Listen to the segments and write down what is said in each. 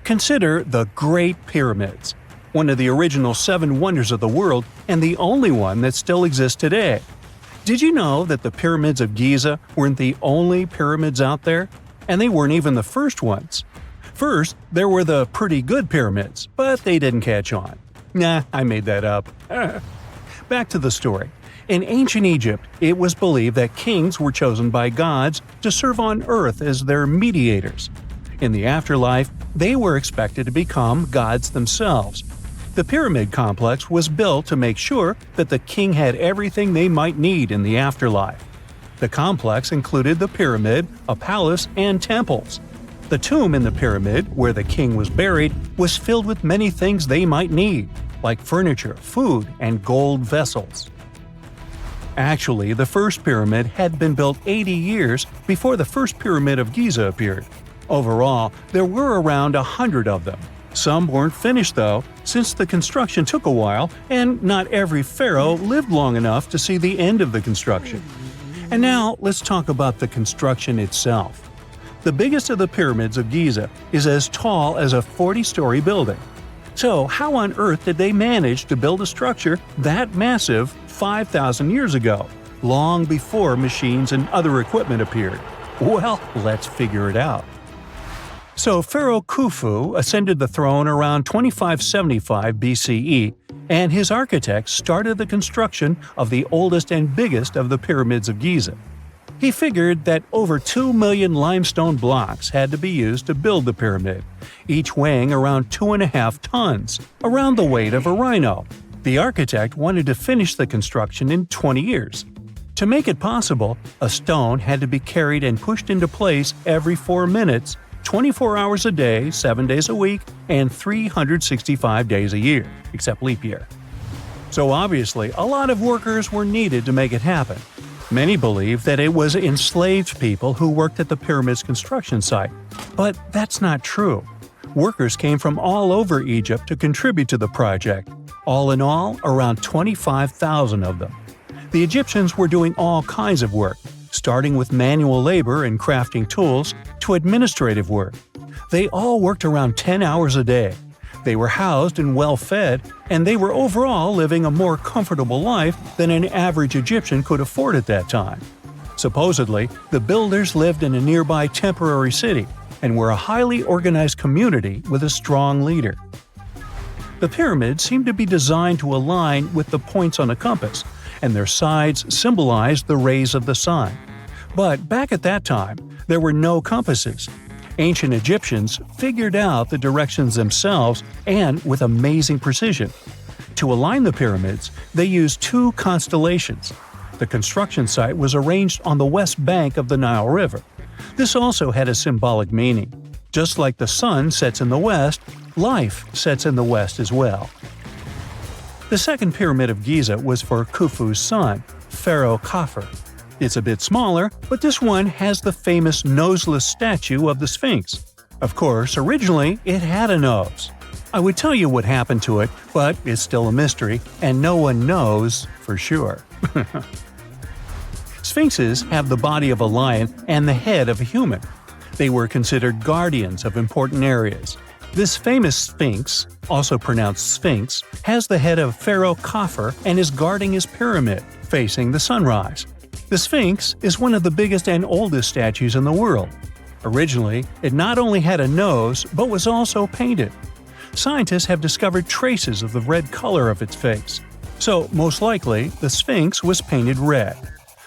Consider the Great Pyramids, one of the original 7 wonders of the world and the only one that still exists today. Did you know that the pyramids of Giza weren't the only pyramids out there? And they weren't even the first ones. First, there were the pretty good pyramids, but they didn't catch on. Nah, I made that up. Back to the story. In ancient Egypt, it was believed that kings were chosen by gods to serve on earth as their mediators. In the afterlife, they were expected to become gods themselves. The pyramid complex was built to make sure that the king had everything they might need in the afterlife. The complex included the pyramid, a palace, and temples. The tomb in the pyramid, where the king was buried, was filled with many things they might need, like furniture, food, and gold vessels. Actually, the first pyramid had been built 80 years before the first pyramid of Giza appeared. Overall, there were around 100 of them. Some weren't finished though, since the construction took a while and not every pharaoh lived long enough to see the end of the construction. And now let's talk about the construction itself. The biggest of the pyramids of Giza is as tall as a 40-story building. So how on earth did they manage to build a structure that massive 5,000 years ago, long before machines and other equipment appeared? Well, let's figure it out. So Pharaoh Khufu ascended the throne around 2575 BCE, and his architects started the construction of the oldest and biggest of the pyramids of Giza. He figured that over 2 million limestone blocks had to be used to build the pyramid, each weighing around 2.5 tons, around the weight of a rhino. The architect wanted to finish the construction in 20 years. To make it possible, a stone had to be carried and pushed into place every 4 minutes, 24 hours a day, 7 days a week, and 365 days a year, except leap year. So obviously, a lot of workers were needed to make it happen. Many believe that it was enslaved people who worked at the pyramid's construction site, but that's not true. Workers came from all over Egypt to contribute to the project. All in all, around 25,000 of them. The Egyptians were doing all kinds of work, starting with manual labor and crafting tools to administrative work. They all worked around 10 hours a day. They were housed and well fed, and they were overall living a more comfortable life than an average Egyptian could afford at that time. Supposedly, the builders lived in a nearby temporary city and were a highly organized community with a strong leader. The pyramids seemed to be designed to align with the points on a compass, and their sides symbolized the rays of the sun. But back at that time, there were no compasses. Ancient Egyptians figured out the directions themselves and with amazing precision. To align the pyramids, they used 2 constellations. The construction site was arranged on the west bank of the Nile River. This also had a symbolic meaning. Just like the sun sets in the west, life sets in the west as well. The second pyramid of Giza was for Khufu's son, Pharaoh Khafre. It's a bit smaller, but this one has the famous noseless statue of the Sphinx. Of course, originally it had a nose. I would tell you what happened to it, but it's still a mystery, and no one knows for sure. Sphinxes have the body of a lion and the head of a human. They were considered guardians of important areas. This famous sphinx, also pronounced sphinx, has the head of Pharaoh Khafre and is guarding his pyramid, facing the sunrise. The Sphinx is one of the biggest and oldest statues in the world. Originally, it not only had a nose, but was also painted. Scientists have discovered traces of the red color of its face. So, most likely, the Sphinx was painted red.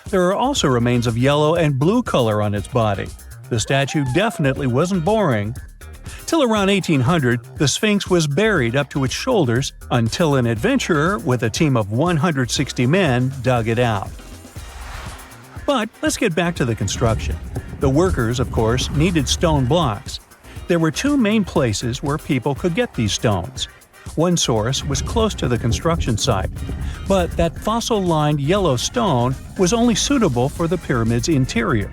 There are also remains of yellow and blue color on its body. The statue definitely wasn't boring. Till around 1800, the Sphinx was buried up to its shoulders until an adventurer with a team of 160 men dug it out. But let's get back to the construction. The workers, of course, needed stone blocks. There were 2 main places where people could get these stones. One source was close to the construction site, but that fossil-lined yellow stone was only suitable for the pyramid's interior.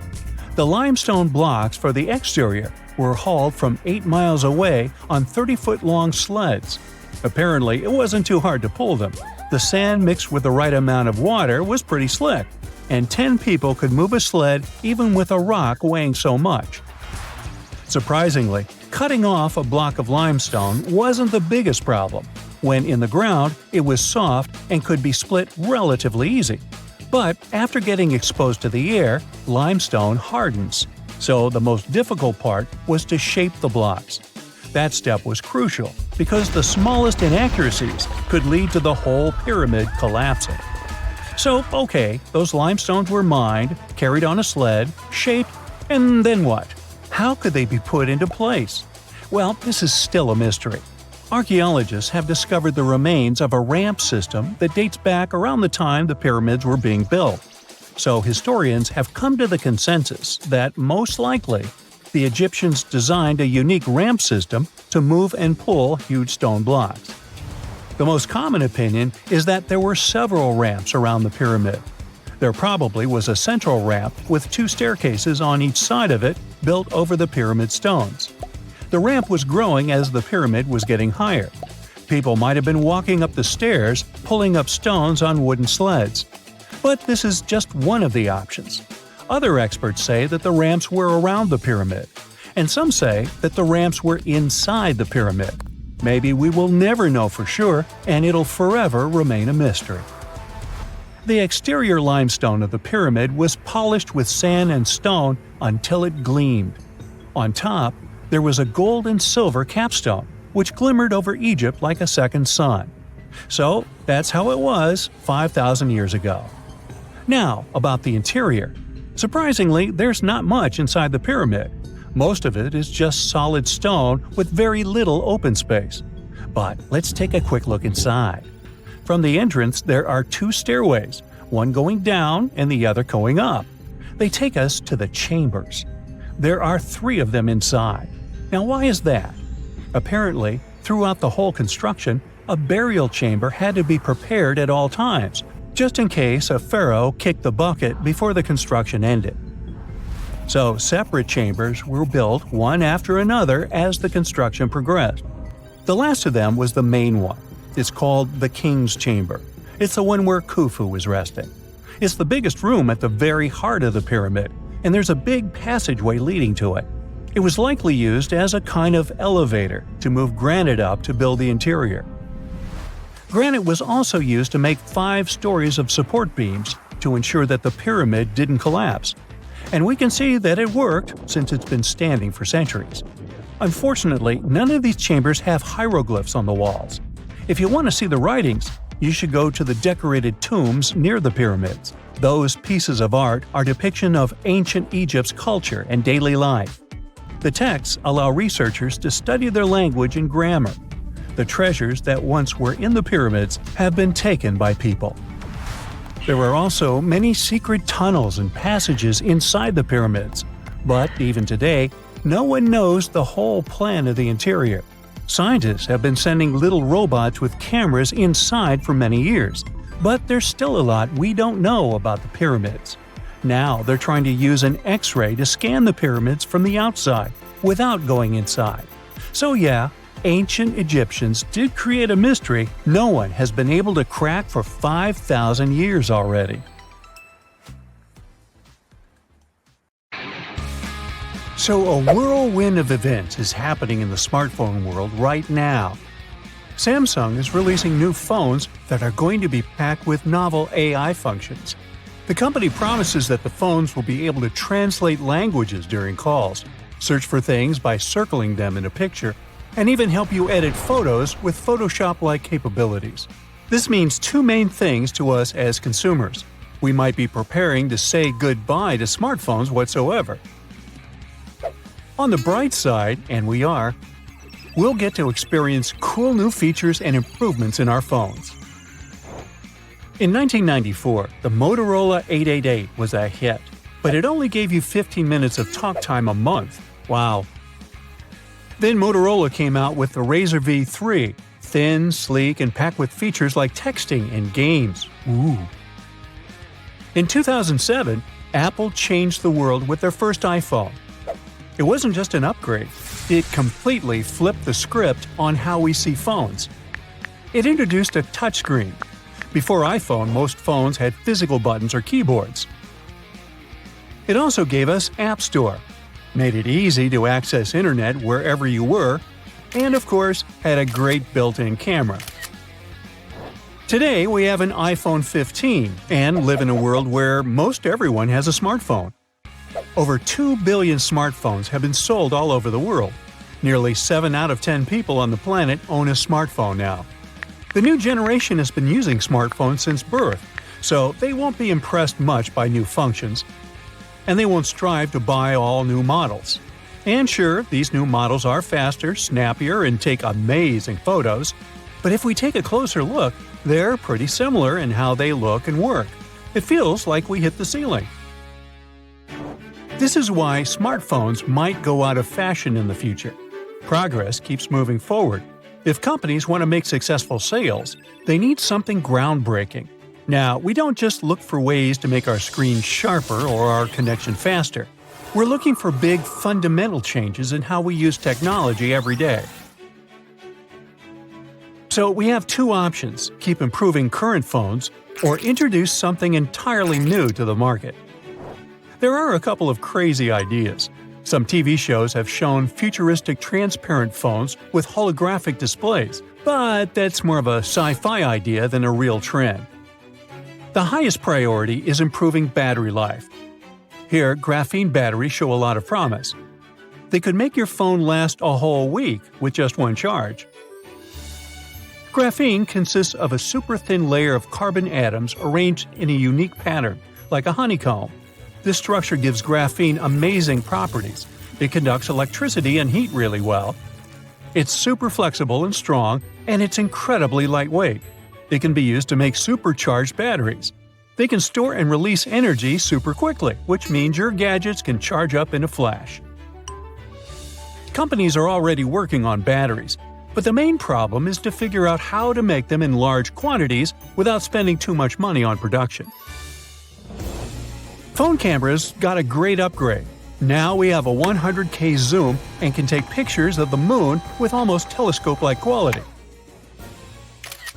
The limestone blocks for the exterior were hauled from 8 miles away on 30-foot-long sleds. Apparently, it wasn't too hard to pull them. The sand mixed with the right amount of water was pretty slick, and 10 people could move a sled even with a rock weighing so much. Surprisingly, Cutting off a block of limestone wasn't the biggest problem. When in the ground, it was soft and could be split relatively easy. But after getting exposed to the air, limestone hardens. So the most difficult part was to shape the blocks. That step was crucial because the smallest inaccuracies could lead to the whole pyramid collapsing. So, okay, those limestones were mined, carried on a sled, shaped, and then what? How could they be put into place? Well, this is still a mystery. Archaeologists have discovered the remains of a ramp system that dates back around the time the pyramids were being built. So historians have come to the consensus that, most likely, the Egyptians designed a unique ramp system to move and pull huge stone blocks. The most common opinion is that there were several ramps around the pyramid. There probably was a central ramp with 2 staircases on each side of it built over the pyramid stones. The ramp was growing as the pyramid was getting higher. People might have been walking up the stairs, pulling up stones on wooden sleds. But this is just one of the options. Other experts say that the ramps were around the pyramid, and some say that the ramps were inside the pyramid. Maybe we will never know for sure, and it'll forever remain a mystery. The exterior limestone of the pyramid was polished with sand and stone until it gleamed. On top, there was a gold and silver capstone, which glimmered over Egypt like a second sun. So that's how it was 5,000 years ago. Now, about the interior. Surprisingly, there's not much inside the pyramid. Most of it is just solid stone with very little open space. But let's take a quick look inside. From the entrance, there are 2 stairways, one going down and the other going up. They take us to the chambers. There are 3 of them inside. Now, why is that? Apparently, throughout the whole construction, a burial chamber had to be prepared at all times, just in case a pharaoh kicked the bucket before the construction ended. So, separate chambers were built one after another as the construction progressed. The last of them was the main one. It's called the King's Chamber. It's the one where Khufu was resting. It's the biggest room at the very heart of the pyramid, and there's a big passageway leading to it. It was likely used as a kind of elevator to move granite up to build the interior. Granite was also used to make 5 stories of support beams to ensure that the pyramid didn't collapse. And we can see that it worked since it's been standing for centuries. Unfortunately, none of these chambers have hieroglyphs on the walls. If you want to see the writings, you should go to the decorated tombs near the pyramids. Those pieces of art are depiction of ancient Egypt's culture and daily life. The texts allow researchers to study their language and grammar. The treasures that once were in the pyramids have been taken by people. There are also many secret tunnels and passages inside the pyramids, but even today, no one knows the whole plan of the interior. Scientists have been sending little robots with cameras inside for many years, but there's still a lot we don't know about the pyramids. Now they're trying to use an X-ray to scan the pyramids from the outside without going inside. So yeah, ancient Egyptians did create a mystery no one has been able to crack for 5,000 years already. So a whirlwind of events is happening in the smartphone world right now. Samsung is releasing new phones that are going to be packed with novel AI functions. The company promises that the phones will be able to translate languages during calls, search for things by circling them in a picture, and even help you edit photos with Photoshop-like capabilities. This means 2 main things to us as consumers. We might be preparing to say goodbye to smartphones whatsoever. On the bright side, and we are, we'll get to experience cool new features and improvements in our phones. In 1994, the Motorola 888 was a hit, but it only gave you 15 minutes of talk time a month. Wow. Then Motorola came out with the Razr V3, thin, sleek, and packed with features like texting and games. Ooh. In 2007, Apple changed the world with their first iPhone. It wasn't just an upgrade, it completely flipped the script on how we see phones. It introduced a touchscreen. Before iPhone, most phones had physical buttons or keyboards. It also gave us App Store. made it easy to access internet wherever you were, and of course had a great built-in camera. Today we have an iPhone 15 and live in a world where most everyone has a smartphone. Over 2 billion smartphones have been sold all over the world. Nearly 7 out of 10 people on the planet own a smartphone now. The new generation has been using smartphones since birth, so they won't be impressed much by new functions, and they won't strive to buy all new models. And sure, these new models are faster, snappier, and take amazing photos, but if we take a closer look, they're pretty similar in how they look and work. It feels like we hit the ceiling. This is why smartphones might go out of fashion in the future. Progress keeps moving forward. If companies want to make successful sales, they need something groundbreaking. Now, we don't just look for ways to make our screen sharper or our connection faster. We're looking for big, fundamental changes in how we use technology every day. So we have two options: keep improving current phones or introduce something entirely new to the market. There are a couple of crazy ideas. Some TV shows have shown futuristic transparent phones with holographic displays, but that's more of a sci-fi idea than a real trend. The highest priority is improving battery life. Here, graphene batteries show a lot of promise. They could make your phone last a whole week with just one charge. Graphene consists of a super thin layer of carbon atoms arranged in a unique pattern, like a honeycomb. This structure gives graphene amazing properties. It conducts electricity and heat really well. It's super flexible and strong, and it's incredibly lightweight. It can be used to make supercharged batteries. They can store and release energy super quickly, which means your gadgets can charge up in a flash. Companies are already working on batteries, but the main problem is to figure out how to make them in large quantities without spending too much money on production. Phone cameras got a great upgrade. Now we have a 100K zoom and can take pictures of the moon with almost telescope-like quality.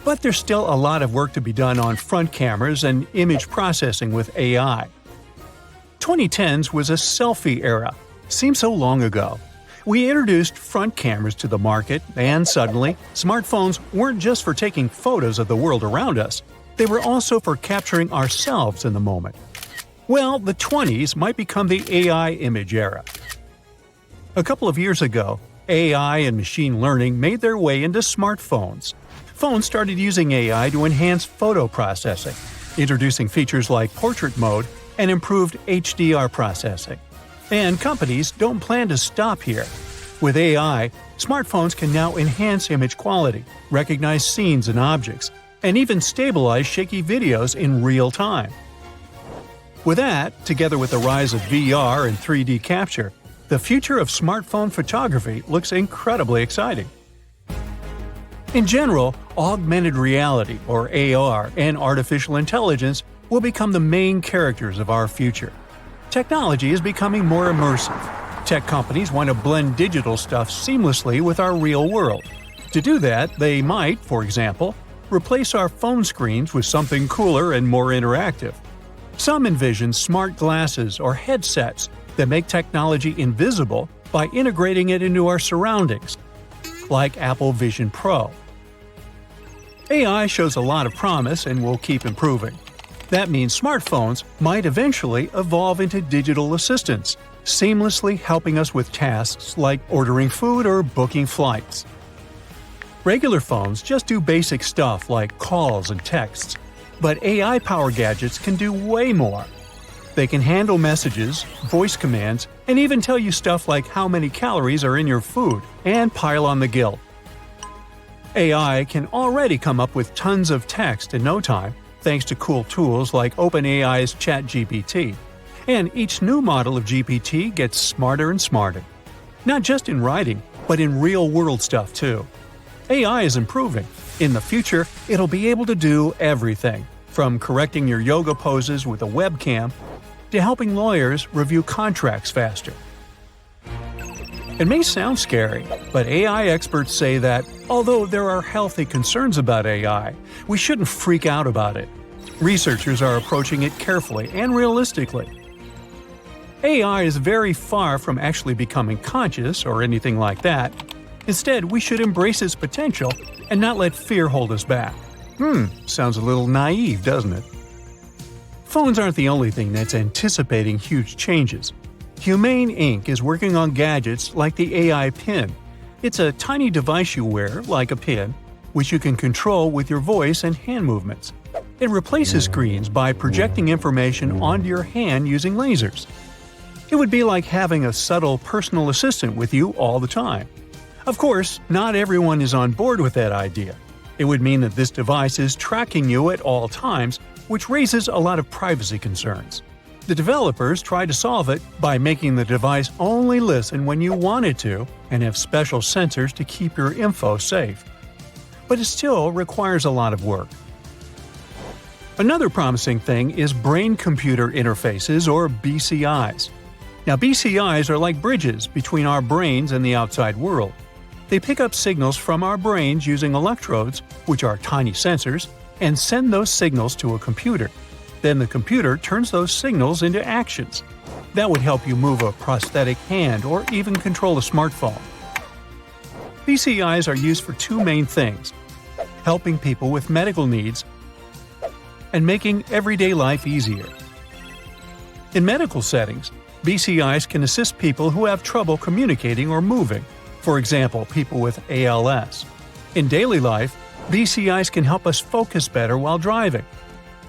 But there's still a lot of work to be done on front cameras and image processing with AI. 2010s was a selfie era. Seems so long ago. We introduced front cameras to the market, and suddenly, smartphones weren't just for taking photos of the world around us. They were also for capturing ourselves in the moment. Well, the 20s might become the AI image era. A couple of years ago, AI and machine learning made their way into smartphones. Phones started using AI to enhance photo processing, introducing features like portrait mode and improved HDR processing. And companies don't plan to stop here. With AI, smartphones can now enhance image quality, recognize scenes and objects, and even stabilize shaky videos in real time. With that, together with the rise of VR and 3D capture, the future of smartphone photography looks incredibly exciting. In general, augmented reality, or AR, and artificial intelligence will become the main characters of our future. Technology is becoming more immersive. Tech companies want to blend digital stuff seamlessly with our real world. To do that, they might, for example, replace our phone screens with something cooler and more interactive. Some envision smart glasses or headsets that make technology invisible by integrating it into our surroundings, like Apple Vision Pro. AI shows a lot of promise and will keep improving. That means smartphones might eventually evolve into digital assistants, seamlessly helping us with tasks like ordering food or booking flights. Regular phones just do basic stuff like calls and texts, but AI-powered gadgets can do way more. They can handle messages, voice commands, and even tell you stuff like how many calories are in your food, and pile on the guilt. AI can already come up with tons of text in no time, thanks to cool tools like OpenAI's ChatGPT. And each new model of GPT gets smarter and smarter. Not just in writing, but in real-world stuff too. AI is improving. In the future, it'll be able to do everything, from correcting your yoga poses with a webcam to helping lawyers review contracts faster. It may sound scary, but AI experts say that, although there are healthy concerns about AI, we shouldn't freak out about it. Researchers are approaching it carefully and realistically. AI is very far from actually becoming conscious or anything like that. Instead, we should embrace its potential and not let fear hold us back. Sounds a little naive, doesn't it? Phones aren't the only thing that's anticipating huge changes. Humane Inc. is working on gadgets like the AI Pin. It's a tiny device you wear, like a pin, which you can control with your voice and hand movements. It replaces screens by projecting information onto your hand using lasers. It would be like having a subtle personal assistant with you all the time. Of course, not everyone is on board with that idea. It would mean that this device is tracking you at all times, which raises a lot of privacy concerns. The developers try to solve it by making the device only listen when you want it to and have special sensors to keep your info safe. But it still requires a lot of work. Another promising thing is brain-computer interfaces, or BCIs. Now, BCIs are like bridges between our brains and the outside world. They pick up signals from our brains using electrodes, which are tiny sensors, and send those signals to a computer. Then the computer turns those signals into actions. That would help you move a prosthetic hand or even control a smartphone. BCIs are used for two main things: helping people with medical needs and making everyday life easier. In medical settings, BCIs can assist people who have trouble communicating or moving, for example, people with ALS. In daily life, BCIs can help us focus better while driving,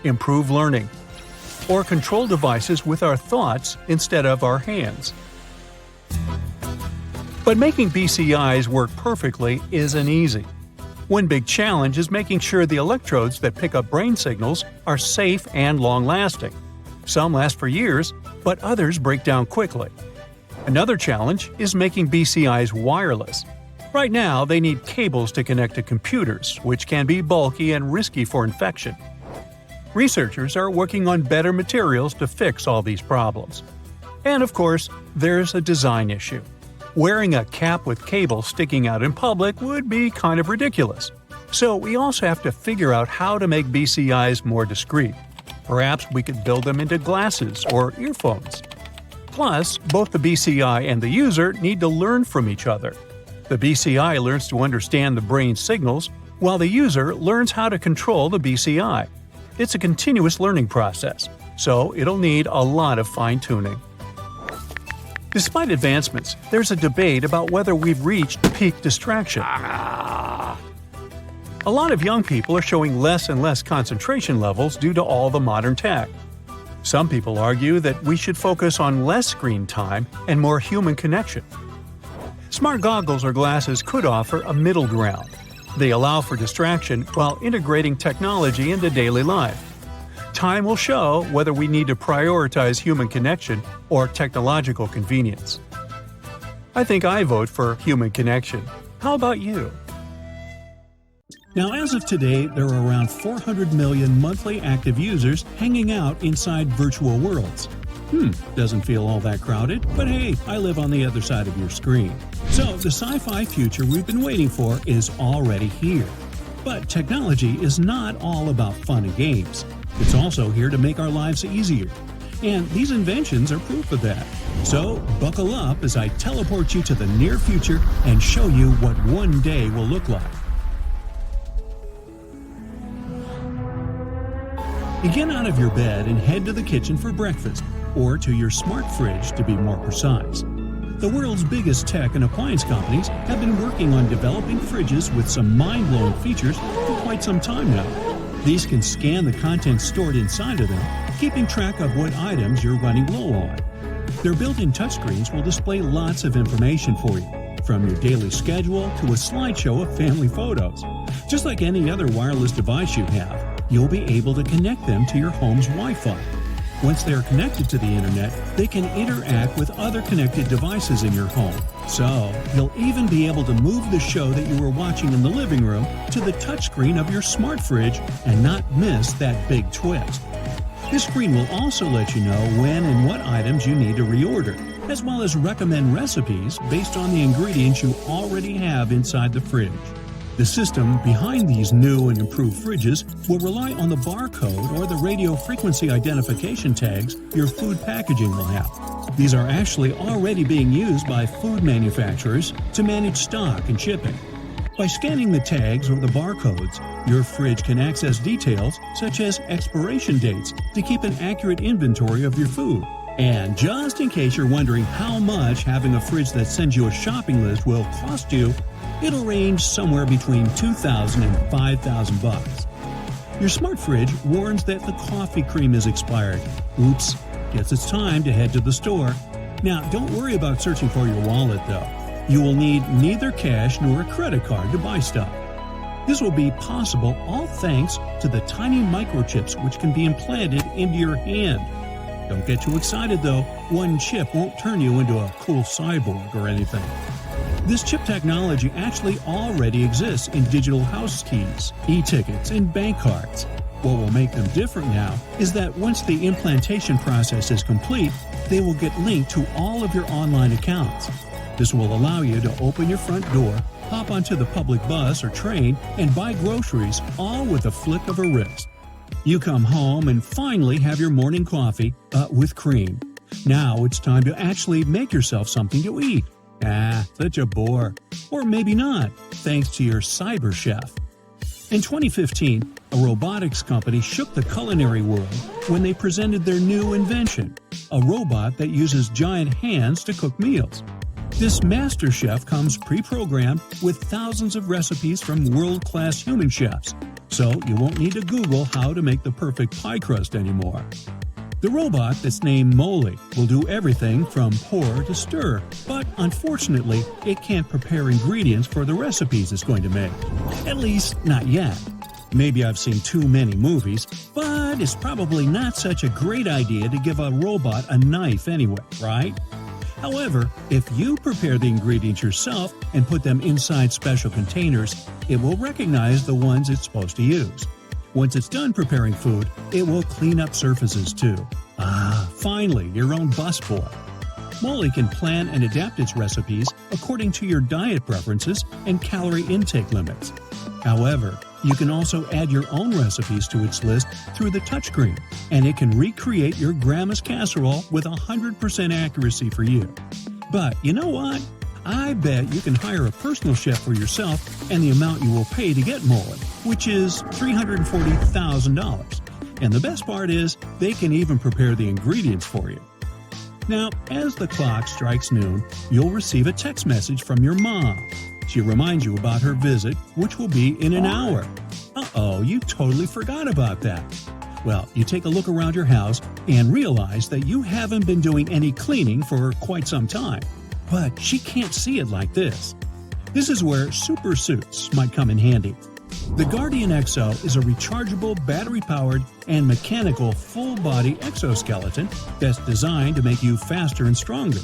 improve learning, or control devices with our thoughts instead of our hands. But making BCIs work perfectly isn't easy. One big challenge is making sure the electrodes that pick up brain signals are safe and long-lasting. Some last for years, but others break down quickly. Another challenge is making BCIs wireless. Right now, they need cables to connect to computers, which can be bulky and risky for infection. Researchers are working on better materials to fix all these problems. And of course, there's a design issue. Wearing a cap with cables sticking out in public would be kind of ridiculous. So we also have to figure out how to make BCIs more discreet. Perhaps we could build them into glasses or earphones. Plus, both the BCI and the user need to learn from each other. The BCI learns to understand the brain signals, while the user learns how to control the BCI. It's a continuous learning process, so it'll need a lot of fine-tuning. Despite advancements, there's a debate about whether we've reached peak distraction. A lot of young people are showing less and less concentration levels due to all the modern tech. Some people argue that we should focus on less screen time and more human connection. Smart goggles or glasses could offer a middle ground. They allow for distraction while integrating technology into daily life. Time will show whether we need to prioritize human connection or technological convenience. I think I vote for human connection. How about you? Now, as of today, there are around 400 million monthly active users hanging out inside virtual worlds. Doesn't feel all that crowded, but hey, I live on the other side of your screen. So, the sci-fi future we've been waiting for is already here. But technology is not all about fun and games. It's also here to make our lives easier. And these inventions are proof of that. So, buckle up as I teleport you to the near future and show you what one day will look like. You get out of your bed and head to the kitchen for breakfast, or to your smart fridge to be more precise. The world's biggest tech and appliance companies have been working on developing fridges with some mind-blowing features for quite some time now. These can scan the contents stored inside of them, keeping track of what items you're running low on. Their built-in touchscreens will display lots of information for you, from your daily schedule to a slideshow of family photos. Just like any other wireless device you have, you'll be able to connect them to your home's Wi-Fi. Once they are connected to the internet, they can interact with other connected devices in your home. So, you'll even be able to move the show that you were watching in the living room to the touchscreen of your smart fridge and not miss that big twist. This screen will also let you know when and what items you need to reorder, as well as recommend recipes based on the ingredients you already have inside the fridge. The system behind these new and improved fridges will rely on the barcode or the radio frequency identification tags your food packaging will have. These are actually already being used by food manufacturers to manage stock and shipping. By scanning the tags or the barcodes, your fridge can access details such as expiration dates to keep an accurate inventory of your food. And just in case you're wondering how much having a fridge that sends you a shopping list will cost you, it'll range somewhere between $2,000 and $5,000. Your smart fridge warns that the coffee cream is expired. Oops, guess it's time to head to the store. Now, don't worry about searching for your wallet though. You will need neither cash nor a credit card to buy stuff. This will be possible all thanks to the tiny microchips which can be implanted into your hand. Don't get too excited though, one chip won't turn you into a cool cyborg or anything. This chip technology actually already exists in digital house keys, e-tickets, and bank cards. What will make them different now is that once the implantation process is complete, they will get linked to all of your online accounts. This will allow you to open your front door, hop onto the public bus or train, and buy groceries all with a flick of a wrist. You come home and finally have your morning coffee, with cream. Now it's time to actually make yourself something to eat. Such a bore. Or maybe not, thanks to your cyber chef. In 2015, a robotics company shook the culinary world when they presented their new invention, a robot that uses giant hands to cook meals. This master chef comes pre-programmed with thousands of recipes from world-class human chefs, so you won't need to Google how to make the perfect pie crust anymore. The robot that's named Molly will do everything from pour to stir, but unfortunately, it can't prepare ingredients for the recipes it's going to make. At least, not yet. Maybe I've seen too many movies, but it's probably not such a great idea to give a robot a knife anyway, right? However, if you prepare the ingredients yourself and put them inside special containers, it will recognize the ones it's supposed to use. Once it's done preparing food, it will clean up surfaces too. Finally, your own busboy. Molly can plan and adapt its recipes according to your diet preferences and calorie intake limits. However, you can also add your own recipes to its list through the touchscreen, and it can recreate your grandma's casserole with 100% accuracy for you. But you know what? I bet you can hire a personal chef for yourself and the amount you will pay to get Molly, which is $340,000. And the best part is, they can even prepare the ingredients for you. Now, as the clock strikes noon, you'll receive a text message from your mom. She reminds you about her visit, which will be in an hour. You totally forgot about that. Well, you take a look around your house and realize that you haven't been doing any cleaning for quite some time. But she can't see it like this. This is where super suits might come in handy. The Guardian Exo is a rechargeable, battery-powered, and mechanical full-body exoskeleton that's designed to make you faster and stronger.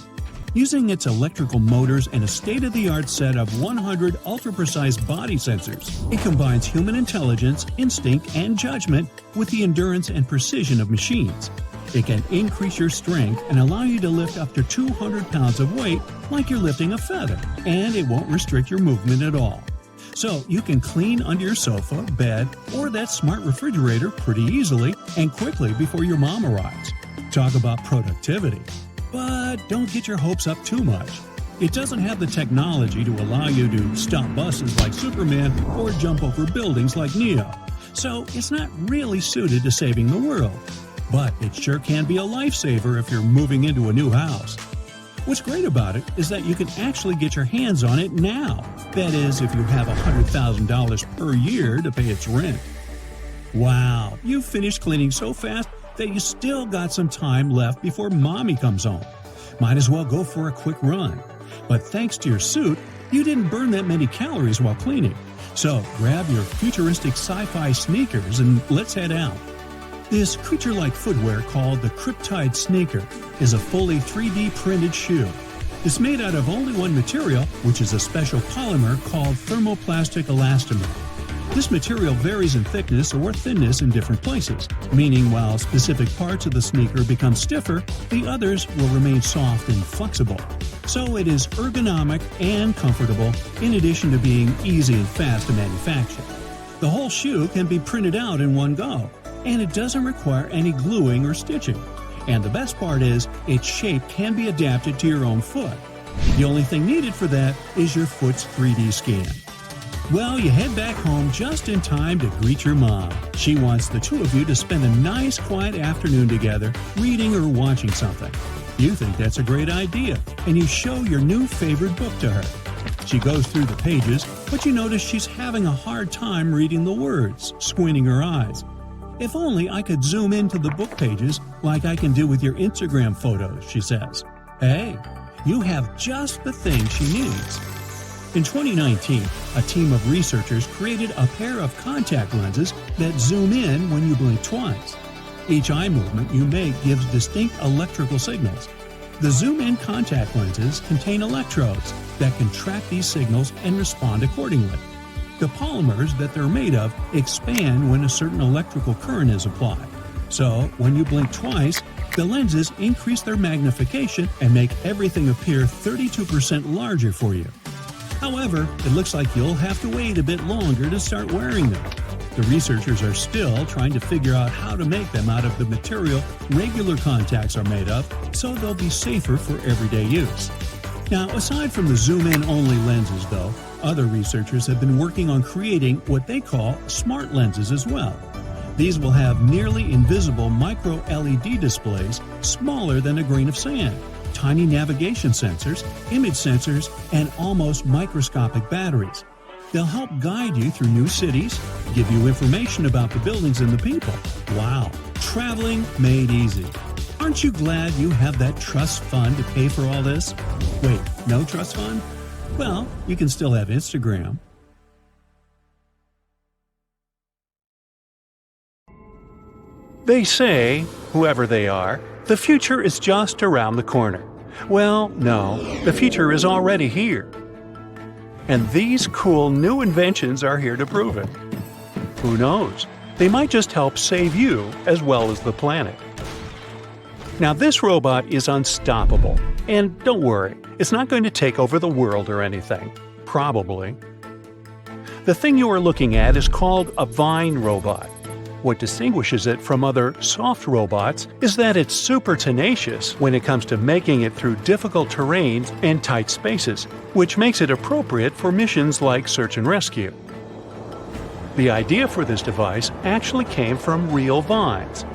Using its electrical motors and a state-of-the-art set of 100 ultra-precise body sensors, it combines human intelligence, instinct, and judgment with the endurance and precision of machines. It can increase your strength and allow you to lift up to 200 pounds of weight like you're lifting a feather, and it won't restrict your movement at all. So you can clean under your sofa, bed, or that smart refrigerator pretty easily and quickly before your mom arrives. Talk about productivity. But don't get your hopes up too much. It doesn't have the technology to allow you to stop buses like Superman or jump over buildings like Neo. So it's not really suited to saving the world. But it sure can be a lifesaver if you're moving into a new house. What's great about it is that you can actually get your hands on it now. That is, if you have $100,000 per year to pay its rent. Wow, you finished cleaning so fast that you still got some time left before mommy comes home. Might as well go for a quick run. But thanks to your suit, you didn't burn that many calories while cleaning. So grab your futuristic sci-fi sneakers and let's head out. This creature-like footwear called the Cryptide Sneaker is a fully 3D printed shoe. It's made out of only one material, which is a special polymer called thermoplastic elastomer. This material varies in thickness or thinness in different places, meaning while specific parts of the sneaker become stiffer, the others will remain soft and flexible. So it is ergonomic and comfortable, in addition to being easy and fast to manufacture. The whole shoe can be printed out in one go, and it doesn't require any gluing or stitching. And the best part is, its shape can be adapted to your own foot. The only thing needed for that is your foot's 3D scan. Well, you head back home just in time to greet your mom. She wants the two of you to spend a nice quiet afternoon together, reading or watching something. You think that's a great idea, and you show your new favorite book to her. She goes through the pages, but you notice she's having a hard time reading the words, squinting her eyes. If only I could zoom into the book pages like I can do with your Instagram photos, she says. Hey, you have just the thing she needs. In 2019, a team of researchers created a pair of contact lenses that zoom in when you blink twice. Each eye movement you make gives distinct electrical signals. The zoom-in contact lenses contain electrodes that can track these signals and respond accordingly. The polymers that they're made of expand when a certain electrical current is applied. So, when you blink twice, the lenses increase their magnification and make everything appear 32% larger for you. However, it looks like you'll have to wait a bit longer to start wearing them. The researchers are still trying to figure out how to make them out of the material regular contacts are made of, so they'll be safer for everyday use. Now, aside from the zoom-in only lenses though, other researchers have been working on creating what they call smart lenses as well. These will have nearly invisible micro-LED displays smaller than a grain of sand, tiny navigation sensors, image sensors, and almost microscopic batteries. They'll help guide you through new cities, give you information about the buildings and the people. Wow, traveling made easy. Aren't you glad you have that trust fund to pay for all this? Wait, no trust fund? Well, you can still have Instagram. They say, whoever they are, the future is just around the corner. Well, no, the future is already here. And these cool new inventions are here to prove it. Who knows? They might just help save you as well as the planet. Now, this robot is unstoppable. And don't worry, it's not going to take over the world or anything. Probably. The thing you are looking at is called a vine robot. What distinguishes it from other soft robots is that it's super tenacious when it comes to making it through difficult terrains and tight spaces, which makes it appropriate for missions like search and rescue. The idea for this device actually came from real vines.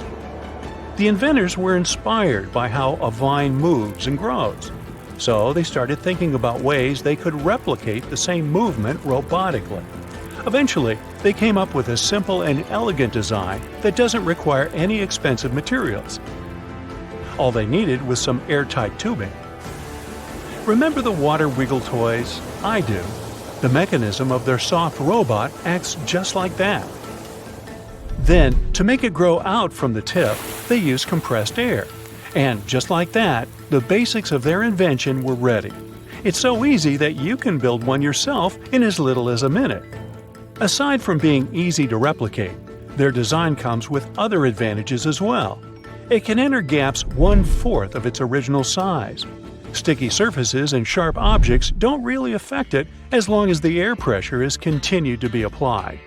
The inventors were inspired by how a vine moves and grows, so they started thinking about ways they could replicate the same movement robotically. Eventually, they came up with a simple and elegant design that doesn't require any expensive materials. All they needed was some airtight tubing. Remember the water wiggle toys? I do. The mechanism of their soft robot acts just like that. Then, to make it grow out from the tip, they used compressed air. And just like that, the basics of their invention were ready. It's so easy that you can build one yourself in as little as a minute. Aside from being easy to replicate, their design comes with other advantages as well. It can enter gaps 1/4 of its original size. Sticky surfaces and sharp objects don't really affect it as long as the air pressure is continued to be applied.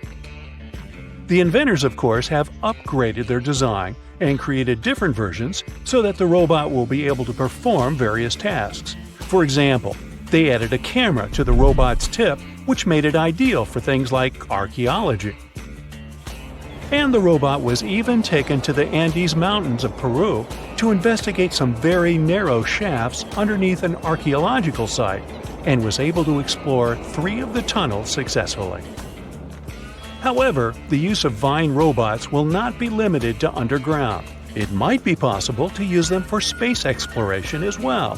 The inventors, of course, have upgraded their design and created different versions so that the robot will be able to perform various tasks. For example, they added a camera to the robot's tip, which made it ideal for things like archaeology. And the robot was even taken to the Andes Mountains of Peru to investigate some very narrow shafts underneath an archaeological site, and was able to explore 3 of the tunnels successfully. However, the use of vine robots will not be limited to underground. It might be possible to use them for space exploration as well.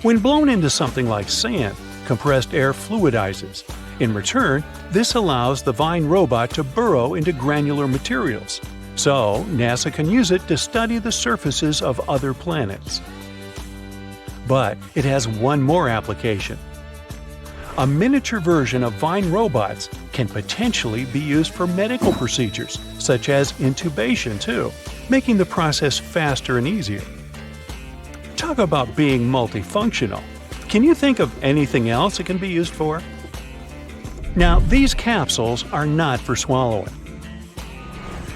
When blown into something like sand, compressed air fluidizes. In return, this allows the vine robot to burrow into granular materials. So, NASA can use it to study the surfaces of other planets. But it has one more application. A miniature version of Vine robots can potentially be used for medical procedures, such as intubation too, making the process faster and easier. Talk about being multifunctional. Can you think of anything else it can be used for? Now, these capsules are not for swallowing.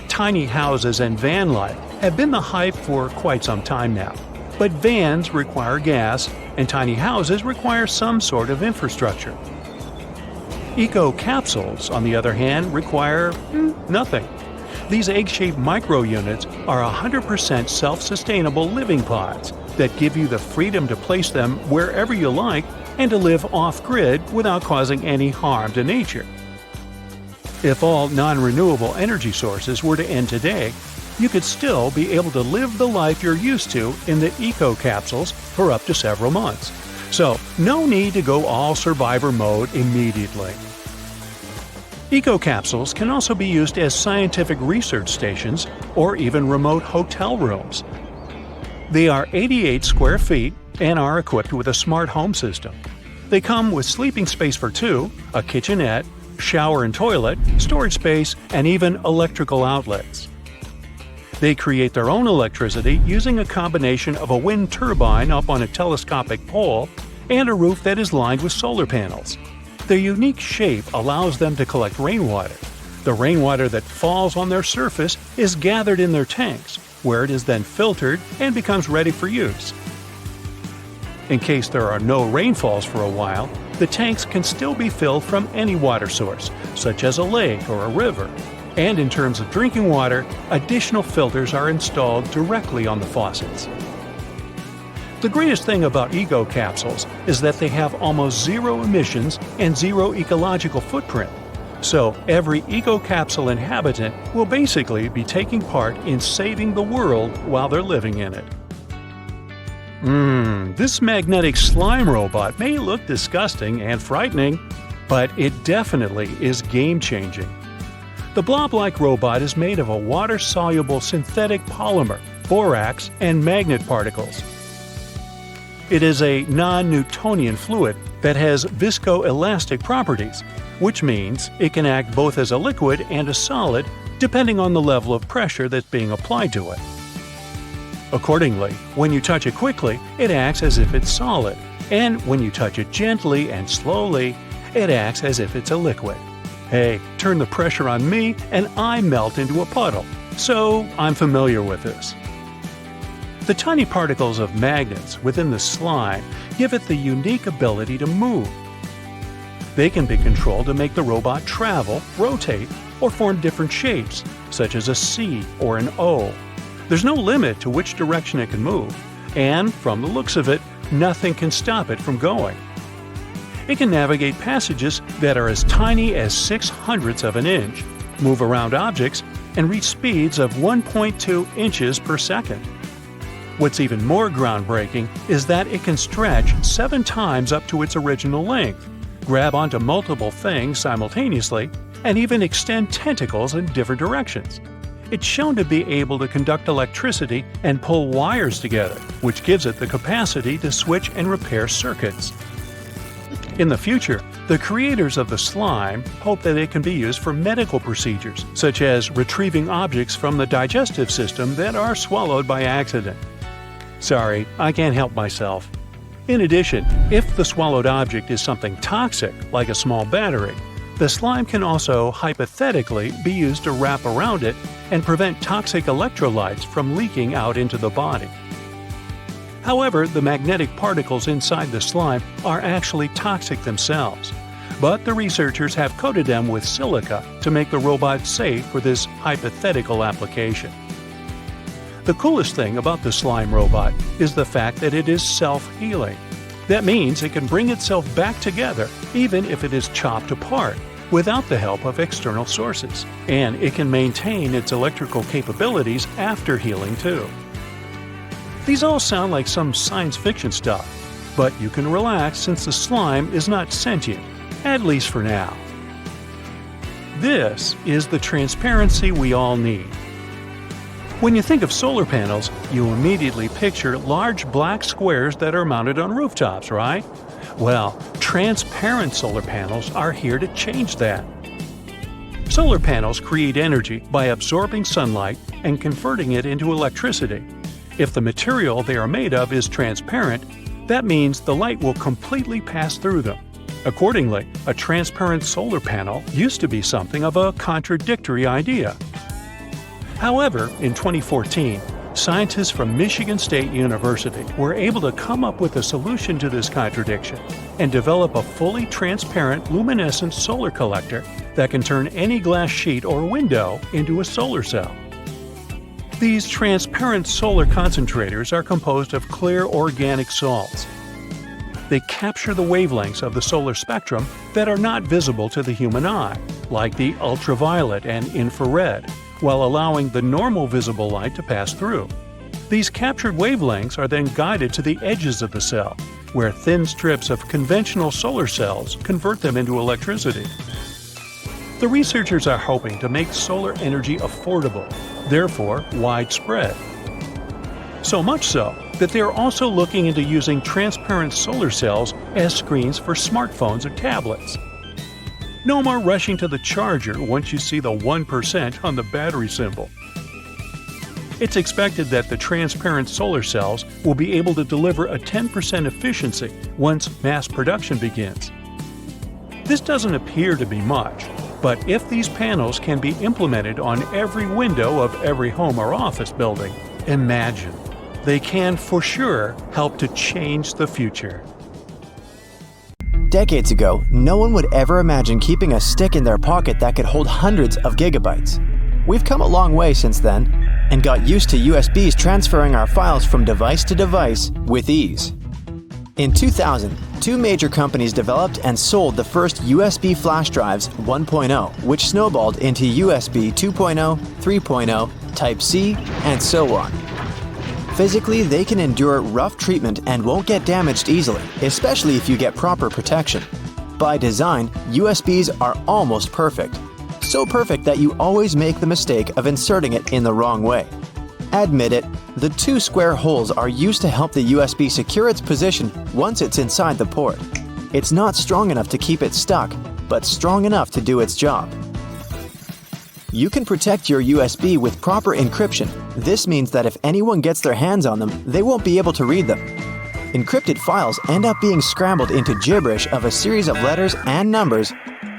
Tiny houses and van life have been the hype for quite some time now. But vans require gas, and tiny houses require some sort of infrastructure. Eco-capsules, on the other hand, require nothing. These egg-shaped micro-units are 100% self-sustainable living pods that give you the freedom to place them wherever you like and to live off-grid without causing any harm to nature. If all non-renewable energy sources were to end today, you could still be able to live the life you're used to in the eco-capsules for up to several months. So, no need to go all survivor mode immediately. Eco-capsules can also be used as scientific research stations or even remote hotel rooms. They are 88 square feet and are equipped with a smart home system. They come with sleeping space for two, a kitchenette, shower and toilet, storage space, and even electrical outlets. They create their own electricity using a combination of a wind turbine up on a telescopic pole and a roof that is lined with solar panels. Their unique shape allows them to collect rainwater. The rainwater that falls on their surface is gathered in their tanks, where it is then filtered and becomes ready for use. In case there are no rainfalls for a while, the tanks can still be filled from any water source, such as a lake or a river. And in terms of drinking water, additional filters are installed directly on the faucets. The greatest thing about eco-capsules is that they have almost zero emissions and zero ecological footprint. So every eco-capsule inhabitant will basically be taking part in saving the world while they're living in it. This magnetic slime robot may look disgusting and frightening, but it definitely is game-changing. The blob-like robot is made of a water-soluble synthetic polymer, borax, and magnet particles. It is a non-Newtonian fluid that has viscoelastic properties, which means it can act both as a liquid and a solid depending on the level of pressure that's being applied to it. Accordingly, when you touch it quickly, it acts as if it's solid, and when you touch it gently and slowly, it acts as if it's a liquid. Hey, turn the pressure on me and I melt into a puddle, so I'm familiar with this. The tiny particles of magnets within the slime give it the unique ability to move. They can be controlled to make the robot travel, rotate, or form different shapes, such as a C or an O. There's no limit to which direction it can move, and from the looks of it, nothing can stop it from going. It can navigate passages that are as tiny as 0.06 of an inch, move around objects, and reach speeds of 1.2 inches per second. What's even more groundbreaking is that it can stretch 7 times up to its original length, grab onto multiple things simultaneously, and even extend tentacles in different directions. It's shown to be able to conduct electricity and pull wires together, which gives it the capacity to switch and repair circuits. In the future, the creators of the slime hope that it can be used for medical procedures, such as retrieving objects from the digestive system that are swallowed by accident. Sorry, I can't help myself. In addition, if the swallowed object is something toxic, like a small battery, the slime can also hypothetically be used to wrap around it and prevent toxic electrolytes from leaking out into the body. However, the magnetic particles inside the slime are actually toxic themselves, but the researchers have coated them with silica to make the robot safe for this hypothetical application. The coolest thing about the slime robot is the fact that it is self-healing. That means it can bring itself back together even if it is chopped apart, without the help of external sources, and it can maintain its electrical capabilities after healing too. These all sound like some science fiction stuff, but you can relax since the slime is not sentient, at least for now. This is the transparency we all need. When you think of solar panels, you immediately picture large black squares that are mounted on rooftops, right? Well, transparent solar panels are here to change that. Solar panels create energy by absorbing sunlight and converting it into electricity. If the material they are made of is transparent, that means the light will completely pass through them. Accordingly, a transparent solar panel used to be something of a contradictory idea. However, in 2014, scientists from Michigan State University were able to come up with a solution to this contradiction and develop a fully transparent luminescent solar collector that can turn any glass sheet or window into a solar cell. These transparent solar concentrators are composed of clear organic salts. They capture the wavelengths of the solar spectrum that are not visible to the human eye, like the ultraviolet and infrared, while allowing the normal visible light to pass through. These captured wavelengths are then guided to the edges of the cell, where thin strips of conventional solar cells convert them into electricity. The researchers are hoping to make solar energy affordable, therefore widespread. So much so that they are also looking into using transparent solar cells as screens for smartphones or tablets. No more rushing to the charger once you see the 1% on the battery symbol. It's expected that the transparent solar cells will be able to deliver a 10% efficiency once mass production begins. This doesn't appear to be much, but if these panels can be implemented on every window of every home or office building, imagine. They can for sure help to change the future. Decades ago, no one would ever imagine keeping a stick in their pocket that could hold hundreds of gigabytes. We've come a long way since then, and got used to USBs transferring our files from device to device with ease. In 2000, two major companies developed and sold the first USB flash drives 1.0, which snowballed into USB 2.0, 3.0, Type-C, and so on. Physically, they can endure rough treatment and won't get damaged easily, especially if you get proper protection. By design, USBs are almost perfect. So perfect that you always make the mistake of inserting it in the wrong way. Admit it, the two square holes are used to help the USB secure its position once it's inside the port. It's not strong enough to keep it stuck, but strong enough to do its job. You can protect your USB with proper encryption. This means that if anyone gets their hands on them, they won't be able to read them. Encrypted files end up being scrambled into gibberish of a series of letters and numbers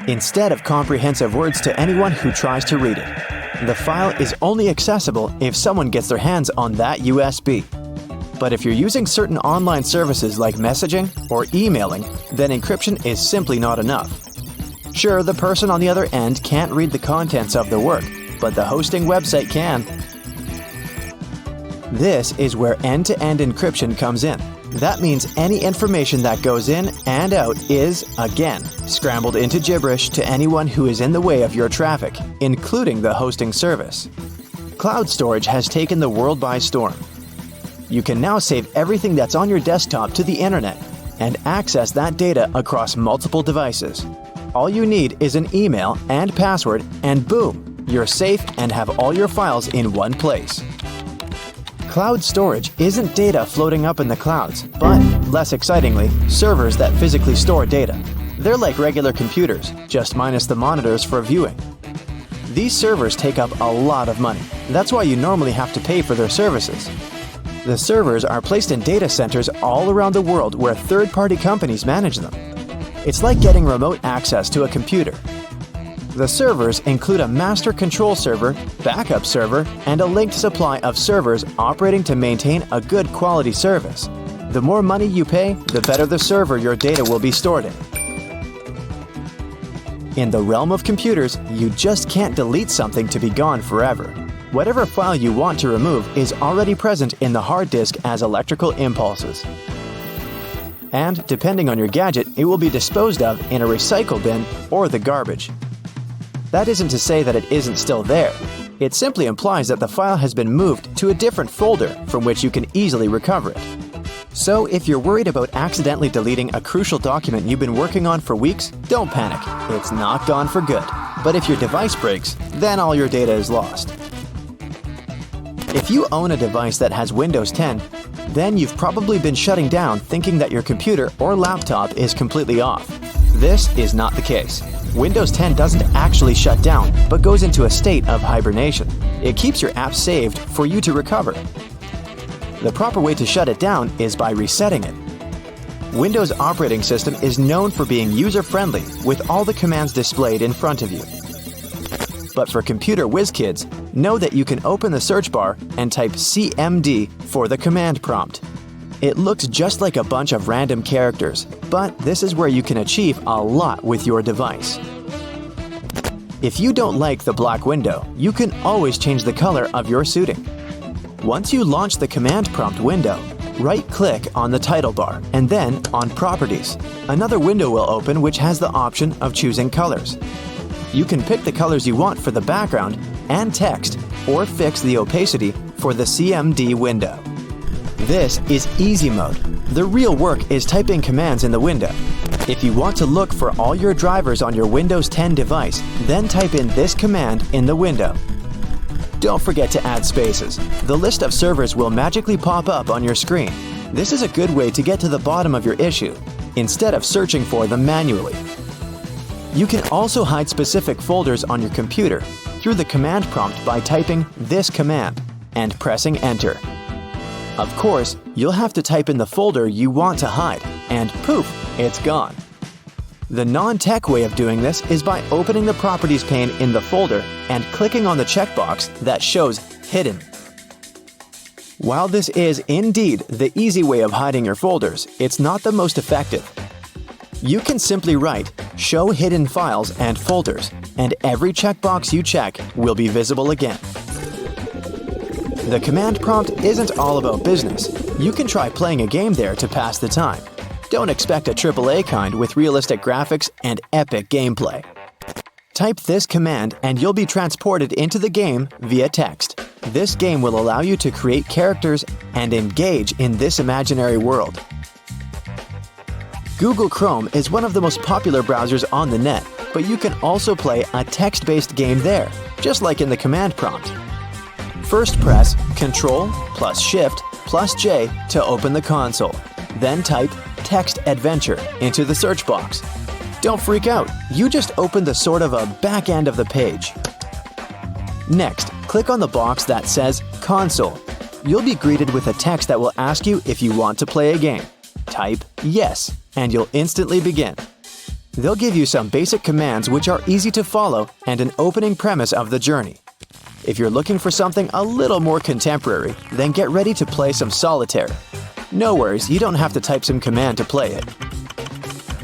instead of comprehensive words to anyone who tries to read it. The file is only accessible if someone gets their hands on that USB. But if you're using certain online services like messaging or emailing, then encryption is simply not enough. Sure, the person on the other end can't read the contents of the work, but the hosting website can. This is where end-to-end encryption comes in. That means any information that goes in and out is, again, scrambled into gibberish to anyone who is in the way of your traffic, including the hosting service. Cloud storage has taken the world by storm. You can now save everything that's on your desktop to the internet and access that data across multiple devices. All you need is an email and password, and boom, you're safe and have all your files in one place. Cloud storage isn't data floating up in the clouds, but, less excitingly, servers that physically store data. They're like regular computers, just minus the monitors for viewing. These servers take up a lot of money. That's why you normally have to pay for their services. The servers are placed in data centers all around the world where third-party companies manage them. It's like getting remote access to a computer. The servers include a master control server, backup server, and a linked supply of servers operating to maintain a good quality service. The more money you pay, the better the server your data will be stored in. In the realm of computers, you just can't delete something to be gone forever. Whatever file you want to remove is already present in the hard disk as electrical impulses. And, depending on your gadget, it will be disposed of in a recycle bin or the garbage. That isn't to say that it isn't still there. It simply implies that the file has been moved to a different folder from which you can easily recover it. So, if you're worried about accidentally deleting a crucial document you've been working on for weeks, don't panic. It's not gone for good. But if your device breaks, then all your data is lost. If you own a device that has Windows 10, Then you've probably been shutting down thinking that your computer or laptop is completely off. This is not the case. Windows 10 doesn't actually shut down, but goes into a state of hibernation. It keeps your app saved for you to recover. The proper way to shut it down is by resetting it. Windows operating system is known for being user-friendly with all the commands displayed in front of you. But for computer whiz kids, know that you can open the search bar and type CMD for the command prompt. It looks just like a bunch of random characters, but this is where you can achieve a lot with your device. If you don't like the black window, you can always change the color of your suiting. Once you launch the command prompt window, right-click on the title bar and then on Properties. Another window will open which has the option of choosing colors. You can pick the colors you want for the background and text, or fix the opacity for the CMD window. This is easy mode. The real work is typing commands in the window. If you want to look for all your drivers on your Windows 10 device, then type in this command in the window. Don't forget to add spaces. The list of servers will magically pop up on your screen. This is a good way to get to the bottom of your issue, instead of searching for them manually. You can also hide specific folders on your computer through the command prompt by typing this command and pressing Enter. Of course, you'll have to type in the folder you want to hide, and poof, it's gone. The non-tech way of doing this is by opening the Properties pane in the folder and clicking on the checkbox that shows Hidden. While this is indeed the easy way of hiding your folders, it's not the most effective. You can simply write Show Hidden Files and Folders, and every checkbox you check will be visible again. The command prompt isn't all about business. You can try playing a game there to pass the time. Don't expect a AAA kind with realistic graphics and epic gameplay. Type this command and you'll be transported into the game via text. This game will allow you to create characters and engage in this imaginary world. Google Chrome is one of the most popular browsers on the net, but you can also play a text-based game there, just like in the command prompt. First press Ctrl plus Shift plus J to open the console. Then type Text Adventure into the search box. Don't freak out, you just opened the sort of a back end of the page. Next, click on the box that says Console. You'll be greeted with a text that will ask you if you want to play a game. Type Yes, and you'll instantly begin. They'll give you some basic commands which are easy to follow and an opening premise of the journey. If you're looking for something a little more contemporary, then get ready to play some solitaire. No worries, you don't have to type some command to play it.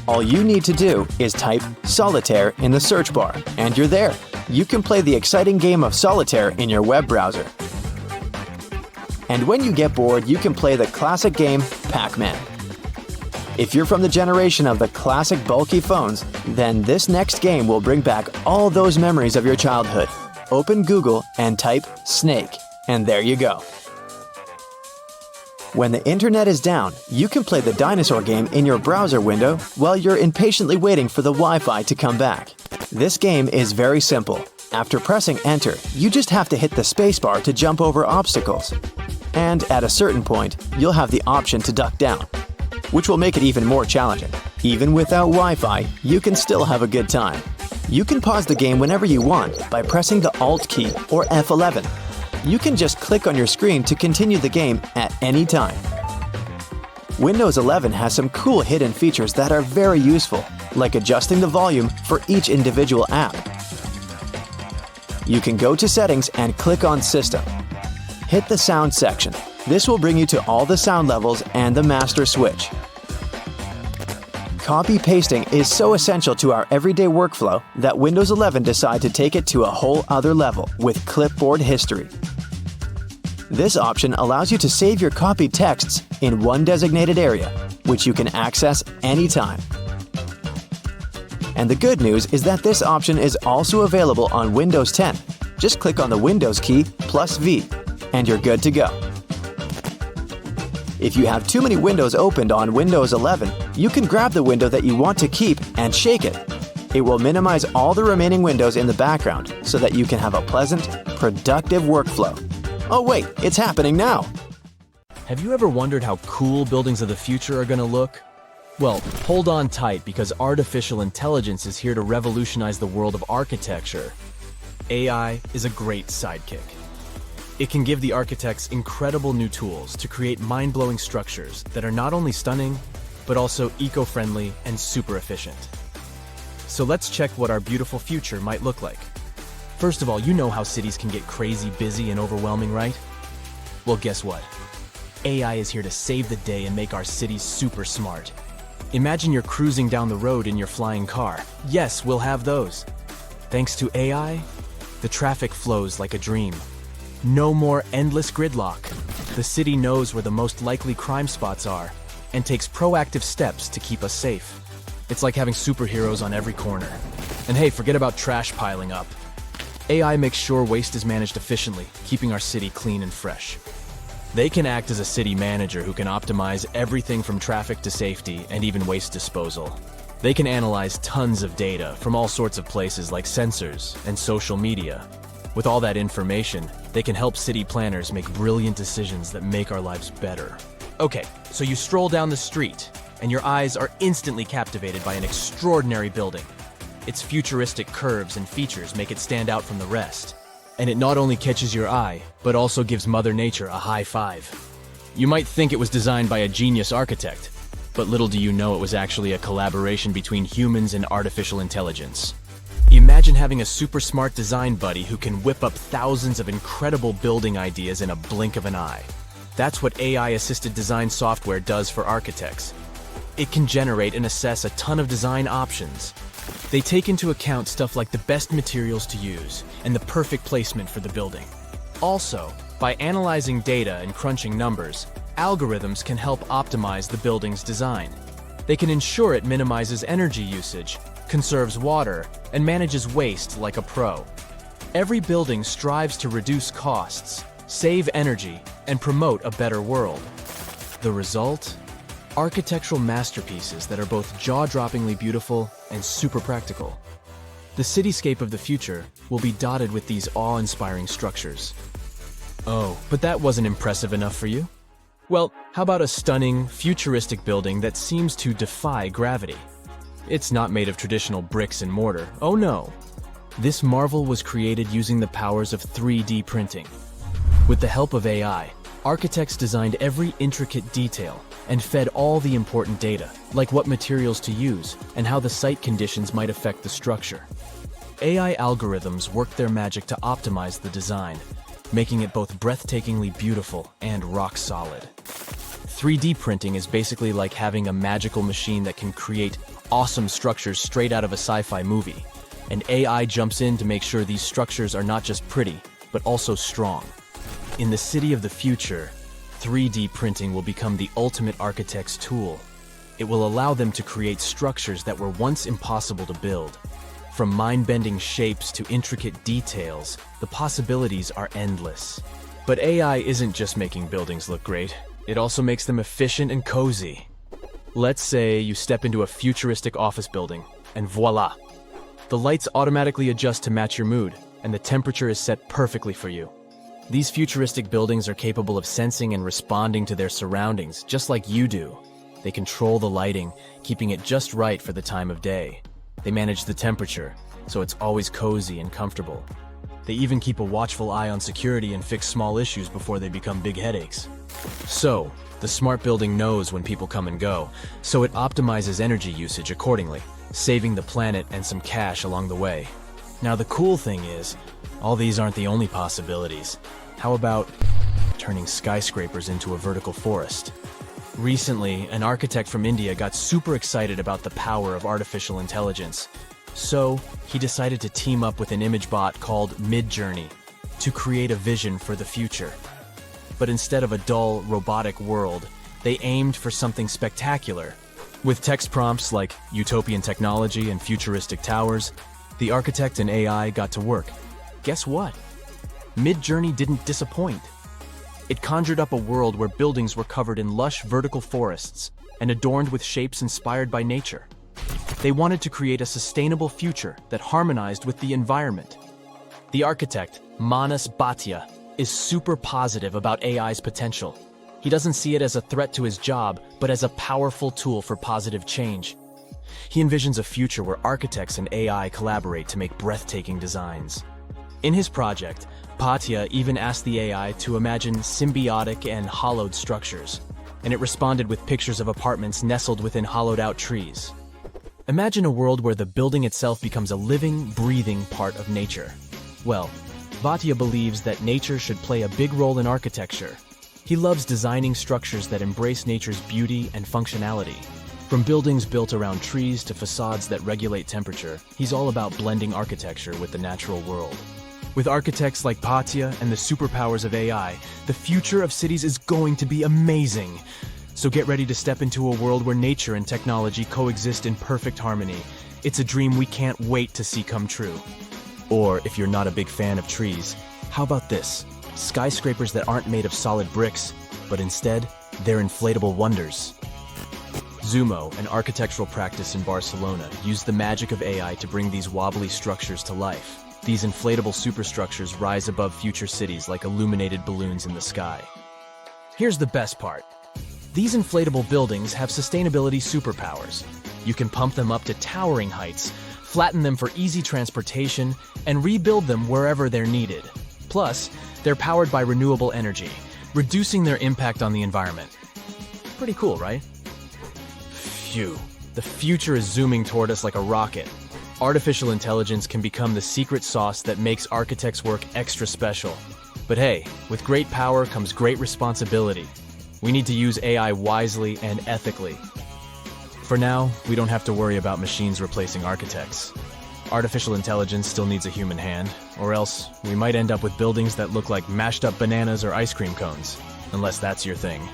All you need to do is type Solitaire in the search bar, and you're there. You can play the exciting game of solitaire in your web browser. And when you get bored, you can play the classic game Pac-Man. If you're from the generation of the classic bulky phones, then this next game will bring back all those memories of your childhood. Open Google and type Snake, and there you go. When the internet is down, you can play the dinosaur game in your browser window while you're impatiently waiting for the Wi-Fi to come back. This game is very simple. After pressing Enter, you just have to hit the spacebar to jump over obstacles. And at a certain point, you'll have the option to duck down, which will make it even more challenging. Even without Wi-Fi, you can still have a good time. You can pause the game whenever you want by pressing the Alt key or F11. You can just click on your screen to continue the game at any time. Windows 11 has some cool hidden features that are very useful, like adjusting the volume for each individual app. You can go to Settings and click on System. Hit the Sound section. This will bring you to all the sound levels and the master switch. Copy-pasting is so essential to our everyday workflow that Windows 11 decided to take it to a whole other level with clipboard history. This option allows you to save your copied texts in one designated area, which you can access anytime. And the good news is that this option is also available on Windows 10. Just click on the Windows key plus V, and you're good to go. If you have too many windows opened on Windows 11, you can grab the window that you want to keep and shake it. It will minimize all the remaining windows in the background so that you can have a pleasant, productive workflow. Oh wait, it's happening now! Have you ever wondered how cool buildings of the future are going to look? Well, hold on tight because artificial intelligence is here to revolutionize the world of architecture. AI is a great sidekick. It can give the architects incredible new tools to create mind-blowing structures that are not only stunning, but also eco-friendly and super efficient. So let's check what our beautiful future might look like. First of all, you know how cities can get crazy busy and overwhelming, right? Well, guess what? AI is here to save the day and make our cities super smart. Imagine you're cruising down the road in your flying car. Yes, we'll have those. Thanks to AI, the traffic flows like a dream. No more endless gridlock. The city knows where the most likely crime spots are and takes proactive steps to keep us safe. It's like having superheroes on every corner. And hey, forget about trash piling up. AI makes sure waste is managed efficiently, keeping our city clean and fresh. They can act as a city manager who can optimize everything from traffic to safety and even waste disposal. They can analyze tons of data from all sorts of places like sensors and social media. With all that information, they can help city planners make brilliant decisions that make our lives better. Okay, so you stroll down the street, and your eyes are instantly captivated by an extraordinary building. Its futuristic curves and features make it stand out from the rest. And it not only catches your eye, but also gives Mother Nature a high five. You might think it was designed by a genius architect, but little do you know it was actually a collaboration between humans and artificial intelligence. Imagine having a super smart design buddy who can whip up thousands of incredible building ideas in a blink of an eye. That's what AI-assisted design software does for architects. It can generate and assess a ton of design options. They take into account stuff like the best materials to use and the perfect placement for the building. Also, by analyzing data and crunching numbers, algorithms can help optimize the building's design. They can ensure it minimizes energy usage, conserves water, and manages waste like a pro. Every building strives to reduce costs, save energy, and promote a better world. The result? Architectural masterpieces that are both jaw-droppingly beautiful and super practical. The cityscape of the future will be dotted with these awe-inspiring structures. Oh, but that wasn't impressive enough for you? Well, how about a stunning, futuristic building that seems to defy gravity? It's not made of traditional bricks and mortar. Oh no! This marvel was created using the powers of 3D printing. With the help of AI, architects designed every intricate detail and fed all the important data, like what materials to use and how the site conditions might affect the structure. AI algorithms worked their magic to optimize the design, making it both breathtakingly beautiful and rock solid. 3D printing is basically like having a magical machine that can create awesome structures straight out of a sci-fi movie, and AI jumps in to make sure these structures are not just pretty, but also strong. In the city of the future, 3D printing will become the ultimate architect's tool. It will allow them to create structures that were once impossible to build. From mind-bending shapes to intricate details, the possibilities are endless. But AI isn't just making buildings look great, it also makes them efficient and cozy. Let's say you step into a futuristic office building, and voila! The lights automatically adjust to match your mood, and the temperature is set perfectly for you. These futuristic buildings are capable of sensing and responding to their surroundings, just like you do. They control the lighting, keeping it just right for the time of day. They manage the temperature, so it's always cozy and comfortable. They even keep a watchful eye on security and fix small issues before they become big headaches. So, the smart building knows when people come and go, so it optimizes energy usage accordingly, saving the planet and some cash along the way. Now the cool thing is, all these aren't the only possibilities. How about turning skyscrapers into a vertical forest? Recently, an architect from India got super excited about the power of artificial intelligence. So, he decided to team up with an image bot called Midjourney to create a vision for the future. But instead of a dull, robotic world, they aimed for something spectacular. With text prompts like utopian technology and futuristic towers, the architect and AI got to work. Guess what? Midjourney didn't disappoint. It conjured up a world where buildings were covered in lush vertical forests and adorned with shapes inspired by nature. They wanted to create a sustainable future that harmonized with the environment. The architect, Manas Bhatia, is super positive about AI's potential. He doesn't see it as a threat to his job, but as a powerful tool for positive change. He envisions a future where architects and AI collaborate to make breathtaking designs. In his project, Patya even asked the AI to imagine symbiotic and hollowed structures, and it responded with pictures of apartments nestled within hollowed-out trees. Imagine a world where the building itself becomes a living, breathing part of nature. Well, Bhatia believes that nature should play a big role in architecture. He loves designing structures that embrace nature's beauty and functionality. From buildings built around trees to facades that regulate temperature, he's all about blending architecture with the natural world. With architects like Bhatia and the superpowers of AI, the future of cities is going to be amazing. So get ready to step into a world where nature and technology coexist in perfect harmony. It's a dream we can't wait to see come true. Or, if you're not a big fan of trees, how about this? Skyscrapers that aren't made of solid bricks, but instead, they're inflatable wonders. Zumo, an architectural practice in Barcelona, used the magic of AI to bring these wobbly structures to life. These inflatable superstructures rise above future cities like illuminated balloons in the sky. Here's the best part. These inflatable buildings have sustainability superpowers. You can pump them up to towering heights, flatten them for easy transportation, and rebuild them wherever they're needed. Plus, they're powered by renewable energy, reducing their impact on the environment. Pretty cool, right? Phew. The future is zooming toward us like a rocket. Artificial intelligence can become the secret sauce that makes architects' work extra special. But hey, with great power comes great responsibility. We need to use AI wisely and ethically. For now, we don't have to worry about machines replacing architects. Artificial intelligence still needs a human hand, or else we might end up with buildings that look like mashed up bananas or ice cream cones, unless that's your thing.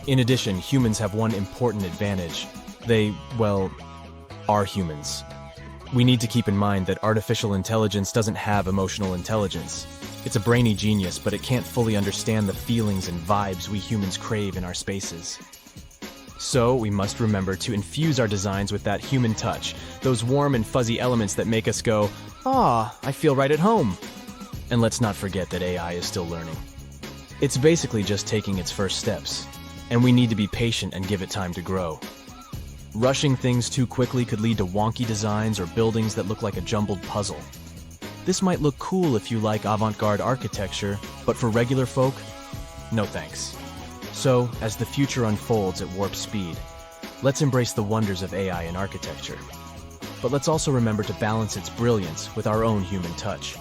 In addition, humans have one important advantage. They, well, are humans. We need to keep in mind that artificial intelligence doesn't have emotional intelligence. It's a brainy genius, but it can't fully understand the feelings and vibes we humans crave in our spaces. So, we must remember to infuse our designs with that human touch, those warm and fuzzy elements that make us go, "Ah, I feel right at home." And let's not forget that AI is still learning. It's basically just taking its first steps, and we need to be patient and give it time to grow. Rushing things too quickly could lead to wonky designs or buildings that look like a jumbled puzzle. This might look cool if you like avant-garde architecture, but for regular folk, no thanks. So, as the future unfolds at warp speed, let's embrace the wonders of AI in architecture. But let's also remember to balance its brilliance with our own human touch.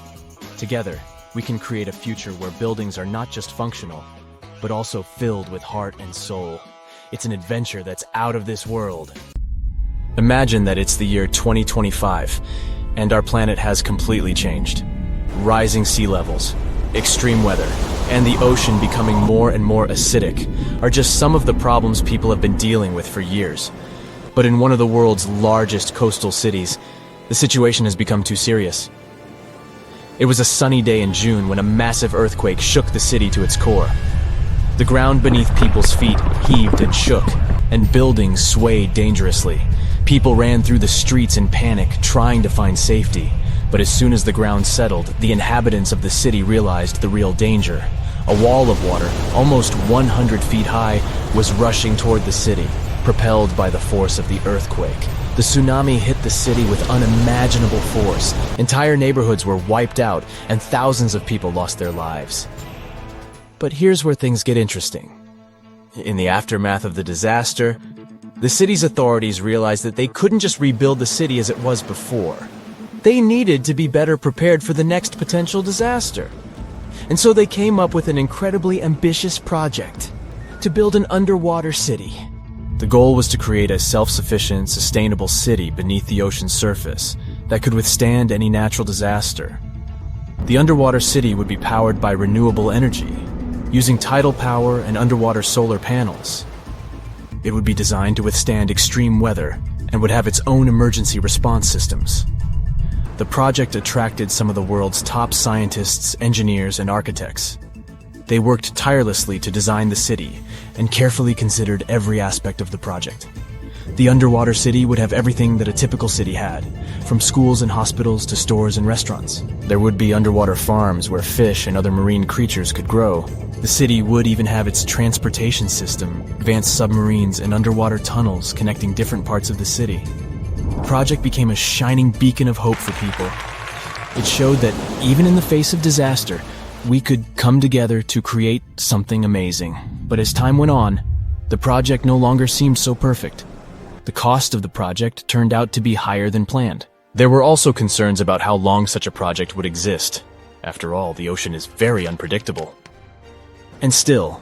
Together, we can create a future where buildings are not just functional, but also filled with heart and soul. It's an adventure that's out of this world. Imagine that it's the year 2025, and our planet has completely changed. Rising sea levels, extreme weather, and the ocean becoming more and more acidic are just some of the problems people have been dealing with for years. But in one of the world's largest coastal cities, the situation has become too serious. It was a sunny day in June when a massive earthquake shook the city to its core. The ground beneath people's feet heaved and shook, and buildings swayed dangerously. People ran through the streets in panic, trying to find safety. But as soon as the ground settled, the inhabitants of the city realized the real danger. A wall of water, almost 100 feet high, was rushing toward the city, propelled by the force of the earthquake. The tsunami hit the city with unimaginable force. Entire neighborhoods were wiped out, and thousands of people lost their lives. But here's where things get interesting. In the aftermath of the disaster, the city's authorities realized that they couldn't just rebuild the city as it was before. They needed to be better prepared for the next potential disaster. And so they came up with an incredibly ambitious project to build an underwater city. The goal was to create a self-sufficient, sustainable city beneath the ocean's surface that could withstand any natural disaster. The underwater city would be powered by renewable energy, using tidal power and underwater solar panels. It would be designed to withstand extreme weather and would have its own emergency response systems. The project attracted some of the world's top scientists, engineers, and architects. They worked tirelessly to design the city and carefully considered every aspect of the project. The underwater city would have everything that a typical city had, from schools and hospitals to stores and restaurants. There would be underwater farms where fish and other marine creatures could grow. The city would even have its transportation system, advanced submarines and underwater tunnels connecting different parts of the city. The project became a shining beacon of hope for people. It showed that even in the face of disaster, we could come together to create something amazing. But as time went on, the project no longer seemed so perfect. The cost of the project turned out to be higher than planned. There were also concerns about how long such a project would exist. After all, the ocean is very unpredictable. And still,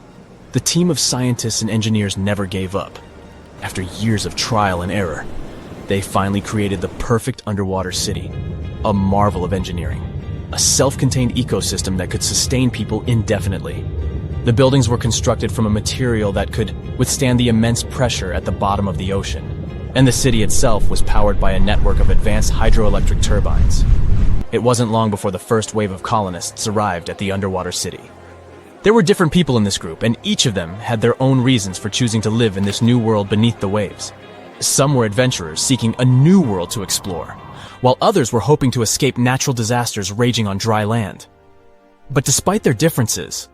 the team of scientists and engineers never gave up. After years of trial and error, they finally created the perfect underwater city, a marvel of engineering, a self-contained ecosystem that could sustain people indefinitely. The buildings were constructed from a material that could withstand the immense pressure at the bottom of the ocean, and the city itself was powered by a network of advanced hydroelectric turbines. It wasn't long before the first wave of colonists arrived at the underwater city. There were different people in this group, and each of them had their own reasons for choosing to live in this new world beneath the waves. Some were adventurers seeking a new world to explore, while others were hoping to escape natural disasters raging on dry land. But despite their differences,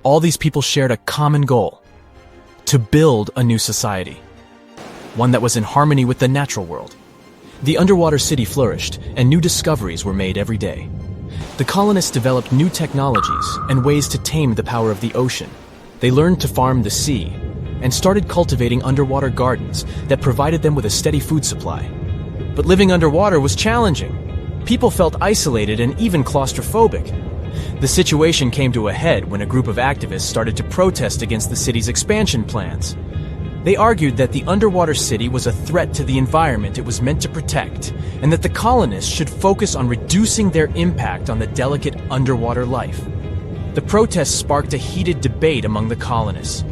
all these people shared a common goal: to build a new society, one that was in harmony with the natural world. The underwater city flourished, and new discoveries were made every day. The colonists developed new technologies and ways to tame the power of the ocean. They learned to farm the sea and started cultivating underwater gardens that provided them with a steady food supply. But living underwater was challenging. People felt isolated and even claustrophobic. The situation came to a head when a group of activists started to protest against the city's expansion plans. They argued that the underwater city was a threat to the environment it was meant to protect, and that the colonists should focus on reducing their impact on the delicate underwater life. The protests sparked a heated debate among the colonists.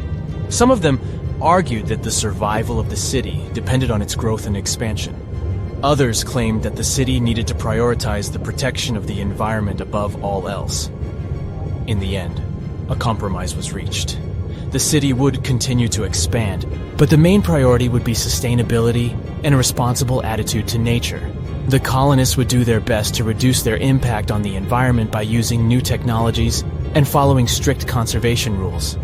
Some of them argued that the survival of the city depended on its growth and expansion. Others claimed that the city needed to prioritize the protection of the environment above all else. In the end, a compromise was reached. The city would continue to expand, but the main priority would be sustainability and a responsible attitude to nature. The colonists would do their best to reduce their impact on the environment by using new technologies and following strict conservation rules.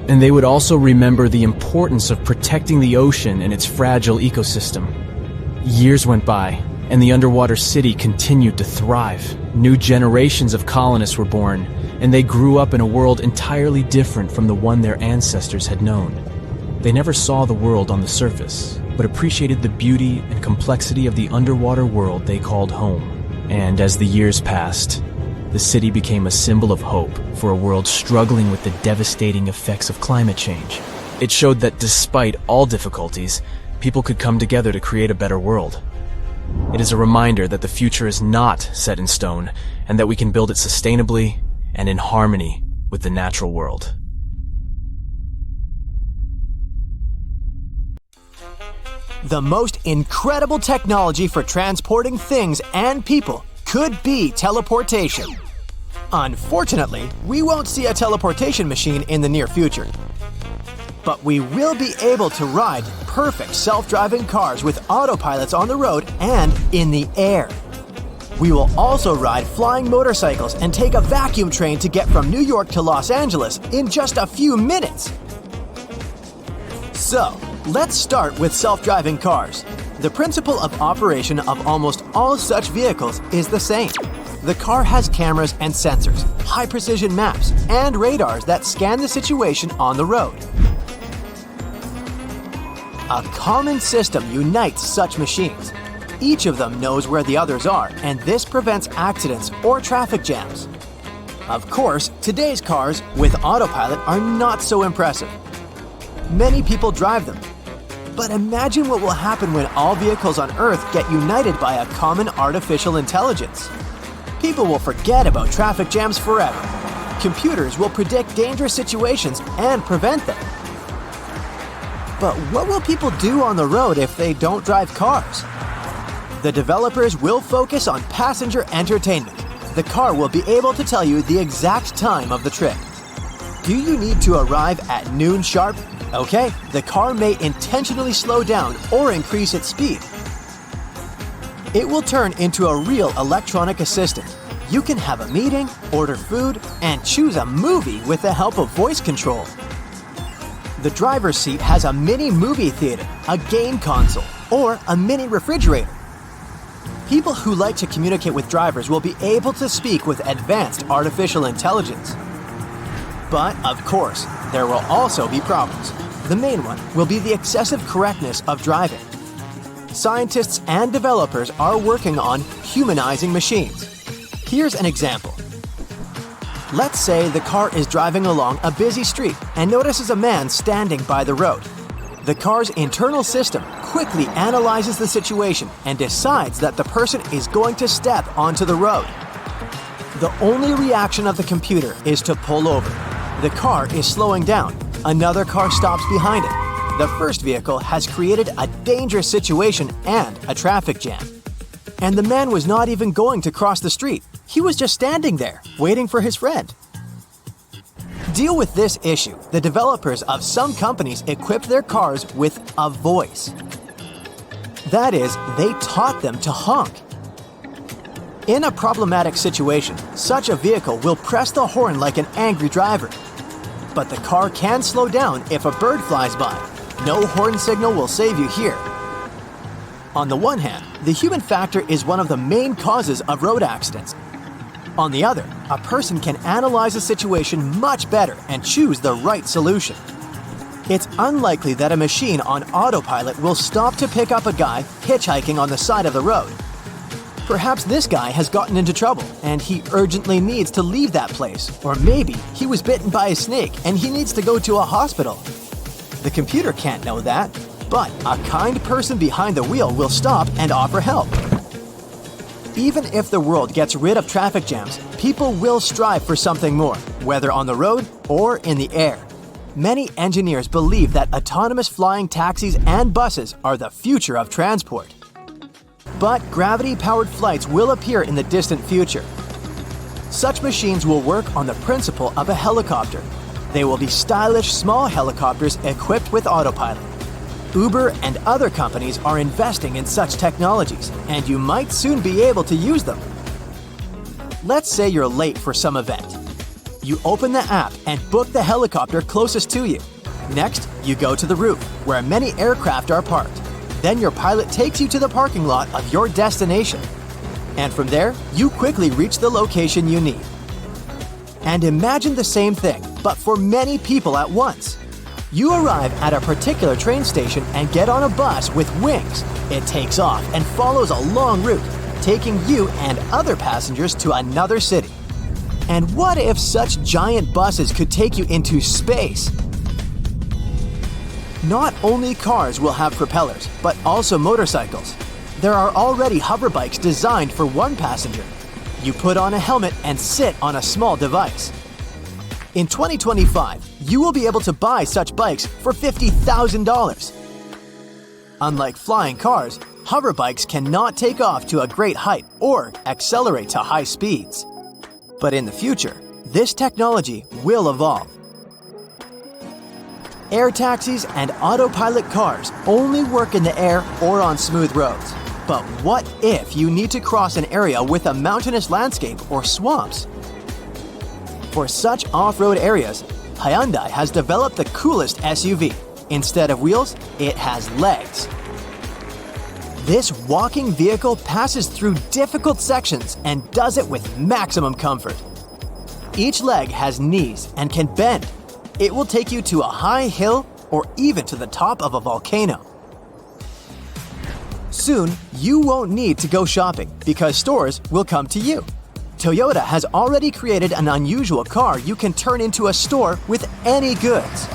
And they would also remember the importance of protecting the ocean and its fragile ecosystem. Years went by, and the underwater city continued to thrive. New generations of colonists were born, and they grew up in a world entirely different from the one their ancestors had known. They never saw the world on the surface, but appreciated the beauty and complexity of the underwater world they called home. And as the years passed, the city became a symbol of hope for a world struggling with the devastating effects of climate change. It showed that despite all difficulties, people could come together to create a better world. It is a reminder that the future is not set in stone, and that we can build it sustainably and in harmony with the natural world. The most incredible technology for transporting things and people could be teleportation. Unfortunately, we won't see a teleportation machine in the near future. But we will be able to ride perfect self-driving cars with autopilots on the road and in the air. We will also ride flying motorcycles and take a vacuum train to get from New York to Los Angeles in just a few minutes. So, let's start with self-driving cars. The principle of operation of almost all such vehicles is the same. The car has cameras and sensors, high-precision maps, and radars that scan the situation on the road. A common system unites such machines. Each of them knows where the others are, and this prevents accidents or traffic jams. Of course, today's cars with autopilot are not so impressive. Many people drive them. But imagine what will happen when all vehicles on Earth get united by a common artificial intelligence. People will forget about traffic jams forever. Computers will predict dangerous situations and prevent them. But what will people do on the road if they don't drive cars? The developers will focus on passenger entertainment. The car will be able to tell you the exact time of the trip. Do you need to arrive at noon sharp? Okay, the car may intentionally slow down or increase its speed. It will turn into a real electronic assistant. You can have a meeting, order food, and choose a movie with the help of voice control. The driver's seat has a mini movie theater, a game console, or a mini refrigerator. People who like to communicate with drivers will be able to speak with advanced artificial intelligence. But, of course, there will also be problems. The main one will be the excessive correctness of driving. Scientists and developers are working on humanizing machines. Here's an example. Let's say the car is driving along a busy street and notices a man standing by the road. The car's internal system quickly analyzes the situation and decides that the person is going to step onto the road. The only reaction of the computer is to pull over. The car is slowing down. Another car stops behind it. The first vehicle has created a dangerous situation and a traffic jam. And the man was not even going to cross the street. He was just standing there, waiting for his friend. Deal with this issue. The developers of some companies equipped their cars with a voice. That is, they taught them to honk. In a problematic situation, such a vehicle will press the horn like an angry driver. But the car can slow down if a bird flies by. No horn signal will save you here. On the one hand, the human factor is one of the main causes of road accidents. On the other, a person can analyze a situation much better and choose the right solution. It's unlikely that a machine on autopilot will stop to pick up a guy hitchhiking on the side of the road. Perhaps this guy has gotten into trouble and he urgently needs to leave that place. Or maybe he was bitten by a snake and he needs to go to a hospital. The computer can't know that, but a kind person behind the wheel will stop and offer help. Even if the world gets rid of traffic jams, people will strive for something more, whether on the road or in the air. Many engineers believe that autonomous flying taxis and buses are the future of transport. But gravity-powered flights will appear in the distant future. Such machines will work on the principle of a helicopter. They will be stylish small helicopters equipped with autopilot. Uber and other companies are investing in such technologies, and you might soon be able to use them. Let's say you're late for some event. You open the app and book the helicopter closest to you. Next, you go to the roof, where many aircraft are parked. Then your pilot takes you to the parking lot of your destination. And from there, you quickly reach the location you need. And imagine the same thing, but for many people at once. You arrive at a particular train station and get on a bus with wings. It takes off and follows a long route, taking you and other passengers to another city. And what if such giant buses could take you into space? Not only cars will have propellers, but also motorcycles. There are already hover bikes designed for one passenger. You put on a helmet and sit on a small device. In 2025, you will be able to buy such bikes for $50,000. Unlike flying cars, hover bikes cannot take off to a great height or accelerate to high speeds. But in the future, this technology will evolve. Air taxis and autopilot cars only work in the air or on smooth roads. But what if you need to cross an area with a mountainous landscape or swamps? For such off-road areas, Hyundai has developed the coolest SUV. Instead of wheels, it has legs. This walking vehicle passes through difficult sections and does it with maximum comfort. Each leg has knees and can bend. It will take you to a high hill or even to the top of a volcano. Soon, you won't need to go shopping because stores will come to you. Toyota has already created an unusual car you can turn into a store with any goods.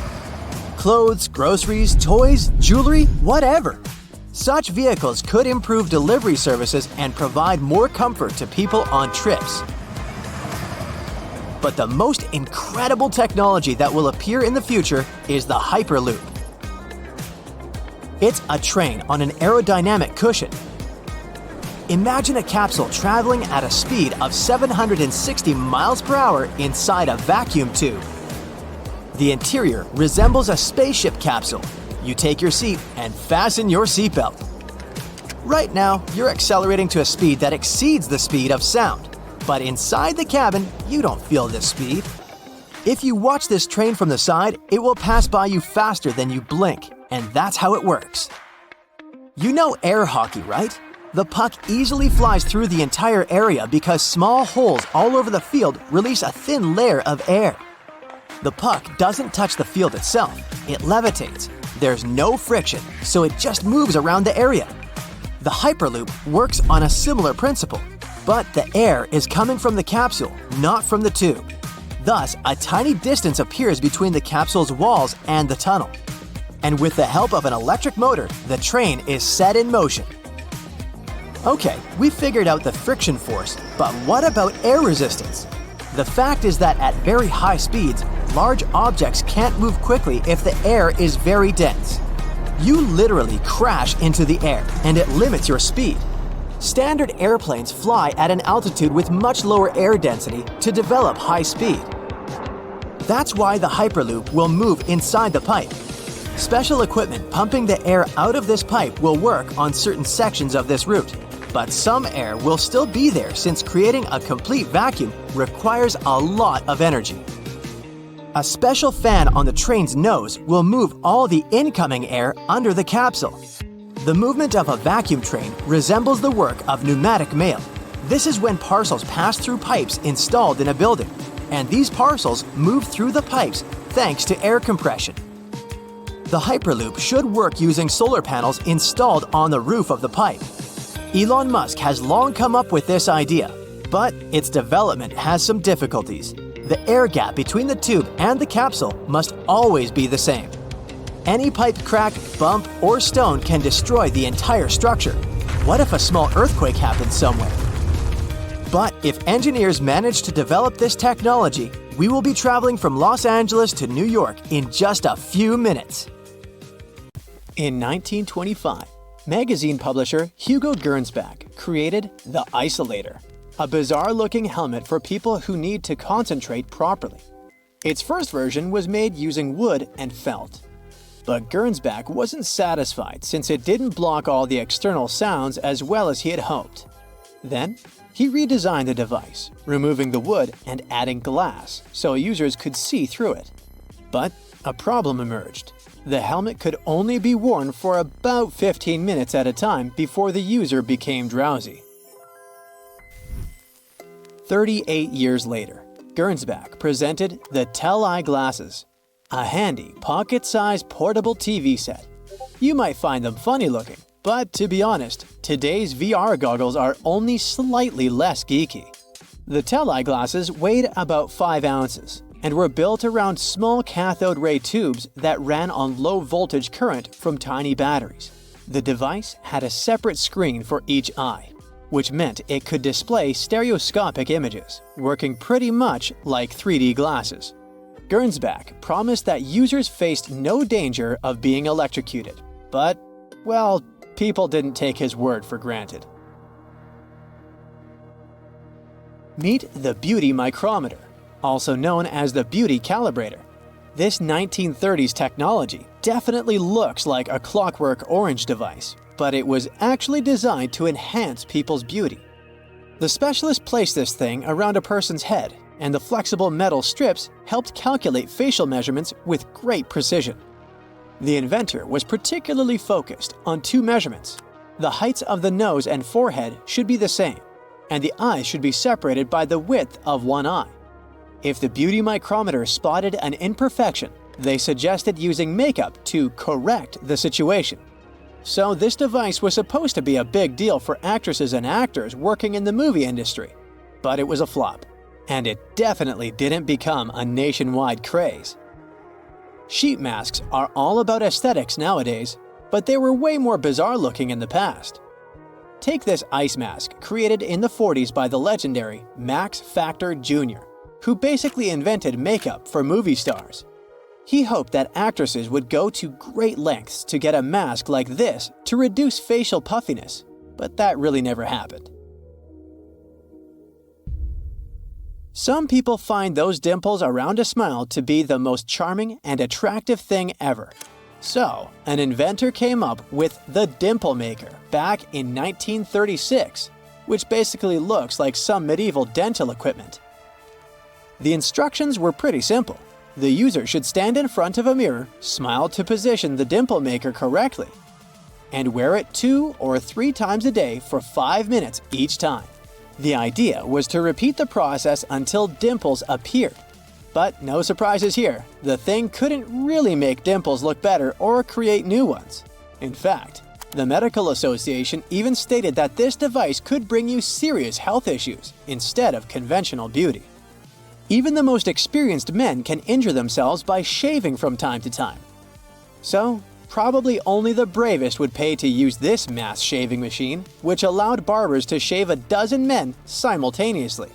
Clothes, groceries, toys, jewelry, whatever. Such vehicles could improve delivery services and provide more comfort to people on trips. But the most incredible technology that will appear in the future is the Hyperloop. It's a train on an aerodynamic cushion. Imagine a capsule traveling at a speed of 760 miles per hour inside a vacuum tube. The interior resembles a spaceship capsule. You take your seat and fasten your seatbelt. Right now, you're accelerating to a speed that exceeds the speed of sound. But inside the cabin, you don't feel this speed. If you watch this train from the side, it will pass by you faster than you blink, and that's how it works. You know air hockey, right? The puck easily flies through the entire area because small holes all over the field release a thin layer of air. The puck doesn't touch the field itself, it levitates. There's no friction, so it just moves around the area. The Hyperloop works on a similar principle, but the air is coming from the capsule, not from the tube. Thus, a tiny distance appears between the capsule's walls and the tunnel. And with the help of an electric motor, the train is set in motion. Okay, we figured out the friction force, but what about air resistance? The fact is that at very high speeds, large objects can't move quickly if the air is very dense. You literally crash into the air, and it limits your speed. Standard airplanes fly at an altitude with much lower air density to develop high speed. That's why the Hyperloop will move inside the pipe. Special equipment pumping the air out of this pipe will work on certain sections of this route, but some air will still be there since creating a complete vacuum requires a lot of energy. A special fan on the train's nose will move all the incoming air under the capsule. The movement of a vacuum train resembles the work of pneumatic mail. This is when parcels pass through pipes installed in a building, and these parcels move through the pipes thanks to air compression. The Hyperloop should work using solar panels installed on the roof of the pipe. Elon Musk has long come up with this idea, but its development has some difficulties. The air gap between the tube and the capsule must always be the same. Any pipe crack, bump, or stone can destroy the entire structure. What if a small earthquake happens somewhere? But if engineers manage to develop this technology, we will be traveling from Los Angeles to New York in just a few minutes. In 1925, magazine publisher Hugo Gernsback created the Isolator, a bizarre-looking helmet for people who need to concentrate properly. Its first version was made using wood and felt. But Gernsback wasn't satisfied since it didn't block all the external sounds as well as he had hoped. Then, he redesigned the device, removing the wood and adding glass so users could see through it. But a problem emerged. The helmet could only be worn for about 15 minutes at a time before the user became drowsy. 38 years later, Gernsback presented the Tell-Eye glasses, a handy, pocket-sized portable TV set. You might find them funny-looking, but to be honest, today's VR goggles are only slightly less geeky. The Tell-Eye glasses weighed about 5 ounces and were built around small cathode ray tubes that ran on low-voltage current from tiny batteries. The device had a separate screen for each eye, which meant it could display stereoscopic images, working pretty much like 3D glasses. Gernsback promised that users faced no danger of being electrocuted, but, well, people didn't take his word for granted. Meet the Beauty Micrometer, also known as the Beauty Calibrator. This 1930s technology definitely looks like a Clockwork Orange device, but it was actually designed to enhance people's beauty. The specialist placed this thing around a person's head, and the flexible metal strips helped calculate facial measurements with great precision. The inventor was particularly focused on 2 measurements. The heights of the nose and forehead should be the same, and the eyes should be separated by the width of one eye. If the Beauty Micrometer spotted an imperfection, they suggested using makeup to correct the situation. So this device was supposed to be a big deal for actresses and actors working in the movie industry, but it was a flop. And it definitely didn't become a nationwide craze. Sheet masks are all about aesthetics nowadays, but they were way more bizarre looking in the past. Take this ice mask created in the 40s by the legendary Max Factor Jr., who basically invented makeup for movie stars. He hoped that actresses would go to great lengths to get a mask like this to reduce facial puffiness, but that really never happened. Some people find those dimples around a smile to be the most charming and attractive thing ever. So, an inventor came up with the dimple maker back in 1936, which basically looks like some medieval dental equipment. The instructions were pretty simple. The user should stand in front of a mirror, smile to position the dimple maker correctly, and wear it 2 or 3 times a day for 5 minutes each time. The idea was to repeat the process until dimples appeared. But no surprises here, the thing couldn't really make dimples look better or create new ones. In fact, the Medical Association even stated that this device could bring you serious health issues instead of conventional beauty. Even the most experienced men can injure themselves by shaving from time to time. So, probably only the bravest would pay to use this mass shaving machine, which allowed barbers to shave a dozen men simultaneously.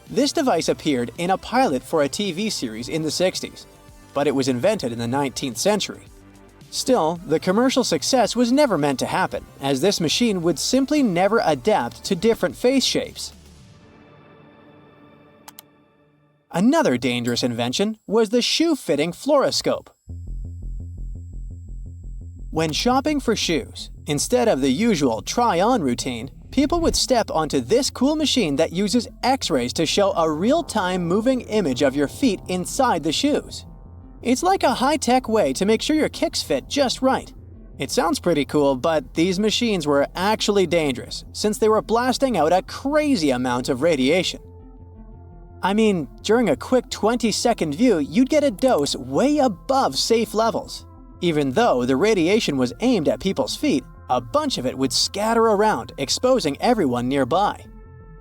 This device appeared in a pilot for a TV series in the 60s, but it was invented in the 19th century. Still, the commercial success was never meant to happen, as this machine would simply never adapt to different face shapes. Another dangerous invention was the shoe-fitting fluoroscope. When shopping for shoes, instead of the usual try-on routine, people would step onto this cool machine that uses X-rays to show a real-time moving image of your feet inside the shoes. It's like a high-tech way to make sure your kicks fit just right. It sounds pretty cool, but these machines were actually dangerous since they were blasting out a crazy amount of radiation. I mean, during a quick 20-second view, you'd get a dose way above safe levels. Even though the radiation was aimed at people's feet, a bunch of it would scatter around, exposing everyone nearby.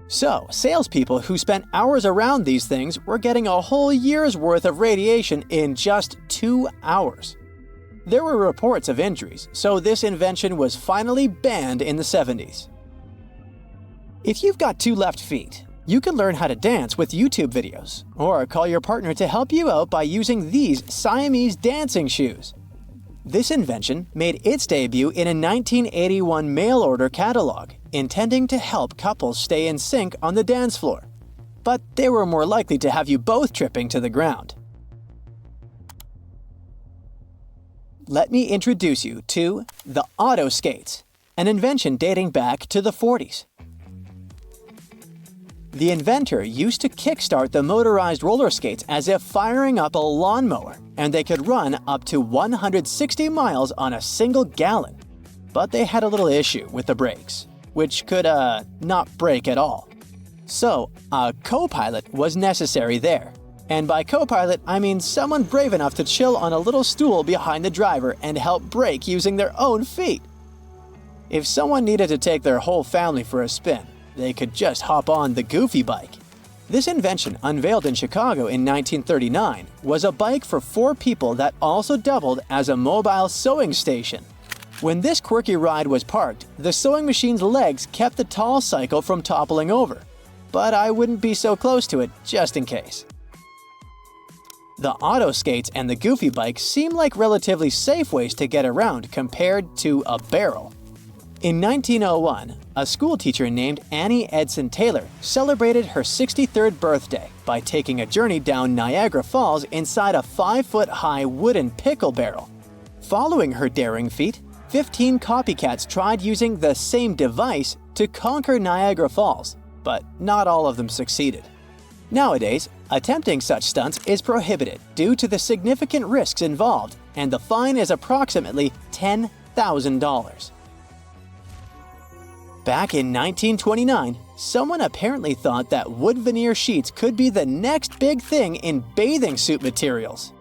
So, salespeople who spent hours around these things were getting a whole year's worth of radiation in just 2 hours. There were reports of injuries, so this invention was finally banned in the 70s. If you've got 2 left feet, you can learn how to dance with YouTube videos, or call your partner to help you out by using these Siamese dancing shoes. This invention made its debut in a 1981 mail-order catalog, intending to help couples stay in sync on the dance floor. But they were more likely to have you both tripping to the ground. Let me introduce you to the auto skates, an invention dating back to the 40s. The inventor used to kickstart the motorized roller skates as if firing up a lawnmower, and they could run up to 160 miles on a single gallon. But they had a little issue with the brakes, which could, not brake at all. So, a co-pilot was necessary there. And by co-pilot, I mean someone brave enough to chill on a little stool behind the driver and help brake using their own feet. If someone needed to take their whole family for a spin, they could just hop on the Goofy bike. This invention, unveiled in Chicago in 1939, was a bike for 4 people that also doubled as a mobile sewing station. When this quirky ride was parked, the sewing machine's legs kept the tall cycle from toppling over. But I wouldn't be so close to it, just in case. The auto skates and the Goofy bike seem like relatively safe ways to get around compared to a barrel. In 1901, a schoolteacher named Annie Edson Taylor celebrated her 63rd birthday by taking a journey down Niagara Falls inside a 5-foot-high wooden pickle barrel. Following her daring feat, 15 copycats tried using the same device to conquer Niagara Falls, but not all of them succeeded. Nowadays, attempting such stunts is prohibited due to the significant risks involved, and the fine is approximately $10,000. Back in 1929, someone apparently thought that wood veneer sheets could be the next big thing in bathing suit materials.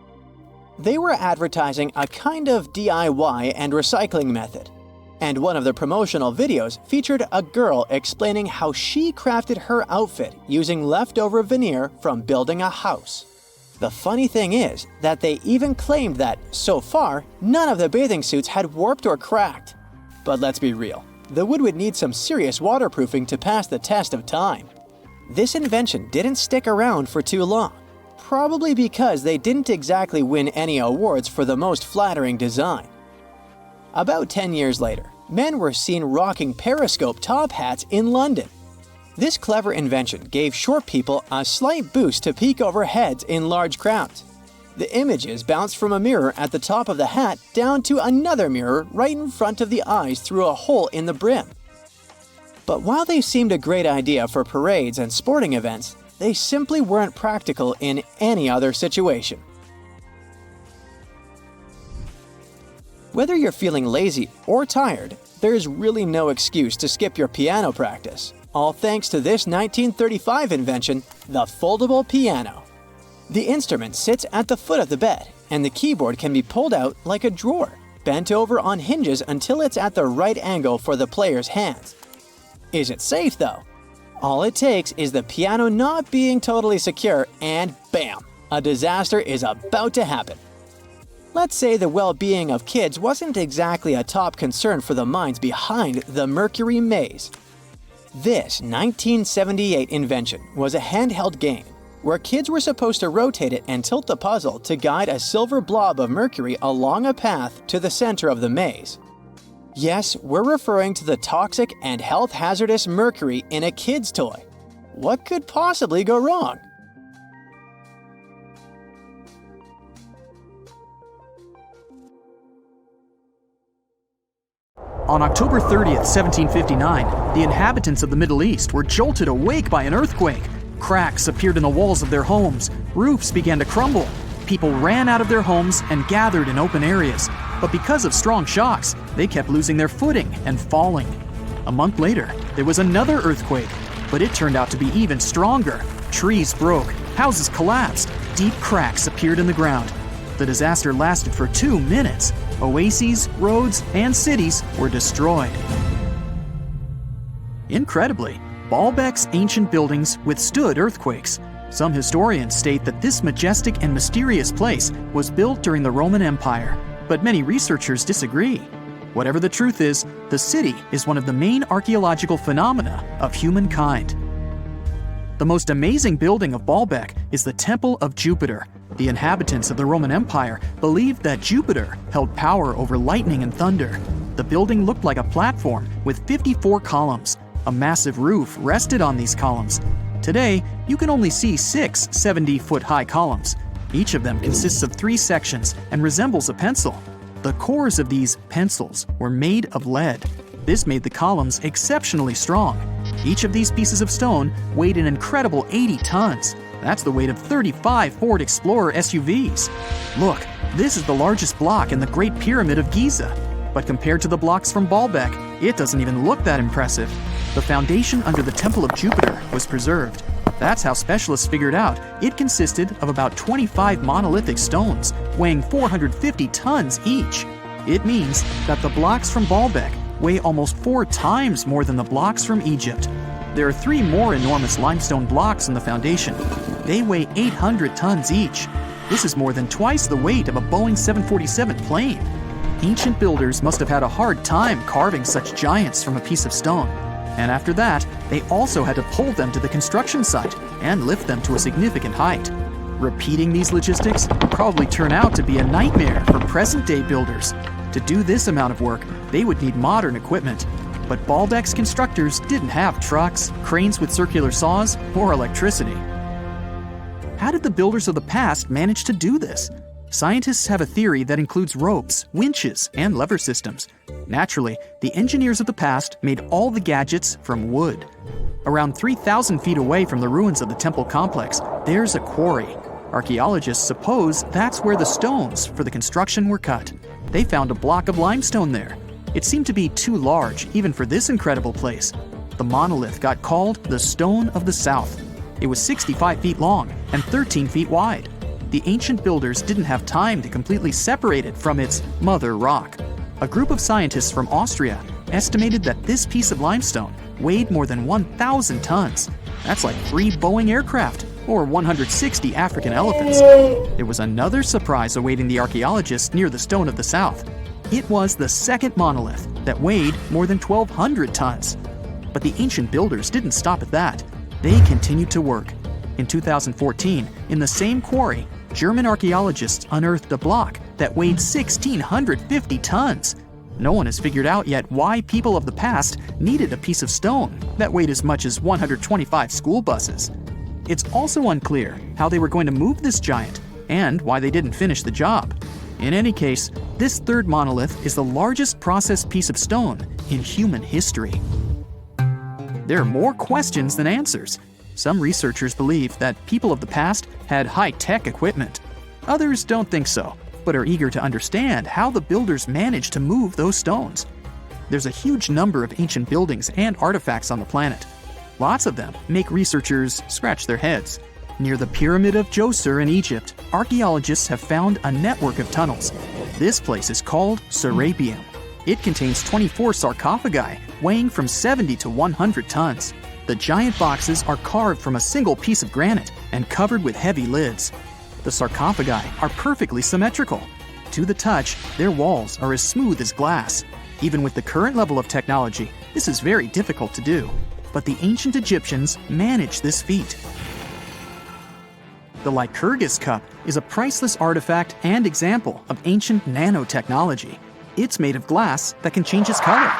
They were advertising a kind of DIY and recycling method, and one of the promotional videos featured a girl explaining how she crafted her outfit using leftover veneer from building a house. The funny thing is that they even claimed that, so far, none of the bathing suits had warped or cracked. But let's be real. The wood would need some serious waterproofing to pass the test of time. This invention didn't stick around for too long, probably because they didn't exactly win any awards for the most flattering design. About 10 years later, men were seen rocking periscope top hats in London. This clever invention gave short people a slight boost to peek over heads in large crowds. The images bounced from a mirror at the top of the hat down to another mirror right in front of the eyes through a hole in the brim. But while they seemed a great idea for parades and sporting events, they simply weren't practical in any other situation. Whether you're feeling lazy or tired, there's really no excuse to skip your piano practice, all thanks to this 1935 invention, the foldable piano. The instrument sits at the foot of the bed, and the keyboard can be pulled out like a drawer, bent over on hinges until it's at the right angle for the player's hands. Is it safe though? All it takes is the piano not being totally secure and bam, a disaster is about to happen. Let's say the well-being of kids wasn't exactly a top concern for the minds behind the Mercury maze. This 1978 invention was a handheld game where kids were supposed to rotate it and tilt the puzzle to guide a silver blob of mercury along a path to the center of the maze. Yes, we're referring to the toxic and health hazardous mercury in a kid's toy. What could possibly go wrong? On October 30th, 1759, the inhabitants of the Middle East were jolted awake by an earthquake. Cracks appeared in the walls of their homes, roofs began to crumble. People ran out of their homes and gathered in open areas. But because of strong shocks, they kept losing their footing and falling. A month later, there was another earthquake, but it turned out to be even stronger. Trees broke, houses collapsed, deep cracks appeared in the ground. The disaster lasted for 2 minutes. Oases, roads, and cities were destroyed. Incredibly, Baalbek's ancient buildings withstood earthquakes. Some historians state that this majestic and mysterious place was built during the Roman Empire, but many researchers disagree. Whatever the truth is, the city is one of the main archaeological phenomena of humankind. The most amazing building of Baalbek is the Temple of Jupiter. The inhabitants of the Roman Empire believed that Jupiter held power over lightning and thunder. The building looked like a platform with 54 columns. A massive roof rested on these columns. Today, you can only see 6 70-foot-high columns. Each of them consists of 3 sections and resembles a pencil. The cores of these pencils were made of lead. This made the columns exceptionally strong. Each of these pieces of stone weighed an incredible 80 tons. That's the weight of 35 Ford Explorer SUVs. Look, this is the largest block in the Great Pyramid of Giza. But compared to the blocks from Baalbek, it doesn't even look that impressive. The foundation under the Temple of Jupiter was preserved. That's how specialists figured out it consisted of about 25 monolithic stones, weighing 450 tons each. It means that the blocks from Baalbek weigh almost 4 times more than the blocks from Egypt. There are 3 more enormous limestone blocks in the foundation. They weigh 800 tons each. This is more than twice the weight of a Boeing 747 plane. Ancient builders must have had a hard time carving such giants from a piece of stone. And after that, they also had to pull them to the construction site and lift them to a significant height. Repeating these logistics would probably turn out to be a nightmare for present-day builders. To do this amount of work, they would need modern equipment. But Baalbek's constructors didn't have trucks, cranes with circular saws, or electricity. How did the builders of the past manage to do this? Scientists have a theory that includes ropes, winches, and lever systems. Naturally, the engineers of the past made all the gadgets from wood. Around 3,000 feet away from the ruins of the temple complex, there's a quarry. Archaeologists suppose that's where the stones for the construction were cut. They found a block of limestone there. It seemed to be too large, even for this incredible place. The monolith got called the Stone of the South. It was 65 feet long and 13 feet wide. The ancient builders didn't have time to completely separate it from its mother rock. A group of scientists from Austria estimated that this piece of limestone weighed more than 1,000 tons. That's like 3 Boeing aircraft or 160 African elephants. There was another surprise awaiting the archaeologists near the Stone of the South. It was the second monolith that weighed more than 1,200 tons. But the ancient builders didn't stop at that. They continued to work. In 2014, in the same quarry, German archaeologists unearthed a block that weighed 1,650 tons. No one has figured out yet why people of the past needed a piece of stone that weighed as much as 125 school buses. It's also unclear how they were going to move this giant and why they didn't finish the job. In any case, this third monolith is the largest processed piece of stone in human history. There are more questions than answers. Some researchers believe that people of the past had high-tech equipment. Others don't think so, but are eager to understand how the builders managed to move those stones. There's a huge number of ancient buildings and artifacts on the planet. Lots of them make researchers scratch their heads. Near the Pyramid of Djoser in Egypt, archaeologists have found a network of tunnels. This place is called Serapeum. It contains 24 sarcophagi weighing from 70 to 100 tons. The giant boxes are carved from a single piece of granite and covered with heavy lids. The sarcophagi are perfectly symmetrical. To the touch, their walls are as smooth as glass. Even with the current level of technology, this is very difficult to do. But the ancient Egyptians managed this feat. The Lycurgus cup is a priceless artifact and example of ancient nanotechnology. It's made of glass that can change its color.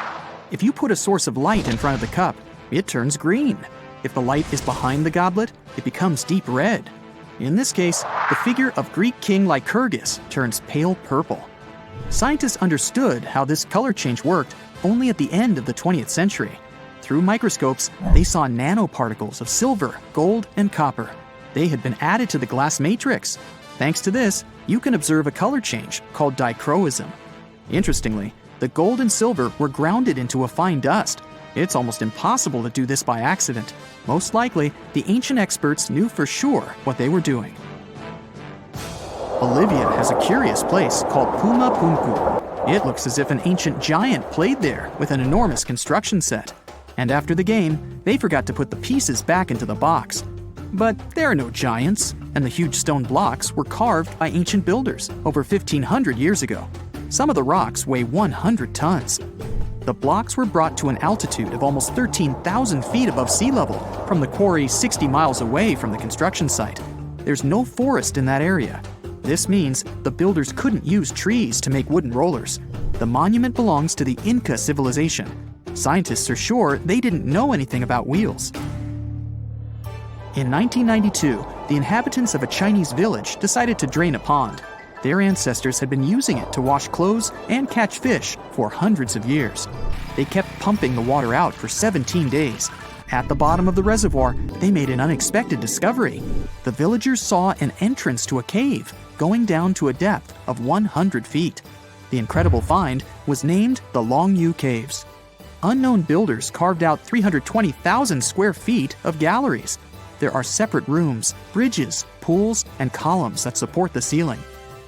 If you put a source of light in front of the cup, it turns green. If the light is behind the goblet, it becomes deep red. In this case, the figure of Greek king Lycurgus turns pale purple. Scientists understood how this color change worked only at the end of the 20th century. Through microscopes, they saw nanoparticles of silver, gold, and copper. They had been added to the glass matrix. Thanks to this, you can observe a color change called dichroism. Interestingly, the gold and silver were grounded into a fine dust. It's almost impossible to do this by accident. Most likely, the ancient experts knew for sure what they were doing. Bolivia has a curious place called Puma Punku. It looks as if an ancient giant played there with an enormous construction set. And after the game, they forgot to put the pieces back into the box. But there are no giants, and the huge stone blocks were carved by ancient builders over 1,500 years ago. Some of the rocks weigh 100 tons. The blocks were brought to an altitude of almost 13,000 feet above sea level from the quarry 60 miles away from the construction site. There's no forest in that area. This means the builders couldn't use trees to make wooden rollers. The monument belongs to the Inca civilization. Scientists are sure they didn't know anything about wheels. In 1992, the inhabitants of a Chinese village decided to drain a pond. Their ancestors had been using it to wash clothes and catch fish for hundreds of years. They kept pumping the water out for 17 days. At the bottom of the reservoir, they made an unexpected discovery. The villagers saw an entrance to a cave going down to a depth of 100 feet. The incredible find was named the Longyu Caves. Unknown builders carved out 320,000 square feet of galleries. There are separate rooms, bridges, pools, and columns that support the ceiling.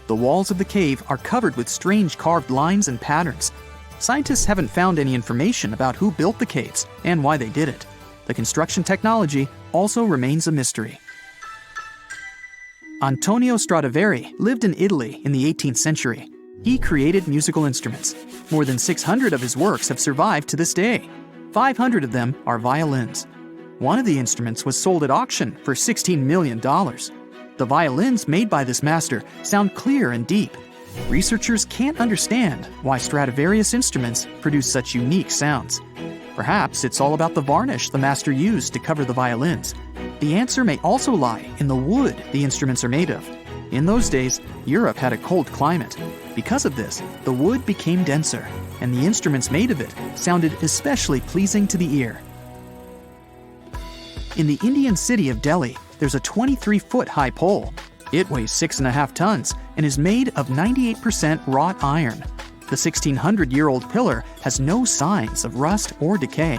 The walls of the cave are covered with strange carved lines and patterns. Scientists haven't found any information about who built the caves and why they did it. The construction technology also remains a mystery. Antonio Stradivari lived in Italy in the 18th century. He created musical instruments. More than 600 of his works have survived to this day. 500 of them are violins. One of the instruments was sold at auction for $16 million. The violins made by this master sound clear and deep. Researchers can't understand why Stradivarius instruments produce such unique sounds. Perhaps it's all about the varnish the master used to cover the violins. The answer may also lie in the wood the instruments are made of. In those days, Europe had a cold climate. Because of this, the wood became denser, and the instruments made of it sounded especially pleasing to the ear. In the Indian city of Delhi, there's a 23-foot-high pole. It weighs 6.5 tons and is made of 98% wrought iron. The 1,600-year-old pillar has no signs of rust or decay.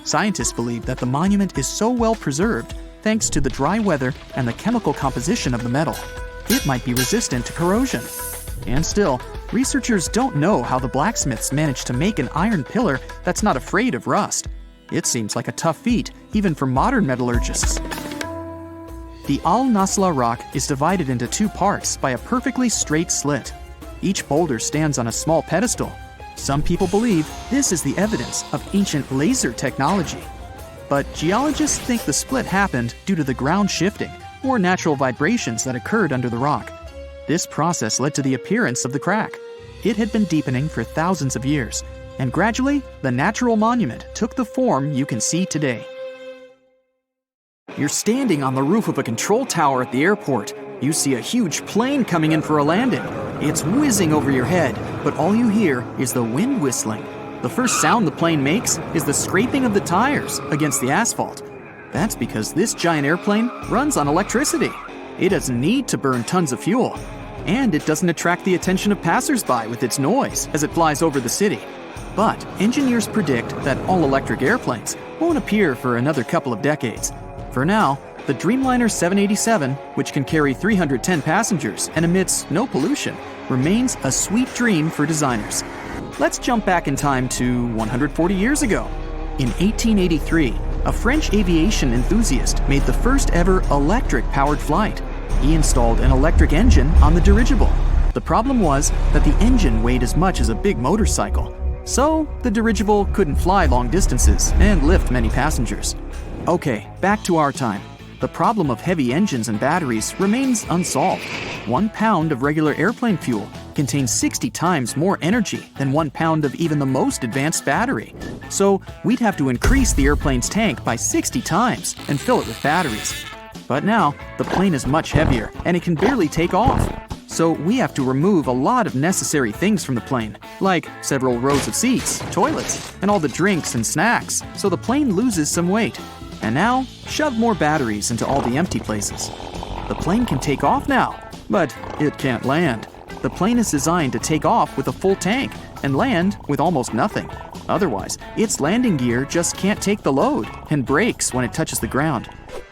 Scientists believe that the monument is so well preserved thanks to the dry weather and the chemical composition of the metal. It might be resistant to corrosion. And still, researchers don't know how the blacksmiths managed to make an iron pillar that's not afraid of rust. It seems like a tough feat, even for modern metallurgists. The Al-Nasla rock is divided into two parts by a perfectly straight slit. Each boulder stands on a small pedestal. Some people believe this is the evidence of ancient laser technology. But geologists think the split happened due to the ground shifting or natural vibrations that occurred under the rock. This process led to the appearance of the crack. it had been deepening for thousands of years, and gradually, the natural monument took the form you can see today. You're standing on the roof of a control tower at the airport. You see a huge plane coming in for a landing. It's whizzing over your head, but all you hear is the wind whistling. The first sound the plane makes is the scraping of the tires against the asphalt. That's because this giant airplane runs on electricity. It doesn't need to burn tons of fuel. And it doesn't attract the attention of passersby with its noise as it flies over the city. But engineers predict that all-electric airplanes won't appear for another couple of decades. For now, the Dreamliner 787, which can carry 310 passengers and emits no pollution, remains a sweet dream for designers. Let's jump back in time to 140 years ago. In 1883, a French aviation enthusiast made the first ever electric-powered flight. He installed an electric engine on the dirigible. The problem was that the engine weighed as much as a big motorcycle. So, the dirigible couldn't fly long distances and lift many passengers. Okay, back to our time. The problem of heavy engines and batteries remains unsolved. 1 pound of regular airplane fuel contains 60 times more energy than 1 pound of even the most advanced battery. So we'd have to increase the airplane's tank by 60 times and fill it with batteries. But now, the plane is much heavier and it can barely take off. So we have to remove a lot of necessary things from the plane, like several rows of seats, toilets, and all the drinks and snacks, so the plane loses some weight. And now, shove more batteries into all the empty places. The plane can take off now, but it can't land. The plane is designed to take off with a full tank and land with almost nothing. Otherwise, its landing gear just can't take the load and breaks when it touches the ground.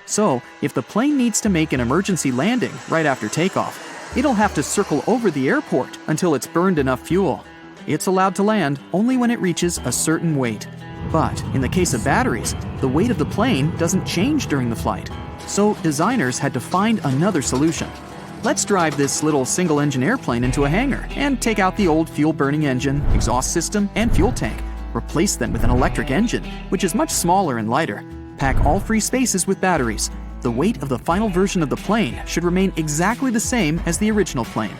So, if the plane needs to make an emergency landing right after takeoff, it'll have to circle over the airport until it's burned enough fuel. It's allowed to land only when it reaches a certain weight. But in the case of batteries, the weight of the plane doesn't change during the flight. So designers had to find another solution. Let's drive this little single-engine airplane into a hangar and take out the old fuel-burning engine, exhaust system, and fuel tank. Replace them with an electric engine, which is much smaller and lighter. Pack all free spaces with batteries. The weight of the final version of the plane should remain exactly the same as the original plane.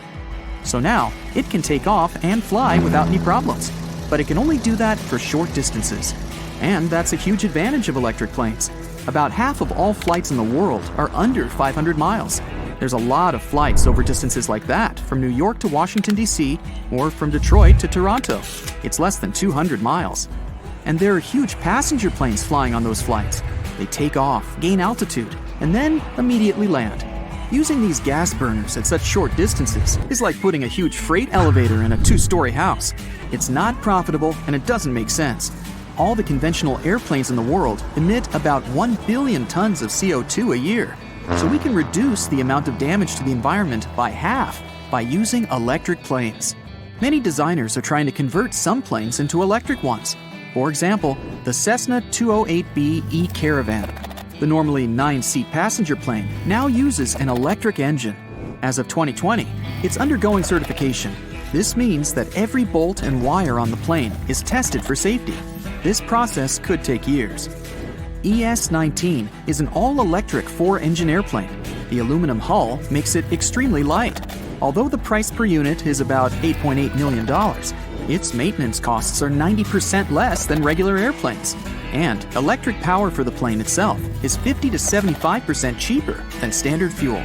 So now, it can take off and fly without any problems. But it can only do that for short distances. And that's a huge advantage of electric planes. About half of all flights in the world are under 500 miles. There's a lot of flights over distances like that, from New York to Washington, D.C., or from Detroit to Toronto. It's less than 200 miles. And there are huge passenger planes flying on those flights. They take off, gain altitude, and then immediately land. Using these gas burners at such short distances is like putting a huge freight elevator in a 2-story house. It's not profitable and it doesn't make sense. All the conventional airplanes in the world emit about 1 billion tons of CO2 a year. So we can reduce the amount of damage to the environment by half by using electric planes. Many designers are trying to convert some planes into electric ones. For example, the Cessna 208B E-Caravan. The normally 9-seat passenger plane now uses an electric engine. As of 2020, it's undergoing certification. This means that every bolt and wire on the plane is tested for safety. This process could take years. ES-19 is an all-electric 4-engine airplane. The aluminum hull makes it extremely light. Although the price per unit is about $8.8 million, its maintenance costs are 90% less than regular airplanes. And electric power for the plane itself is 50 to 75% cheaper than standard fuel.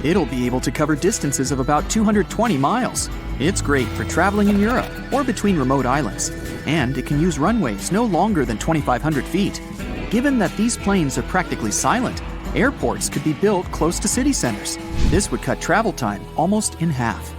It'll be able to cover distances of about 220 miles. It's great for traveling in Europe or between remote islands. And it can use runways no longer than 2,500 feet. Given that these planes are practically silent, airports could be built close to city centers. This would cut travel time almost in half.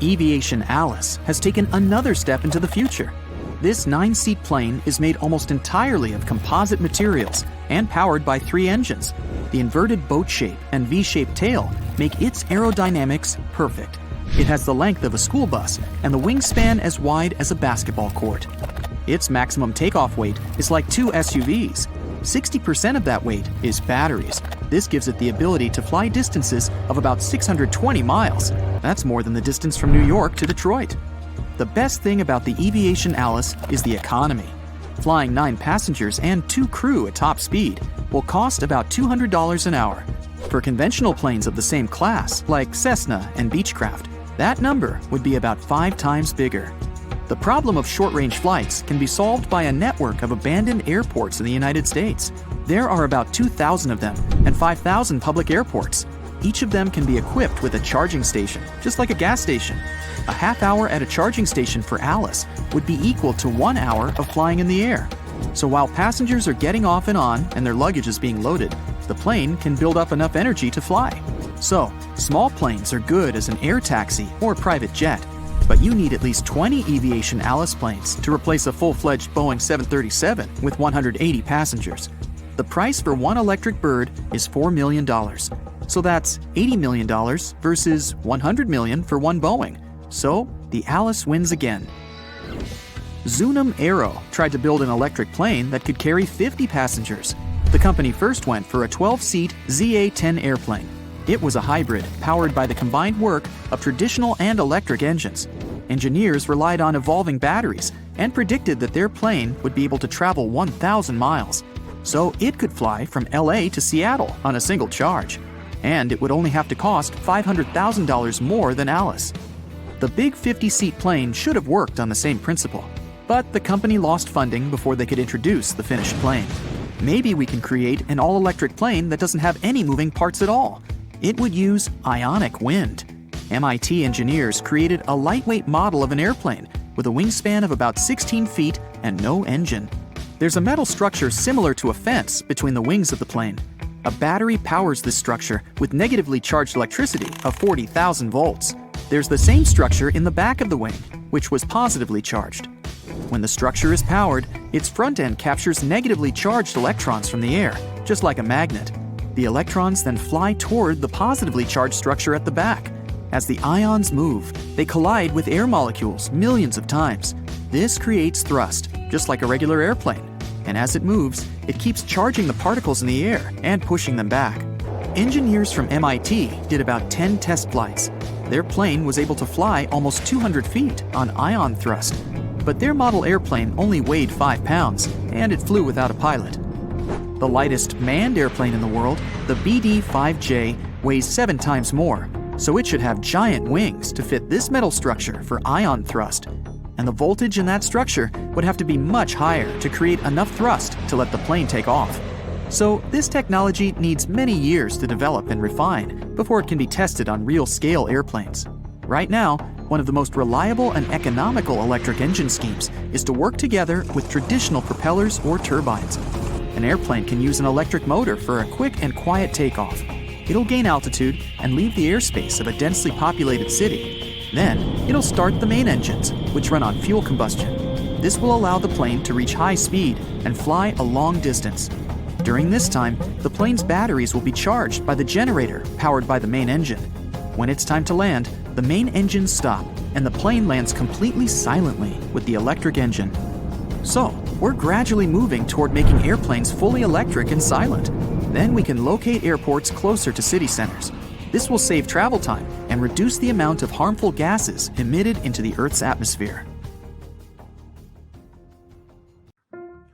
Eviation Alice has taken another step into the future. This 9-seat plane is made almost entirely of composite materials and powered by 3 engines. The inverted boat shape and V-shaped tail make its aerodynamics perfect. It has the length of a school bus and the wingspan as wide as a basketball court. Its maximum takeoff weight is like 2 SUVs. 60% of that weight is batteries. This gives it the ability to fly distances of about 620 miles. That's more than the distance from New York to Detroit. The best thing about the Eviation Alice is the economy. Flying 9 passengers and 2 crew at top speed will cost about $200 an hour. For conventional planes of the same class, like Cessna and Beechcraft, That number would be about 5 times bigger. The problem of short-range flights can be solved by a network of abandoned airports in the United States. There are about 2,000 of them and 5,000 public airports. Each of them can be equipped with a charging station, just like a gas station. A half hour at a charging station for Alice would be equal to 1 hour of flying in the air. So while passengers are getting off and on and their luggage is being loaded, the plane can build up enough energy to fly. So, small planes are good as an air taxi or private jet, but you need at least 20 Aviation Alice planes to replace a full-fledged Boeing 737 with 180 passengers. The price for one electric bird is $4 million. So that's $80 million versus $100 million for one Boeing. So, the Alice wins again. Zunum Aero tried to build an electric plane that could carry 50 passengers. The company first went for a 12-seat ZA-10 airplane. It was a hybrid powered by the combined work of traditional and electric engines. Engineers relied on evolving batteries and predicted that their plane would be able to travel 1,000 miles. So it could fly from LA to Seattle on a single charge. And it would only have to cost $500,000 more than Alice. The big 50-seat plane should have worked on the same principle. But the company lost funding before they could introduce the finished plane. Maybe we can create an all-electric plane that doesn't have any moving parts at all. It would use ionic wind. MIT engineers created a lightweight model of an airplane with a wingspan of about 16 feet and no engine. There's a metal structure similar to a fence between the wings of the plane. A battery powers this structure with negatively charged electricity of 40,000 volts. There's the same structure in the back of the wing, which was positively charged. When the structure is powered, its front end captures negatively charged electrons from the air, just like a magnet. The electrons then fly toward the positively charged structure at the back. As the ions move, they collide with air molecules millions of times. This creates thrust, just like a regular airplane. And as it moves, it keeps charging the particles in the air and pushing them back. Engineers from MIT did about 10 test flights. Their plane was able to fly almost 200 feet on ion thrust. But their model airplane only weighed 5 pounds, and it flew without a pilot. The lightest manned airplane in the world, the BD-5J, weighs 7 times more, so it should have giant wings to fit this metal structure for ion thrust. And the voltage in that structure would have to be much higher to create enough thrust to let the plane take off. So this technology needs many years to develop and refine before it can be tested on real-scale airplanes. Right now, one of the most reliable and economical electric engine schemes is to work together with traditional propellers or turbines. An airplane can use an electric motor for a quick and quiet takeoff. It'll gain altitude and leave the airspace of a densely populated city. Then, it'll start the main engines, which run on fuel combustion. This will allow the plane to reach high speed and fly a long distance. During this time, the plane's batteries will be charged by the generator powered by the main engine. When it's time to land, the main engines stop, and the plane lands completely silently with the electric engine. So, we're gradually moving toward making airplanes fully electric and silent. Then we can locate airports closer to city centers. This will save travel time and reduce the amount of harmful gases emitted into the Earth's atmosphere.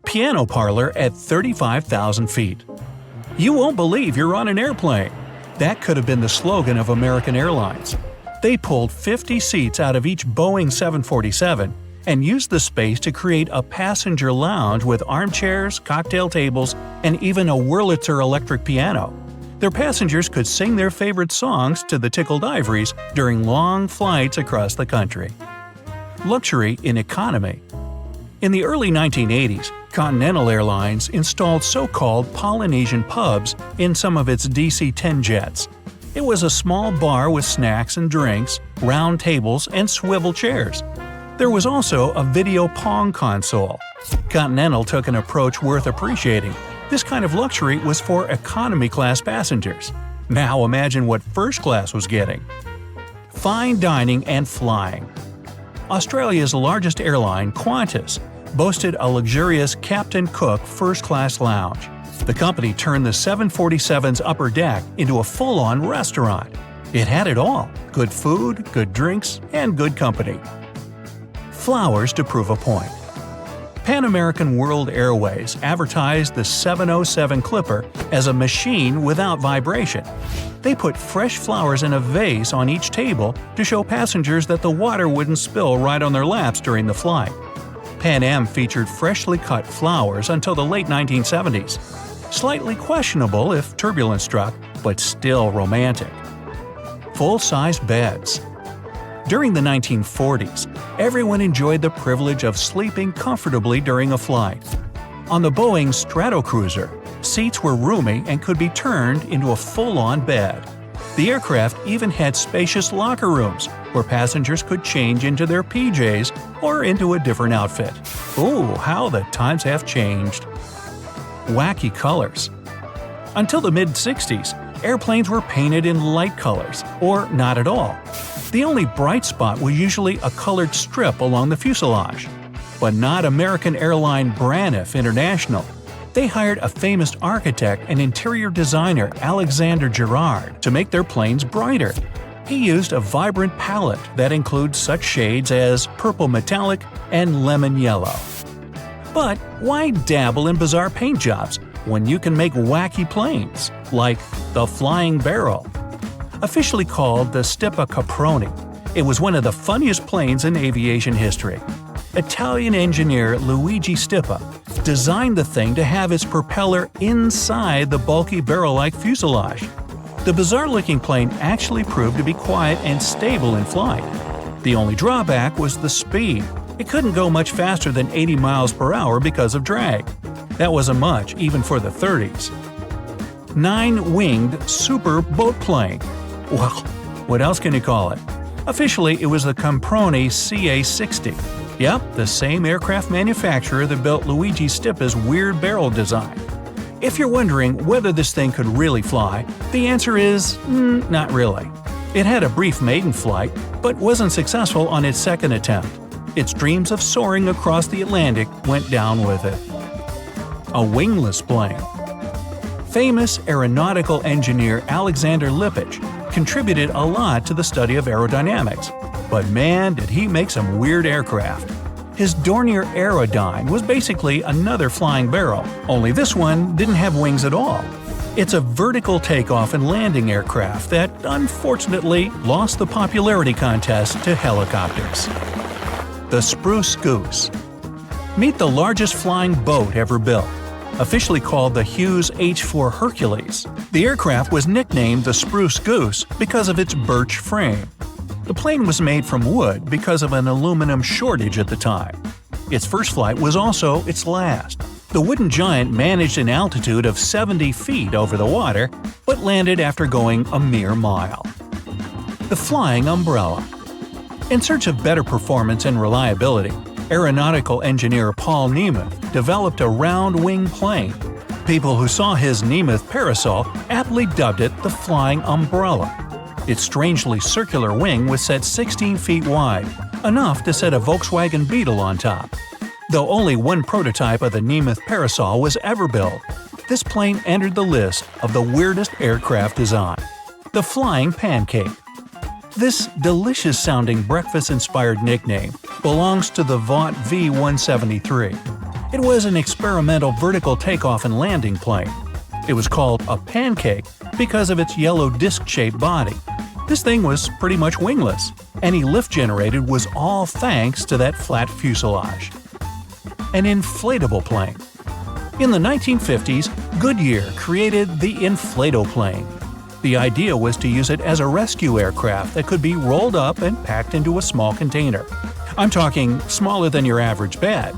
Piano parlor at 35,000 feet. You won't believe you're on an airplane. That could have been the slogan of American Airlines. They pulled 50 seats out of each Boeing 747 and used the space to create a passenger lounge with armchairs, cocktail tables, and even a Wurlitzer electric piano. Their passengers could sing their favorite songs to the tickled ivories during long flights across the country. Luxury in economy. In the early 1980s, Continental Airlines installed so-called Polynesian pubs in some of its DC-10 jets. It was a small bar with snacks and drinks, round tables, and swivel chairs. There was also a video pong console. Continental took an approach worth appreciating. This kind of luxury was for economy-class passengers. Now imagine what first class was getting. Fine dining and flying. Australia's largest airline, Qantas, boasted a luxurious Captain Cook first-class lounge. The company turned the 747's upper deck into a full-on restaurant. It had it all: good food, good drinks, and good company. Flowers to prove a point. Pan American World Airways advertised the 707 Clipper as a machine without vibration. They put fresh flowers in a vase on each table to show passengers that the water wouldn't spill right on their laps during the flight. Pan Am featured freshly cut flowers until the late 1970s. Slightly questionable if turbulence struck, but still romantic. Full-size beds. During the 1940s, everyone enjoyed the privilege of sleeping comfortably during a flight. On the Boeing Stratocruiser, seats were roomy and could be turned into a full-on bed. The aircraft even had spacious locker rooms where passengers could change into their PJs or into a different outfit. Ooh, how the times have changed. Wacky colors. Until the mid-60s, airplanes were painted in light colors, or not at all. The only bright spot was usually a colored strip along the fuselage. But not American airline Braniff International. They hired a famous architect and interior designer, Alexander Girard, to make their planes brighter. He used a vibrant palette that includes such shades as purple metallic and lemon yellow. But why dabble in bizarre paint jobs when you can make wacky planes, like the Flying Barrel? Officially called the Stipa Caproni, it was one of the funniest planes in aviation history. Italian engineer Luigi Stipa designed the thing to have its propeller inside the bulky barrel-like fuselage. The bizarre-looking plane actually proved to be quiet and stable in flight. The only drawback was the speed. It couldn't go much faster than 80 miles per hour because of drag. That wasn't much, even for the 30s. 9-winged super boat plane. Well, what else can you call it? Officially, it was the Caproni CA-60. Yep, the same aircraft manufacturer that built Luigi Stipa's weird barrel design. If you're wondering whether this thing could really fly, the answer is not really. It had a brief maiden flight, but wasn't successful on its second attempt. Its dreams of soaring across the Atlantic went down with it. A wingless plane. Famous aeronautical engineer Alexander Lippisch contributed a lot to the study of aerodynamics, but man, did he make some weird aircraft. His Dornier Aerodyne was basically another flying barrel, only this one didn't have wings at all. It's a vertical takeoff and landing aircraft that, unfortunately, lost the popularity contest to helicopters. The Spruce Goose. Meet the largest flying boat ever built. Officially called the Hughes H-4 Hercules, the aircraft was nicknamed the Spruce Goose because of its birch frame. The plane was made from wood because of an aluminum shortage at the time. Its first flight was also its last. The wooden giant managed an altitude of 70 feet over the water, but landed after going a mere mile. The Flying Umbrella. In search of better performance and reliability, aeronautical engineer Paul Nemeth developed a round-wing plane. People who saw his Nemeth parasol aptly dubbed it the Flying Umbrella. Its strangely circular wing was set 16 feet wide, enough to set a Volkswagen Beetle on top. Though only one prototype of the Nemeth parasol was ever built, this plane entered the list of the weirdest aircraft design. The Flying Pancake. This delicious-sounding breakfast-inspired nickname belongs to the Vought V-173. It was an experimental vertical takeoff and landing plane. It was called a pancake because of its yellow disc-shaped body. This thing was pretty much wingless. Any lift generated was all thanks to that flat fuselage. An inflatable plane. In the 1950s, Goodyear created the inflatoplane. The idea was to use it as a rescue aircraft that could be rolled up and packed into a small container. I'm talking smaller than your average bed.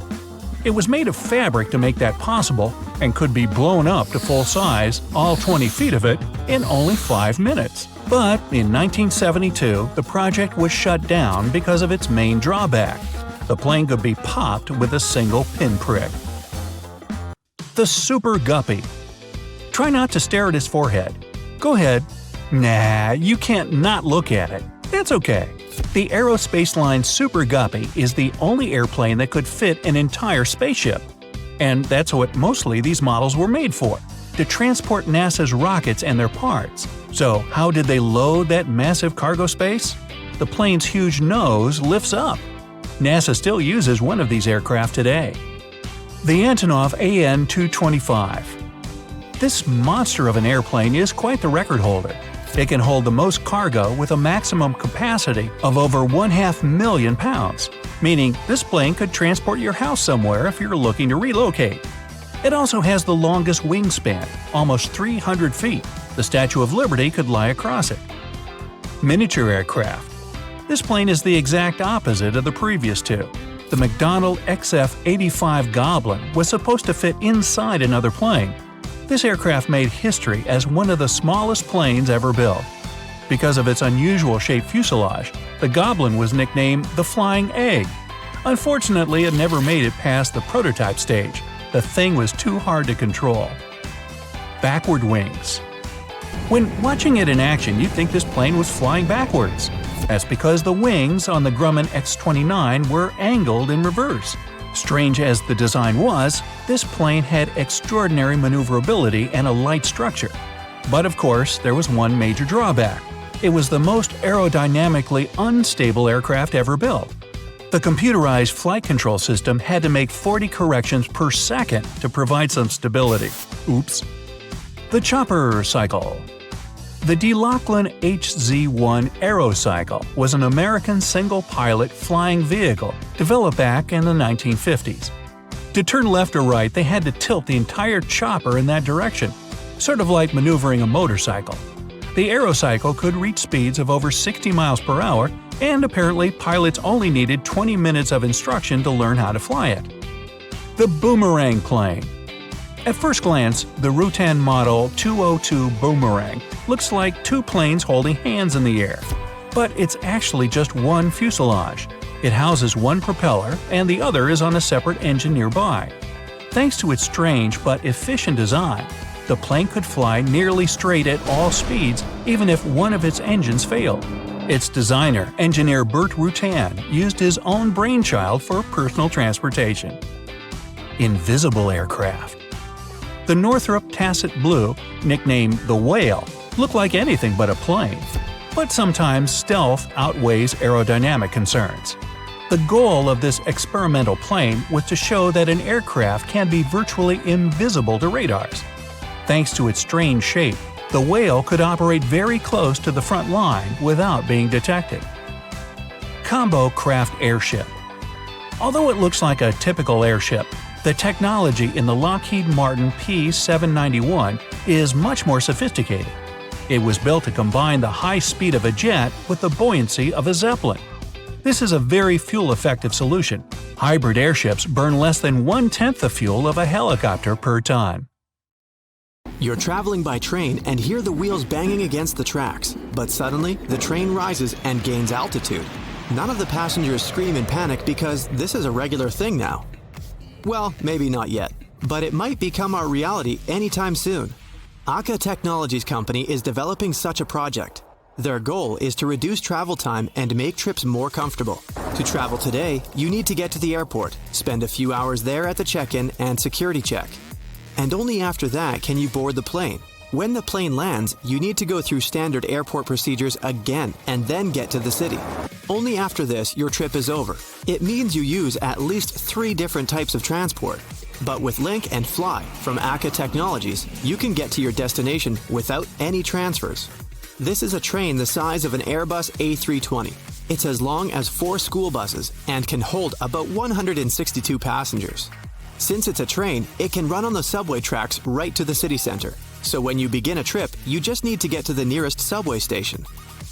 It was made of fabric to make that possible and could be blown up to full size, all 20 feet of it, in only 5 minutes. But in 1972, the project was shut down because of its main drawback. The plane could be popped with a single pinprick. The Super Guppy. Try not to stare at his forehead. Go ahead. Nah, you can't not look at it. That's okay. The Aerospace Line Super Guppy is the only airplane that could fit an entire spaceship. And that's what mostly these models were made for, to transport NASA's rockets and their parts. So how did they load that massive cargo space? The plane's huge nose lifts up. NASA still uses one of these aircraft today. The Antonov AN-225. This monster of an airplane is quite the record holder. It can hold the most cargo with a maximum capacity of over 1/2 million pounds, meaning this plane could transport your house somewhere if you're looking to relocate. It also has the longest wingspan, almost 300 feet. The Statue of Liberty could lie across it. Miniature aircraft. This plane is the exact opposite of the previous two. The McDonnell XF-85 Goblin was supposed to fit inside another plane. This aircraft made history as one of the smallest planes ever built. Because of its unusual shaped fuselage, the Goblin was nicknamed the Flying Egg. Unfortunately, it never made it past the prototype stage. The thing was too hard to control. Backward wings. When watching it in action, you'd think this plane was flying backwards. That's because the wings on the Grumman X-29 were angled in reverse. Strange as the design was, this plane had extraordinary maneuverability and a light structure. But of course, there was one major drawback. It was the most aerodynamically unstable aircraft ever built. The computerized flight control system had to make 40 corrections per second to provide some stability. Oops. The chopper cycle. The De Laughlin HZ-1 Aerocycle was an American single-pilot flying vehicle developed back in the 1950s. To turn left or right, they had to tilt the entire chopper in that direction, sort of like maneuvering a motorcycle. The Aerocycle could reach speeds of over 60 miles per hour, and apparently pilots only needed 20 minutes of instruction to learn how to fly it. The Boomerang Plane. At first glance, the Rutan Model 202 Boomerang looks like two planes holding hands in the air. But it's actually just one fuselage. It houses one propeller, and the other is on a separate engine nearby. Thanks to its strange but efficient design, the plane could fly nearly straight at all speeds even if one of its engines failed. Its designer, engineer Burt Rutan, used his own brainchild for personal transportation. Invisible aircraft. The Northrop Tasset Blue, nicknamed the Whale, looked like anything but a plane. But sometimes stealth outweighs aerodynamic concerns. The goal of this experimental plane was to show that an aircraft can be virtually invisible to radars. Thanks to its strange shape, the Whale could operate very close to the front line without being detected. Combo Craft Airship. Although it looks like a typical airship, the technology in the Lockheed Martin P-791 is much more sophisticated. It was built to combine the high speed of a jet with the buoyancy of a Zeppelin. This is a very fuel-effective solution. Hybrid airships burn less than 1/10 the fuel of a helicopter per ton. You're traveling by train and hear the wheels banging against the tracks, but suddenly the train rises and gains altitude. None of the passengers scream in panic because this is a regular thing now. Well, maybe not yet, but it might become our reality anytime soon. Aka Technologies Company is developing such a project. Their goal is to reduce travel time and make trips more comfortable. To travel today, you need to get to the airport, spend a few hours there at the check-in and security check. And only after that can you board the plane. When the plane lands, you need to go through standard airport procedures again and then get to the city. Only after this, your trip is over. It means you use at least 3 different types of transport. But with Link and Fly from Aka Technologies, you can get to your destination without any transfers. This is a train the size of an Airbus A320. It's as long as 4 school buses and can hold about 162 passengers. Since it's a train, it can run on the subway tracks right to the city center. So when you begin a trip, you just need to get to the nearest subway station.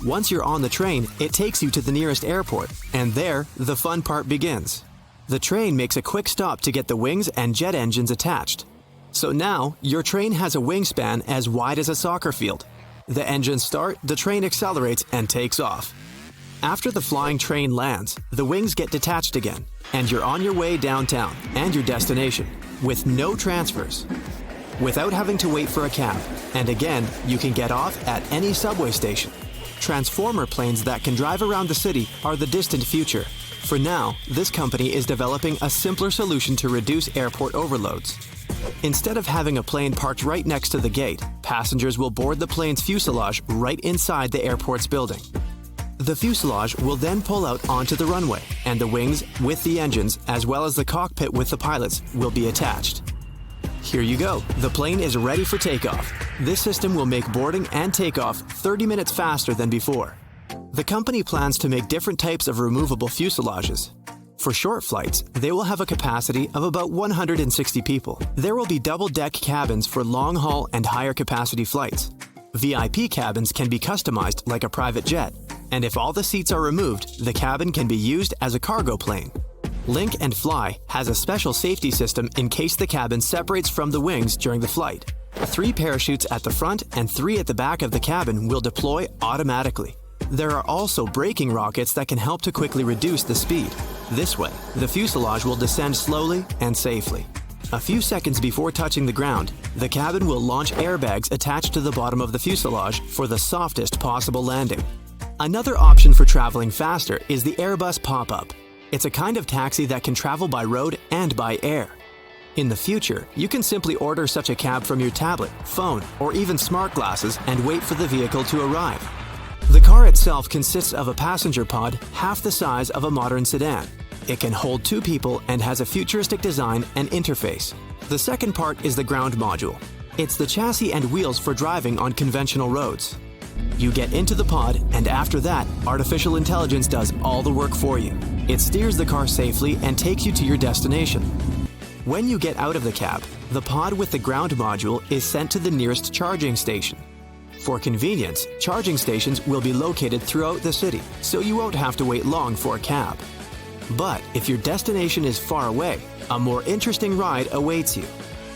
Once you're on the train, it takes you to the nearest airport, and there, the fun part begins. The train makes a quick stop to get the wings and jet engines attached. So now, your train has a wingspan as wide as a soccer field. The engines start, the train accelerates, and takes off. After the flying train lands, the wings get detached again, and you're on your way downtown and your destination, with no transfers. Without having to wait for a cab, and again, you can get off at any subway station. Transformer planes that can drive around the city are the distant future. For now, this company is developing a simpler solution to reduce airport overloads. Instead of having a plane parked right next to the gate, passengers will board the plane's fuselage right inside the airport's building. The fuselage will then pull out onto the runway, and the wings with the engines, as well as the cockpit with the pilots, will be attached. Here you go. The plane is ready for takeoff. This system will make boarding and takeoff 30 minutes faster than before. The company plans to make different types of removable fuselages. For short flights, they will have a capacity of about 160 people. There will be double-deck cabins for long-haul and higher capacity flights. VIP cabins can be customized like a private jet, and if all the seats are removed, the cabin can be used as a cargo plane. Link and Fly has a special safety system in case the cabin separates from the wings during the flight. 3 parachutes at the front and 3 at the back of the cabin will deploy automatically. There are also braking rockets that can help to quickly reduce the speed. This way, the fuselage will descend slowly and safely. A few seconds before touching the ground, the cabin will launch airbags attached to the bottom of the fuselage for the softest possible landing. Another option for traveling faster is the Airbus Pop-Up. It's a kind of taxi that can travel by road and by air. In the future, you can simply order such a cab from your tablet, phone, or even smart glasses and wait for the vehicle to arrive. The car itself consists of a passenger pod half the size of a modern sedan. It can hold 2 people and has a futuristic design and interface. The second part is the ground module. It's the chassis and wheels for driving on conventional roads. You get into the pod, and after that, artificial intelligence does all the work for you. It steers the car safely and takes you to your destination. When you get out of the cab, the pod with the ground module is sent to the nearest charging station. For convenience, charging stations will be located throughout the city, so you won't have to wait long for a cab. But if your destination is far away, a more interesting ride awaits you.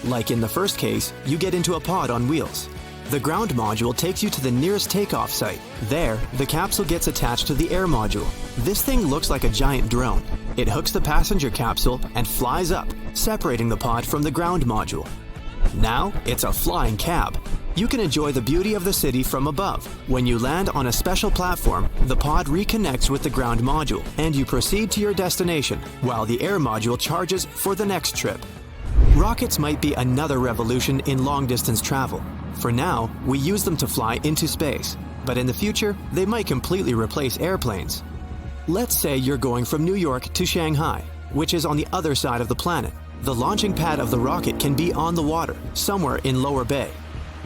Like in the first case, you get into a pod on wheels. The ground module takes you to the nearest takeoff site. There, the capsule gets attached to the air module. This thing looks like a giant drone. It hooks the passenger capsule and flies up, separating the pod from the ground module. Now, it's a flying cab. You can enjoy the beauty of the city from above. When you land on a special platform, the pod reconnects with the ground module, and you proceed to your destination, while the air module charges for the next trip. Rockets might be another revolution in long-distance travel. For now, we use them to fly into space, but in the future, they might completely replace airplanes. Let's say you're going from New York to Shanghai, which is on the other side of the planet. The launching pad of the rocket can be on the water, somewhere in Lower Bay.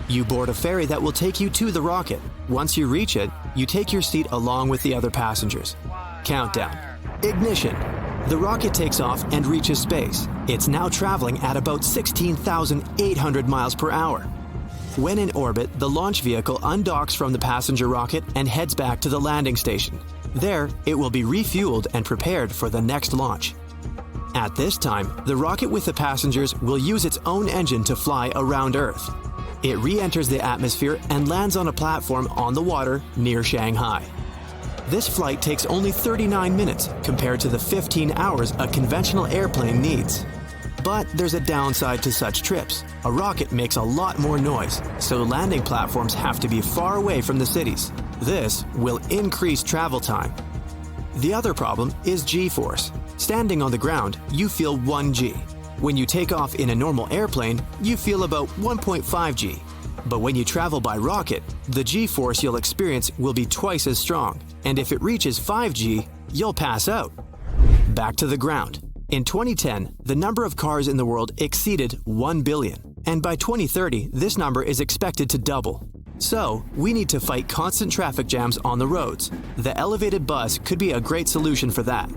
You board a ferry that will take you to the rocket. Once you reach it, you take your seat along with the other passengers. Countdown. Ignition. The rocket takes off and reaches space. It's now traveling at about 16,800 miles per hour. When in orbit, the launch vehicle undocks from the passenger rocket and heads back to the landing station. There, it will be refueled and prepared for the next launch. At this time, the rocket with the passengers will use its own engine to fly around Earth. It re-enters the atmosphere and lands on a platform on the water near Shanghai. This flight takes only 39 minutes compared to the 15 hours a conventional airplane needs. But there's a downside to such trips. A rocket makes a lot more noise, so landing platforms have to be far away from the cities. This will increase travel time. The other problem is G-force. Standing on the ground, you feel 1 G. When you take off in a normal airplane, you feel about 1.5 G. But when you travel by rocket, the G-force you'll experience will be twice as strong, and if it reaches 5 G, you'll pass out. Back to the ground. In 2010, the number of cars in the world exceeded 1 billion, and by 2030, this number is expected to double. So, we need to fight constant traffic jams on the roads. The elevated bus could be a great solution for that.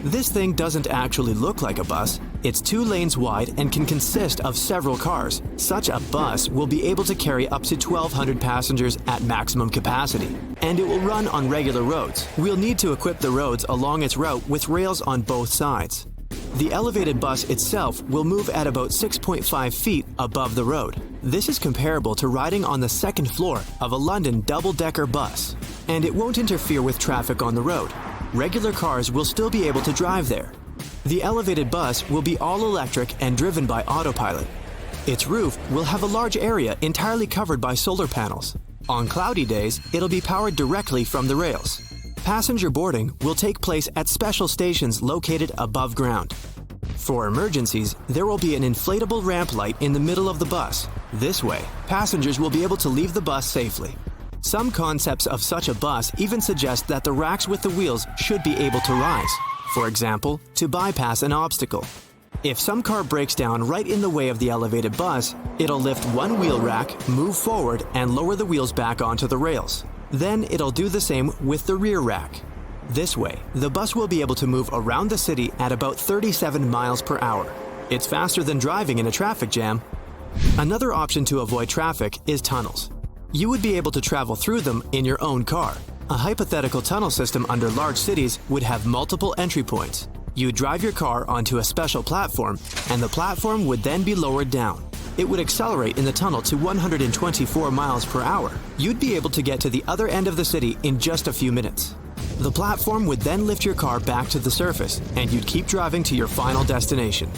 This thing doesn't actually look like a bus. It's 2 lanes wide and can consist of several cars. Such a bus will be able to carry up to 1,200 passengers at maximum capacity, and it will run on regular roads. We'll need to equip the roads along its route with rails on both sides. The elevated bus itself will move at about 6.5 feet above the road. This is comparable to riding on the second floor of a London double-decker bus, and it won't interfere with traffic on the road. Regular cars will still be able to drive there. The elevated bus will be all electric and driven by autopilot. Its roof will have a large area entirely covered by solar panels. On cloudy days, it'll be powered directly from the rails. Passenger boarding will take place at special stations located above ground. For emergencies, there will be an inflatable ramp light in the middle of the bus. This way, passengers will be able to leave the bus safely. Some concepts of such a bus even suggest that the racks with the wheels should be able to rise, for example, to bypass an obstacle. If some car breaks down right in the way of the elevated bus, it'll lift one wheel rack, move forward, and lower the wheels back onto the rails. Then it'll do the same with the rear rack. This way, the bus will be able to move around the city at about 37 miles per hour. It's faster than driving in a traffic jam. Another option to avoid traffic is tunnels. You would be able to travel through them in your own car. A hypothetical tunnel system under large cities would have multiple entry points. You'd drive your car onto a special platform, and the platform would then be lowered down. It would accelerate in the tunnel to 124 miles per hour. You'd be able to get to the other end of the city in just a few minutes. The platform would then lift your car back to the surface, and you'd keep driving to your final destination.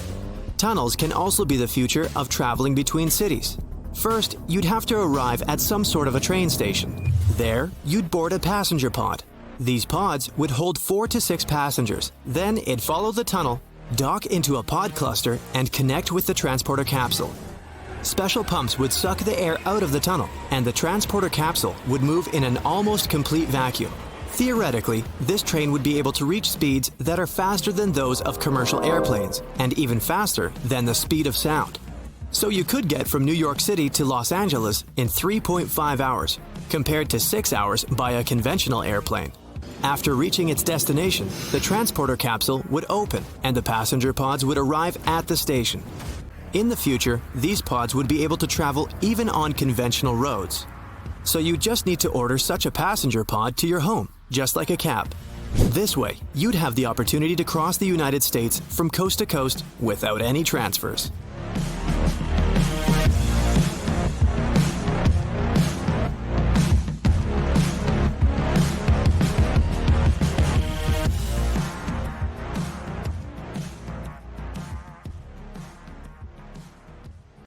Tunnels can also be the future of traveling between cities. First, you'd have to arrive at some sort of a train station. There, you'd board a passenger pod. These pods would hold 4 to 6 passengers. Then it'd follow the tunnel, dock into a pod cluster, and connect with the transporter capsule. Special pumps would suck the air out of the tunnel, and the transporter capsule would move in an almost complete vacuum. Theoretically, this train would be able to reach speeds that are faster than those of commercial airplanes, and even faster than the speed of sound. So you could get from New York City to Los Angeles in 3.5 hours, compared to 6 hours by a conventional airplane. After reaching its destination, the transporter capsule would open and the passenger pods would arrive at the station. In the future, these pods would be able to travel even on conventional roads. So you just need to order such a passenger pod to your home, just like a cab. This way, you'd have the opportunity to cross the United States from coast to coast without any transfers.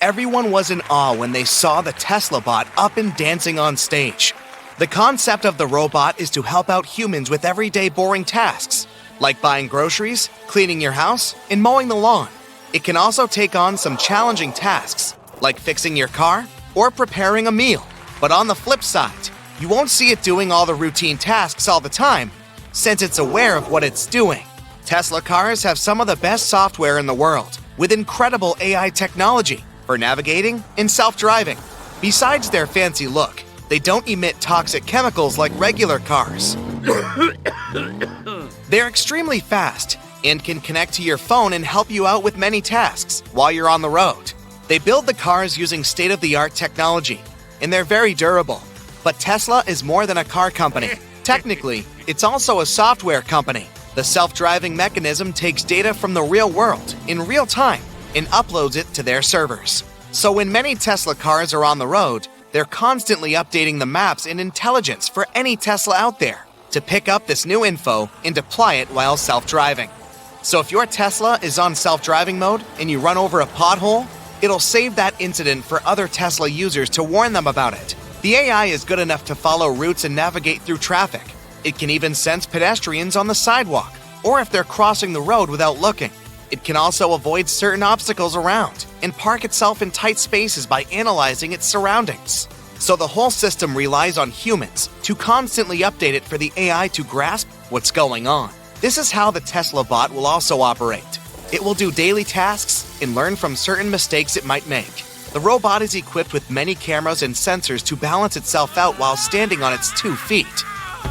Everyone was in awe when they saw the Tesla bot up and dancing on stage. The concept of the robot is to help out humans with everyday boring tasks, like buying groceries, cleaning your house, and mowing the lawn. It can also take on some challenging tasks, like fixing your car or preparing a meal. But on the flip side, you won't see it doing all the routine tasks all the time, since it's aware of what it's doing. Tesla cars have some of the best software in the world, with incredible AI technology for navigating and self-driving. Besides their fancy look, they don't emit toxic chemicals like regular cars. They're extremely fast and can connect to your phone and help you out with many tasks while you're on the road. They build the cars using state-of-the-art technology, and they're very durable. But Tesla is more than a car company. Technically, it's also a software company. The self-driving mechanism takes data from the real world in real time and uploads it to their servers. So when many Tesla cars are on the road, they're constantly updating the maps and intelligence for any Tesla out there to pick up this new info and apply it while self-driving. So if your Tesla is on self-driving mode and you run over a pothole, it'll save that incident for other Tesla users to warn them about it. The AI is good enough to follow routes and navigate through traffic. It can even sense pedestrians on the sidewalk, or if they're crossing the road without looking. It can also avoid certain obstacles around and park itself in tight spaces by analyzing its surroundings. So the whole system relies on humans to constantly update it for the AI to grasp what's going on. This is how the Tesla bot will also operate. It will do daily tasks and learn from certain mistakes it might make. The robot is equipped with many cameras and sensors to balance itself out while standing on its 2 feet.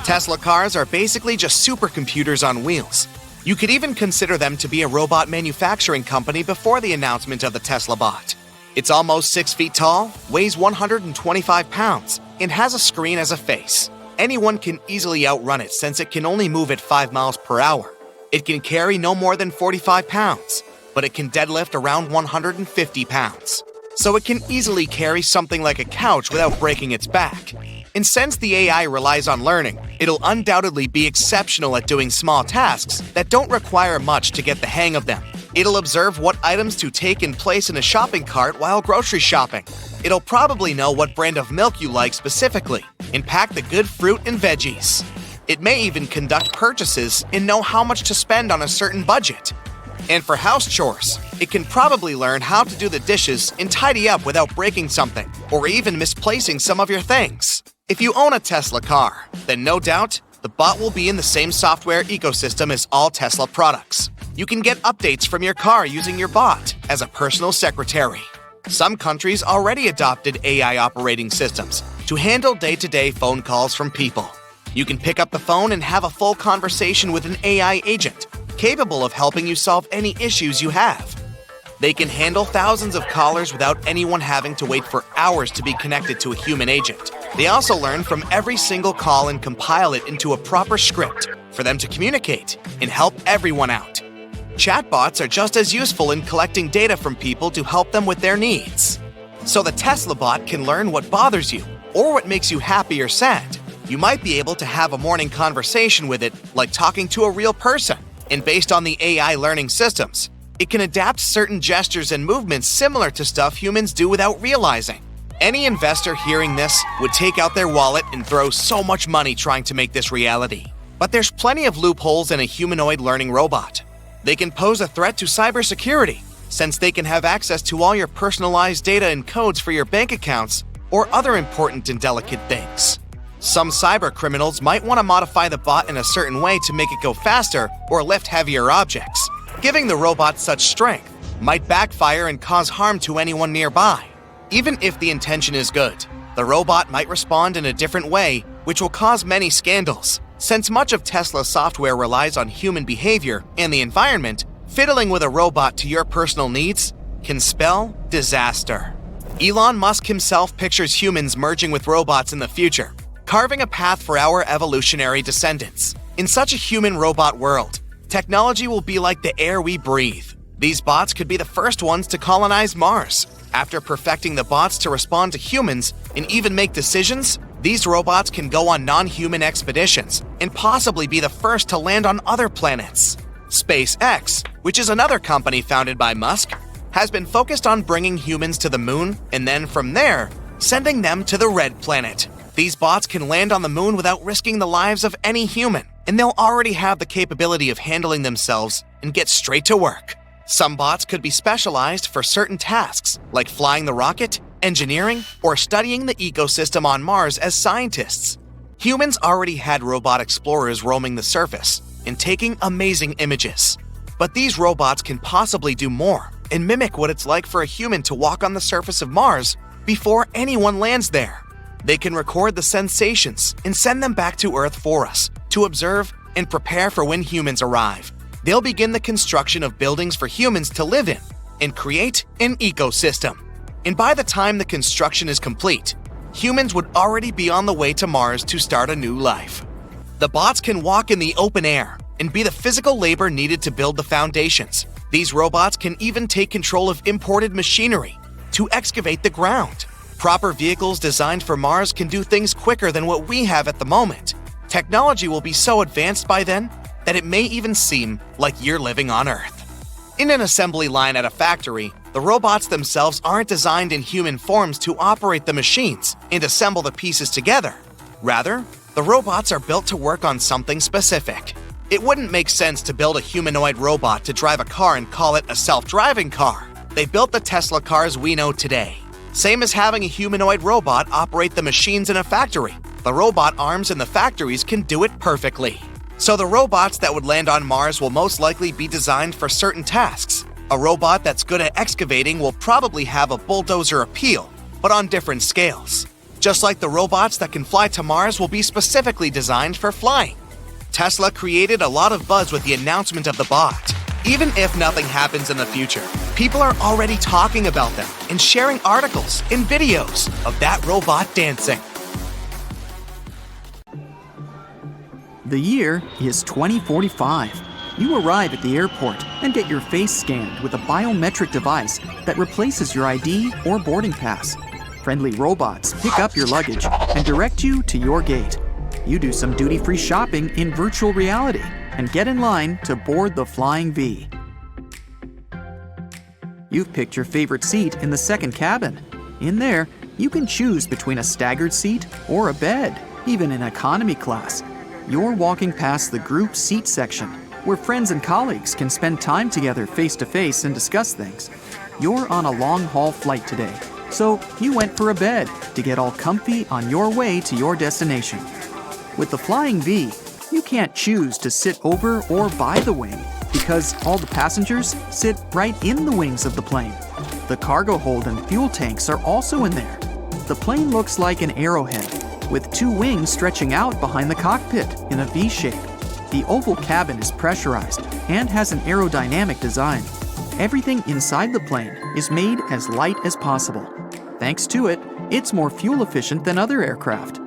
Tesla cars are basically just supercomputers on wheels. You could even consider them to be a robot manufacturing company before the announcement of the Tesla bot. It's almost 6 feet tall, weighs 125 pounds, and has a screen as a face. Anyone can easily outrun it since it can only move at 5 miles per hour. It can carry no more than 45 pounds, but it can deadlift around 150 pounds. So it can easily carry something like a couch without breaking its back. And since the AI relies on learning, it'll undoubtedly be exceptional at doing small tasks that don't require much to get the hang of them. It'll observe what items to take and place in a shopping cart while grocery shopping. It'll probably know what brand of milk you like specifically and pack the good fruit and veggies. It may even conduct purchases and know how much to spend on a certain budget. And for house chores, it can probably learn how to do the dishes and tidy up without breaking something or even misplacing some of your things. If you own a Tesla car, then no doubt, the bot will be in the same software ecosystem as all Tesla products. You can get updates from your car using your bot as a personal secretary. Some countries already adopted AI operating systems to handle day-to-day phone calls from people. You can pick up the phone and have a full conversation with an AI agent, capable of helping you solve any issues you have. They can handle thousands of callers without anyone having to wait for hours to be connected to a human agent. They also learn from every single call and compile it into a proper script for them to communicate and help everyone out. Chatbots are just as useful in collecting data from people to help them with their needs. So the Tesla bot can learn what bothers you or what makes you happy or sad. You might be able to have a morning conversation with it like talking to a real person. And based on the AI learning systems, it can adapt certain gestures and movements similar to stuff humans do without realizing. Any investor hearing this would take out their wallet and throw so much money trying to make this reality. But there's plenty of loopholes in a humanoid learning robot. They can pose a threat to cybersecurity, since they can have access to all your personalized data and codes for your bank accounts or other important and delicate things. Some cyber criminals might want to modify the bot in a certain way to make it go faster or lift heavier objects. Giving the robot such strength might backfire and cause harm to anyone nearby. Even if the intention is good, the robot might respond in a different way, which will cause many scandals. Since much of Tesla's software relies on human behavior and the environment, fiddling with a robot to your personal needs can spell disaster. Elon Musk himself pictures humans merging with robots in the future, carving a path for our evolutionary descendants. In such a human-robot world, technology will be like the air we breathe. These bots could be the first ones to colonize Mars. After perfecting the bots to respond to humans and even make decisions, these robots can go on non-human expeditions and possibly be the first to land on other planets. SpaceX, which is another company founded by Musk, has been focused on bringing humans to the moon and then from there, sending them to the Red Planet. These bots can land on the moon without risking the lives of any human, and they'll already have the capability of handling themselves and get straight to work. Some bots could be specialized for certain tasks, like flying the rocket, engineering, or studying the ecosystem on Mars as scientists. Humans already had robot explorers roaming the surface and taking amazing images. But these robots can possibly do more and mimic what it's like for a human to walk on the surface of Mars before anyone lands there. They can record the sensations and send them back to Earth for us to observe and prepare for when humans arrive. They'll begin the construction of buildings for humans to live in and create an ecosystem. And by the time the construction is complete, humans would already be on the way to Mars to start a new life. The bots can walk in the open air and be the physical labor needed to build the foundations. These robots can even take control of imported machinery to excavate the ground. Proper vehicles designed for Mars can do things quicker than what we have at the moment. Technology will be so advanced by then that it may even seem like you're living on Earth. In an assembly line at a factory, the robots themselves aren't designed in human forms to operate the machines and assemble the pieces together. Rather, the robots are built to work on something specific. It wouldn't make sense to build a humanoid robot to drive a car and call it a self-driving car. They built the Tesla cars we know today. Same as having a humanoid robot operate the machines in a factory. The robot arms in the factories can do it perfectly. So the robots that would land on Mars will most likely be designed for certain tasks. A robot that's good at excavating will probably have a bulldozer appeal, but on different scales. Just like the robots that can fly to Mars will be specifically designed for flying. Tesla created a lot of buzz with the announcement of the bot. Even if nothing happens in the future, people are already talking about them and sharing articles and videos of that robot dancing. The year is 2045. You arrive at the airport and get your face scanned with a biometric device that replaces your ID or boarding pass. Friendly robots pick up your luggage and direct you to your gate. You do some duty-free shopping in virtual reality and get in line to board the Flying V. You've picked your favorite seat in the second cabin. In there, you can choose between a staggered seat or a bed, even in economy class. You're walking past the group seat section, where friends and colleagues can spend time together face-to-face and discuss things. You're on a long-haul flight today, So you went for a bed to get all comfy on your way to your destination. With the Flying V, you can't choose to sit over or by the wing because all the passengers sit right in the wings of the plane. The cargo hold and fuel tanks are also in there. The plane looks like an arrowhead, with two wings stretching out behind the cockpit in a V shape. The oval cabin is pressurized and has an aerodynamic design. Everything inside the plane is made as light as possible. Thanks to it, it's more fuel efficient than other aircraft.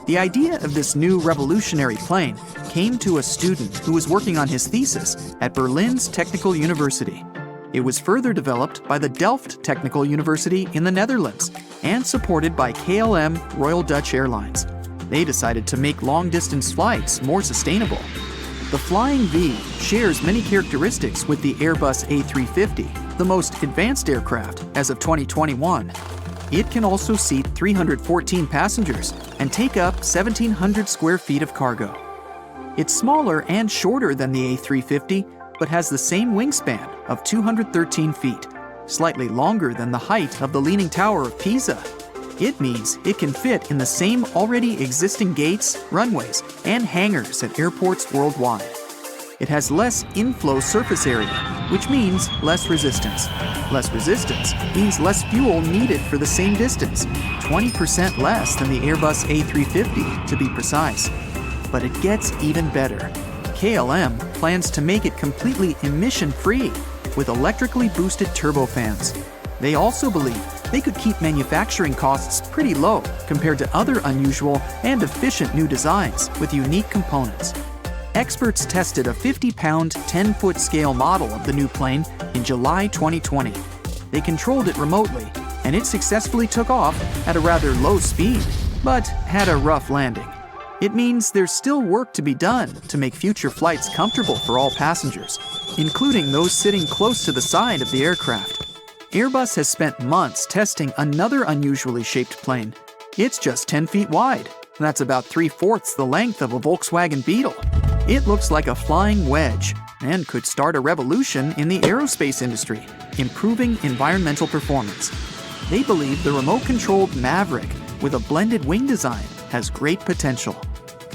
The idea of this new revolutionary plane came to a student who was working on his thesis at Berlin's Technical University. It was further developed by the Delft Technical University in the Netherlands and supported by KLM Royal Dutch Airlines. They decided to make long-distance flights more sustainable. The Flying V shares many characteristics with the Airbus A350, the most advanced aircraft as of 2021. It can also seat 314 passengers and take up 1,700 square feet of cargo. It's smaller and shorter than the A350, but has the same wingspan of 213 feet, slightly longer than the height of the Leaning Tower of Pisa. It means it can fit in the same already existing gates, runways, and hangars at airports worldwide. It has less inflow surface area, which means less resistance. Less resistance means less fuel needed for the same distance, 20% less than the Airbus A350 to be precise. But it gets even better. KLM plans to make it completely emission-free with electrically boosted turbofans. They also believe they could keep manufacturing costs pretty low compared to other unusual and efficient new designs with unique components. Experts tested a 50-pound, 10-foot scale model of the new plane in July 2020. They controlled it remotely, and it successfully took off at a rather low speed, but had a rough landing. It means there's still work to be done to make future flights comfortable for all passengers, including those sitting close to the side of the aircraft. Airbus has spent months testing another unusually shaped plane. It's just 10 feet wide. That's about 3/4 the length of a Volkswagen Beetle. It looks like a flying wedge and could start a revolution in the aerospace industry, improving environmental performance. They believe the remote-controlled Maverick with a blended wing design has great potential.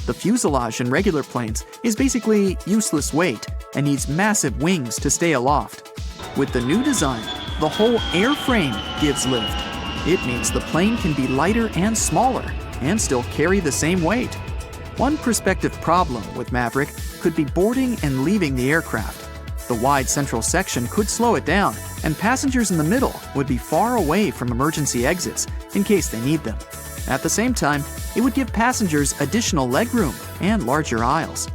The fuselage in regular planes is basically useless weight and needs massive wings to stay aloft. With the new design, the whole airframe gives lift. It means the plane can be lighter and smaller and still carry the same weight. One prospective problem with Maverick could be boarding and leaving the aircraft. The wide central section could slow it down, and passengers in the middle would be far away from emergency exits in case they need them. At the same time, it would give passengers additional legroom and larger aisles.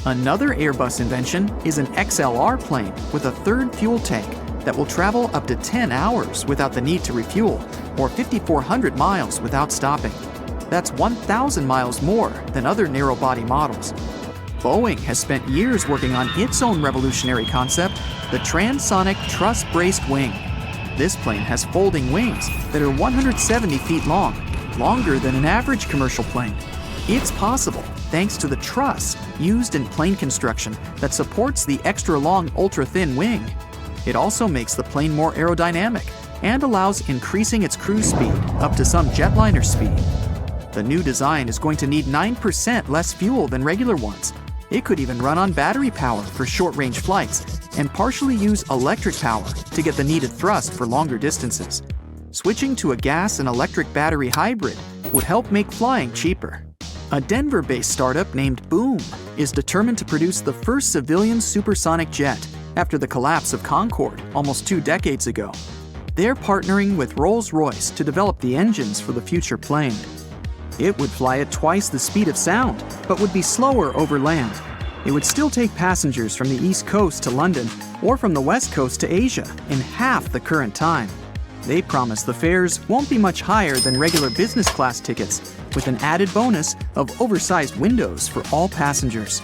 Another Airbus invention is an XLR plane with a third fuel tank that will travel up to 10 hours without the need to refuel, or 5,400 miles without stopping. That's 1,000 miles more than other narrow-body models. Boeing has spent years working on its own revolutionary concept, the transonic truss-braced wing. This plane has folding wings that are 170 feet long, longer than an average commercial plane. It's possible thanks to the truss used in plane construction that supports the extra-long, ultra-thin wing. It also makes the plane more aerodynamic and allows increasing its cruise speed up to some jetliner speed. The new design is going to need 9% less fuel than regular ones. It could even run on battery power for short-range flights and partially use electric power to get the needed thrust for longer distances. Switching to a gas and electric battery hybrid would help make flying cheaper. A Denver-based startup named Boom is determined to produce the first civilian supersonic jet after the collapse of Concorde almost 2 decades ago. They're partnering with Rolls-Royce to develop the engines for the future plane. It would fly at twice the speed of sound, but would be slower over land. It would still take passengers from the East Coast to London or from the West Coast to Asia in half the current time. They promise the fares won't be much higher than regular business class tickets, with an added bonus of oversized windows for all passengers.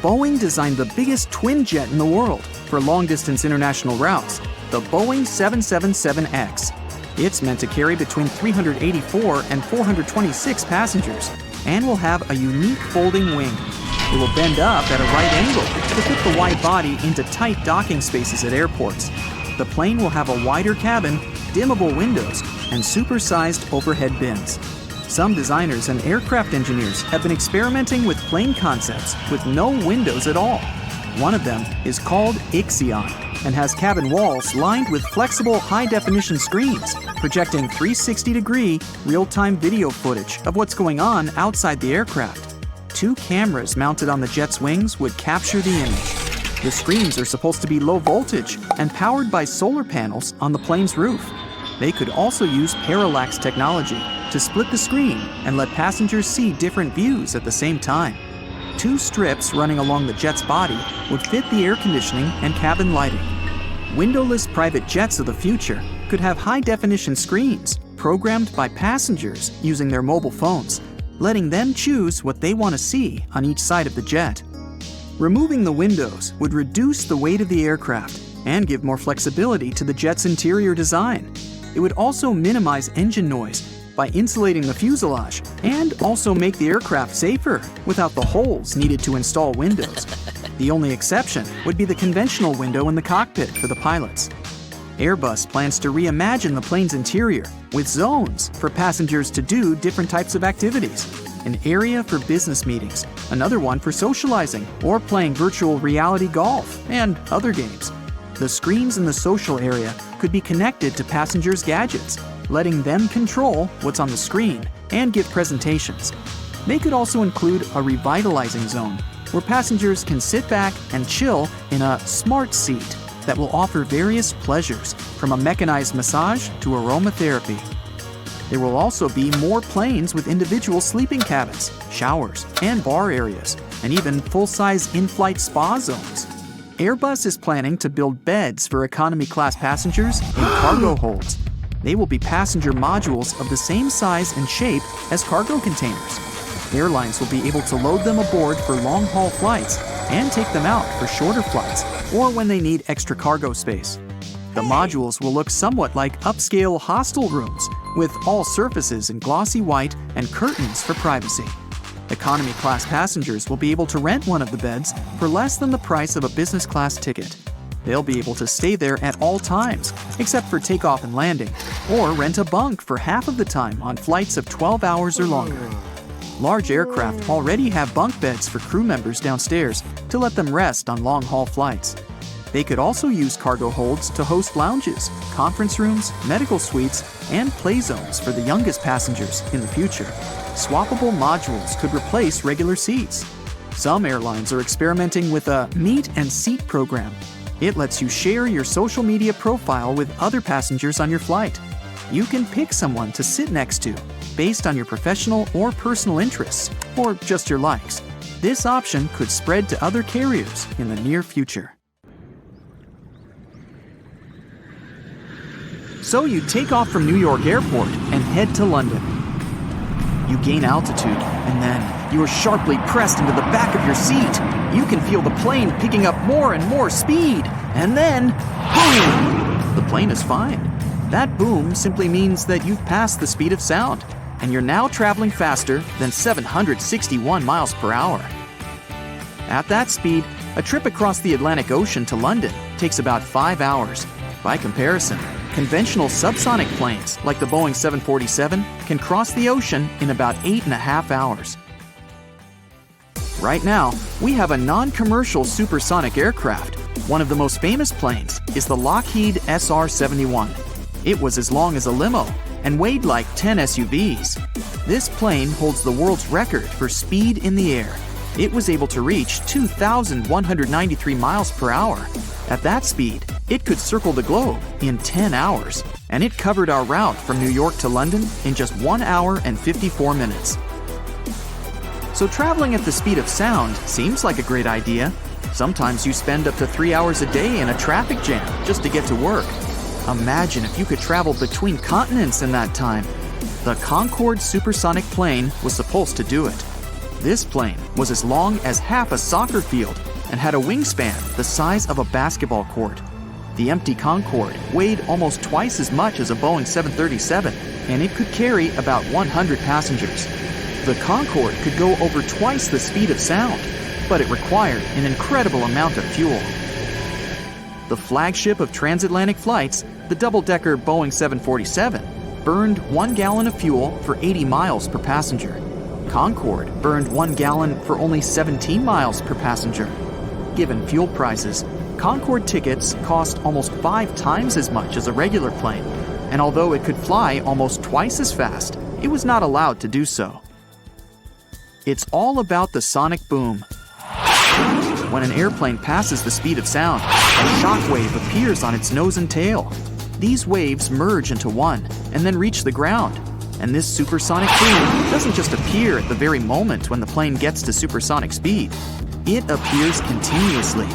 Boeing designed the biggest twin jet in the world for long-distance international routes, the Boeing 777X. It's meant to carry between 384 and 426 passengers and will have a unique folding wing. It will bend up at a right angle to fit the wide body into tight docking spaces at airports. The plane will have a wider cabin, dimmable windows, and supersized overhead bins. Some designers and aircraft engineers have been experimenting with plane concepts with no windows at all. One of them is called Ixion and has cabin walls lined with flexible high-definition screens, projecting 360-degree real-time video footage of what's going on outside the aircraft. 2 cameras mounted on the jet's wings would capture the image. The screens are supposed to be low voltage and powered by solar panels on the plane's roof. They could also use parallax technology to split the screen and let passengers see different views at the same time. 2 strips running along the jet's body would fit the air conditioning and cabin lighting. Windowless private jets of the future could have high-definition screens programmed by passengers using their mobile phones, letting them choose what they want to see on each side of the jet. Removing the windows would reduce the weight of the aircraft and give more flexibility to the jet's interior design. It would also minimize engine noise by insulating the fuselage and also make the aircraft safer without the holes needed to install windows. The only exception would be the conventional window in the cockpit for the pilots. Airbus plans to reimagine the plane's interior with zones for passengers to do different types of activities. An area for business meetings, another one for socializing or playing virtual reality golf and other games. The screens in the social area could be connected to passengers' gadgets, letting them control what's on the screen and give presentations. They could also include a revitalizing zone where passengers can sit back and chill in a smart seat that will offer various pleasures, from a mechanized massage to aromatherapy. There will also be more planes with individual sleeping cabins, showers, and bar areas, and even full-size in-flight spa zones. Airbus is planning to build beds for economy-class passengers in cargo holds. They will be passenger modules of the same size and shape as cargo containers. Airlines will be able to load them aboard for long-haul flights and take them out for shorter flights or when they need extra cargo space. The modules will look somewhat like upscale hostel rooms, with all surfaces in glossy white and curtains for privacy. Economy class passengers will be able to rent one of the beds for less than the price of a business class ticket. They'll be able to stay there at all times, except for takeoff and landing, or rent a bunk for half of the time on flights of 12 hours or longer. Large aircraft already have bunk beds for crew members downstairs to let them rest on long-haul flights. They could also use cargo holds to host lounges, conference rooms, medical suites, and play zones for the youngest passengers in the future. Swappable modules could replace regular seats. Some airlines are experimenting with a meet and seat program. It lets you share your social media profile with other passengers on your flight. You can pick someone to sit next to based on your professional or personal interests, or just your likes. This option could spread to other carriers in the near future. So you take off from New York Airport and head to London. You gain altitude, and then you are sharply pressed into the back of your seat. You can feel the plane picking up more and more speed, and then, boom! The plane is fine. That boom simply means that you've passed the speed of sound, and you're now traveling faster than 761 miles per hour. At that speed, a trip across the Atlantic Ocean to London takes about 5 hours. By comparison, conventional subsonic planes like the Boeing 747 can cross the ocean in about 8.5 hours. Right now, we have a non-commercial supersonic aircraft. One of the most famous planes is the Lockheed SR-71. It was as long as a limo and weighed like 10 SUVs. This plane holds the world's record for speed in the air. It was able to reach 2,193 miles per hour. At that speed, it could circle the globe in 10 hours, and it covered our route from New York to London in just 1 hour and 54 minutes. So traveling at the speed of sound seems like a great idea. Sometimes you spend up to 3 hours a day in a traffic jam just to get to work. Imagine if you could travel between continents in that time. The Concorde supersonic plane was supposed to do it. This plane was as long as half a soccer field and had a wingspan the size of a basketball court. The empty Concorde weighed almost twice as much as a Boeing 737, and it could carry about 100 passengers. The Concorde could go over twice the speed of sound, but it required an incredible amount of fuel. The flagship of transatlantic flights, the double-decker Boeing 747, burned 1 gallon of fuel for 80 miles per passenger. Concorde burned 1 gallon for only 17 miles per passenger. Given fuel prices, Concorde tickets cost almost 5 times as much as a regular plane, and although it could fly almost twice as fast, it was not allowed to do so. It's all about the sonic boom. When an airplane passes the speed of sound, a shock wave appears on its nose and tail. These waves merge into one and then reach the ground. And this supersonic boom doesn't just appear at the very moment when the plane gets to supersonic speed. It appears continuously.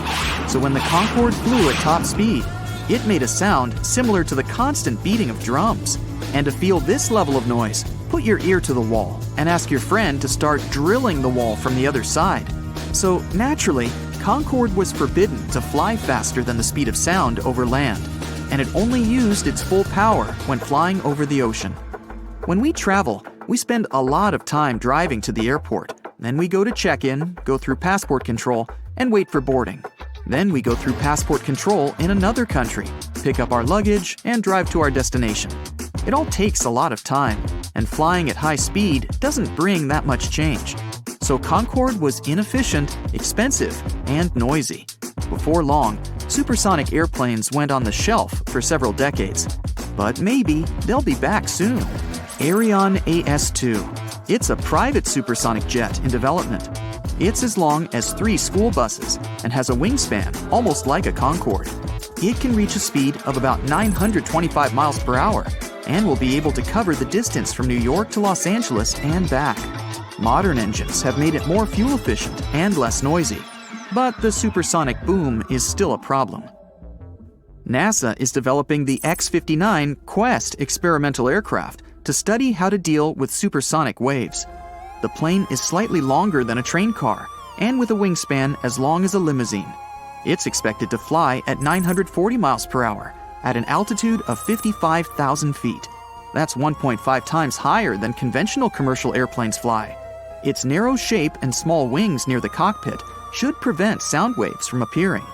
So when the Concorde flew at top speed, it made a sound similar to the constant beating of drums. And to feel this level of noise, put your ear to the wall and ask your friend to start drilling the wall from the other side. So naturally, Concorde was forbidden to fly faster than the speed of sound over land, and it only used its full power when flying over the ocean. When we travel, we spend a lot of time driving to the airport. Then we go to check-in, go through passport control, and wait for boarding. Then we go through passport control in another country, pick up our luggage, and drive to our destination. It all takes a lot of time, and flying at high speed doesn't bring that much change. So Concorde was inefficient, expensive, and noisy. Before long, supersonic airplanes went on the shelf for several decades. But maybe they'll be back soon. Aerion AS2. It's a private supersonic jet in development. It's as long as 3 school buses and has a wingspan almost like a Concorde. It can reach a speed of about 925 miles per hour and will be able to cover the distance from New York to Los Angeles and back. Modern engines have made it more fuel efficient and less noisy, but the supersonic boom is still a problem. NASA is developing the X-59 Quest experimental aircraft to study how to deal with supersonic waves. The plane is slightly longer than a train car and with a wingspan as long as a limousine. It's expected to fly at 940 miles per hour at an altitude of 55,000 feet. That's 1.5 times higher than conventional commercial airplanes fly. Its narrow shape and small wings near the cockpit should prevent sound waves from appearing,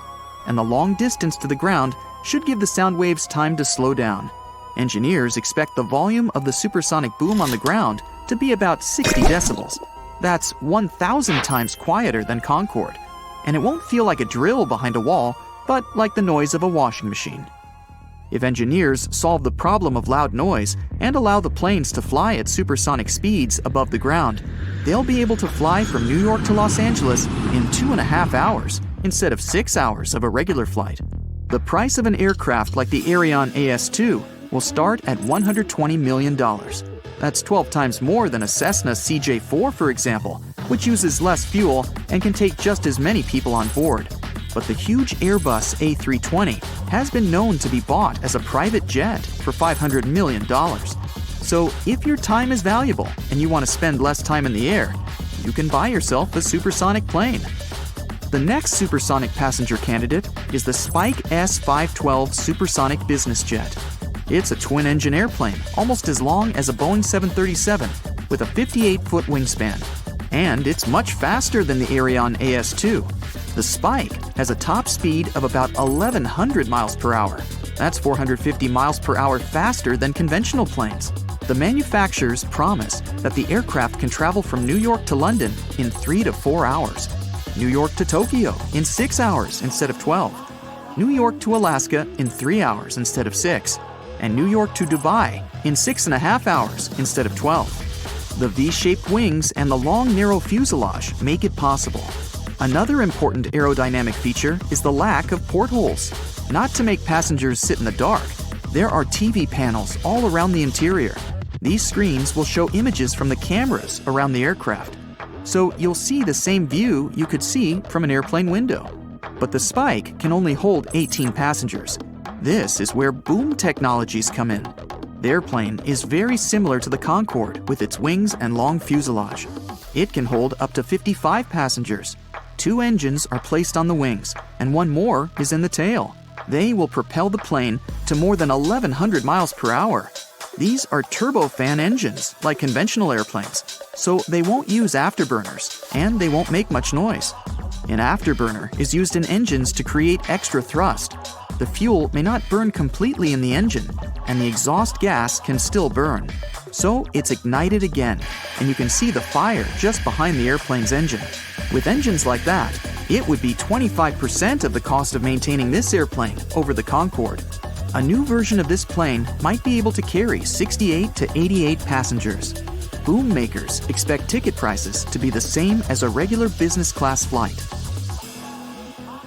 and the long distance to the ground should give the sound waves time to slow down. Engineers expect the volume of the supersonic boom on the ground to be about 60 decibels. That's 1,000 times quieter than Concorde, and it won't feel like a drill behind a wall, but like the noise of a washing machine. If engineers solve the problem of loud noise and allow the planes to fly at supersonic speeds above the ground, they'll be able to fly from New York to Los Angeles in 2.5 hours instead of 6 hours of a regular flight. The price of an aircraft like the Aerion AS2 will start at $120 million. That's 12 times more than a Cessna CJ4, for example, which uses less fuel and can take just as many people on board. But the huge Airbus A320 has been known to be bought as a private jet for $500 million. So if your time is valuable and you want to spend less time in the air, you can buy yourself a supersonic plane. The next supersonic passenger candidate is the Spike S512 supersonic business jet. It's a twin-engine airplane almost as long as a Boeing 737 with a 58-foot wingspan. And it's much faster than the Aerion AS2. The Spike has a top speed of about 1,100 miles per hour. That's 450 miles per hour faster than conventional planes. The manufacturers promise that the aircraft can travel from New York to London in 3 to 4 hours, New York to Tokyo in 6 hours instead of 12, New York to Alaska in 3 hours instead of 6, and New York to Dubai in 6.5 hours instead of 12. The V-shaped wings and the long, narrow fuselage make it possible. Another important aerodynamic feature is the lack of portholes. Not to make passengers sit in the dark, there are TV panels all around the interior. These screens will show images from the cameras around the aircraft. So you'll see the same view you could see from an airplane window. But the Spike can only hold 18 passengers. This is where boom technologies come in. The airplane is very similar to the Concorde with its wings and long fuselage. It can hold up to 55 passengers. 2 engines are placed on the wings, and 1 more is in the tail. They will propel the plane to more than 1,100 miles per hour. These are turbofan engines, like conventional airplanes, so they won't use afterburners, and they won't make much noise. An afterburner is used in engines to create extra thrust. The fuel may not burn completely in the engine, and the exhaust gas can still burn. So it's ignited again, and you can see the fire just behind the airplane's engine. With engines like that, it would be 25% of the cost of maintaining this airplane over the Concorde. A new version of this plane might be able to carry 68 to 88 passengers. Boom makers expect ticket prices to be the same as a regular business class flight.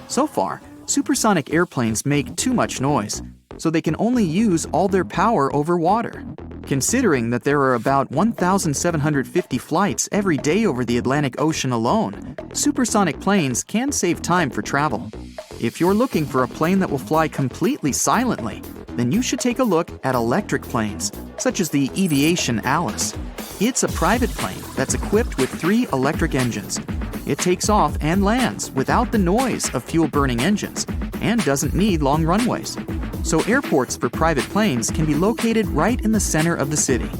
So far, supersonic airplanes make too much noise, so they can only use all their power over water. Considering that there are about 1,750 flights every day over the Atlantic Ocean alone, supersonic planes can save time for travel. If you're looking for a plane that will fly completely silently, then you should take a look at electric planes, such as the Eviation Alice. It's a private plane that's equipped with 3 electric engines. It takes off and lands without the noise of fuel-burning engines and doesn't need long runways. So airports for private planes can be located right in the center of the city.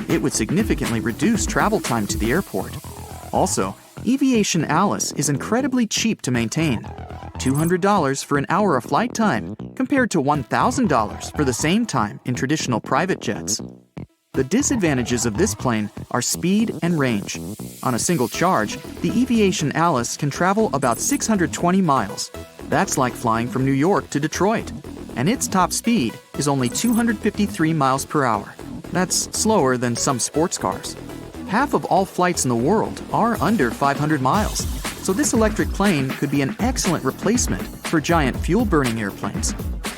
It would significantly reduce travel time to the airport. Also, Eviation Alice is incredibly cheap to maintain. $200 for an hour of flight time compared to $1,000 for the same time in traditional private jets. The disadvantages of this plane are speed and range. On a single charge, the Eviation Alice can travel about 620 miles. That's like flying from New York to Detroit. And its top speed is only 253 miles per hour. That's slower than some sports cars. Half of all flights in the world are under 500 miles, so this electric plane could be an excellent replacement for giant fuel-burning airplanes.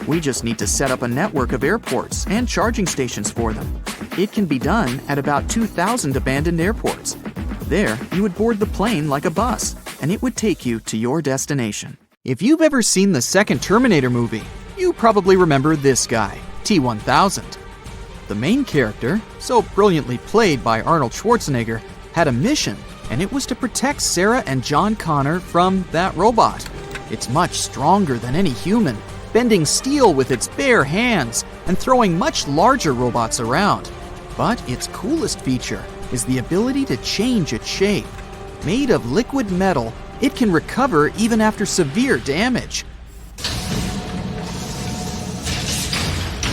We just need to set up a network of airports and charging stations for them. It can be done at about 2,000 abandoned airports. There, you would board the plane like a bus, and it would take you to your destination. If you've ever seen the second Terminator movie, you probably remember this guy, T-1000. The main character, so brilliantly played by Arnold Schwarzenegger, had a mission, and it was to protect Sarah and John Connor from that robot. It's much stronger than any human, bending steel with its bare hands and throwing much larger robots around. But its coolest feature is the ability to change its shape. Made of liquid metal, it can recover even after severe damage.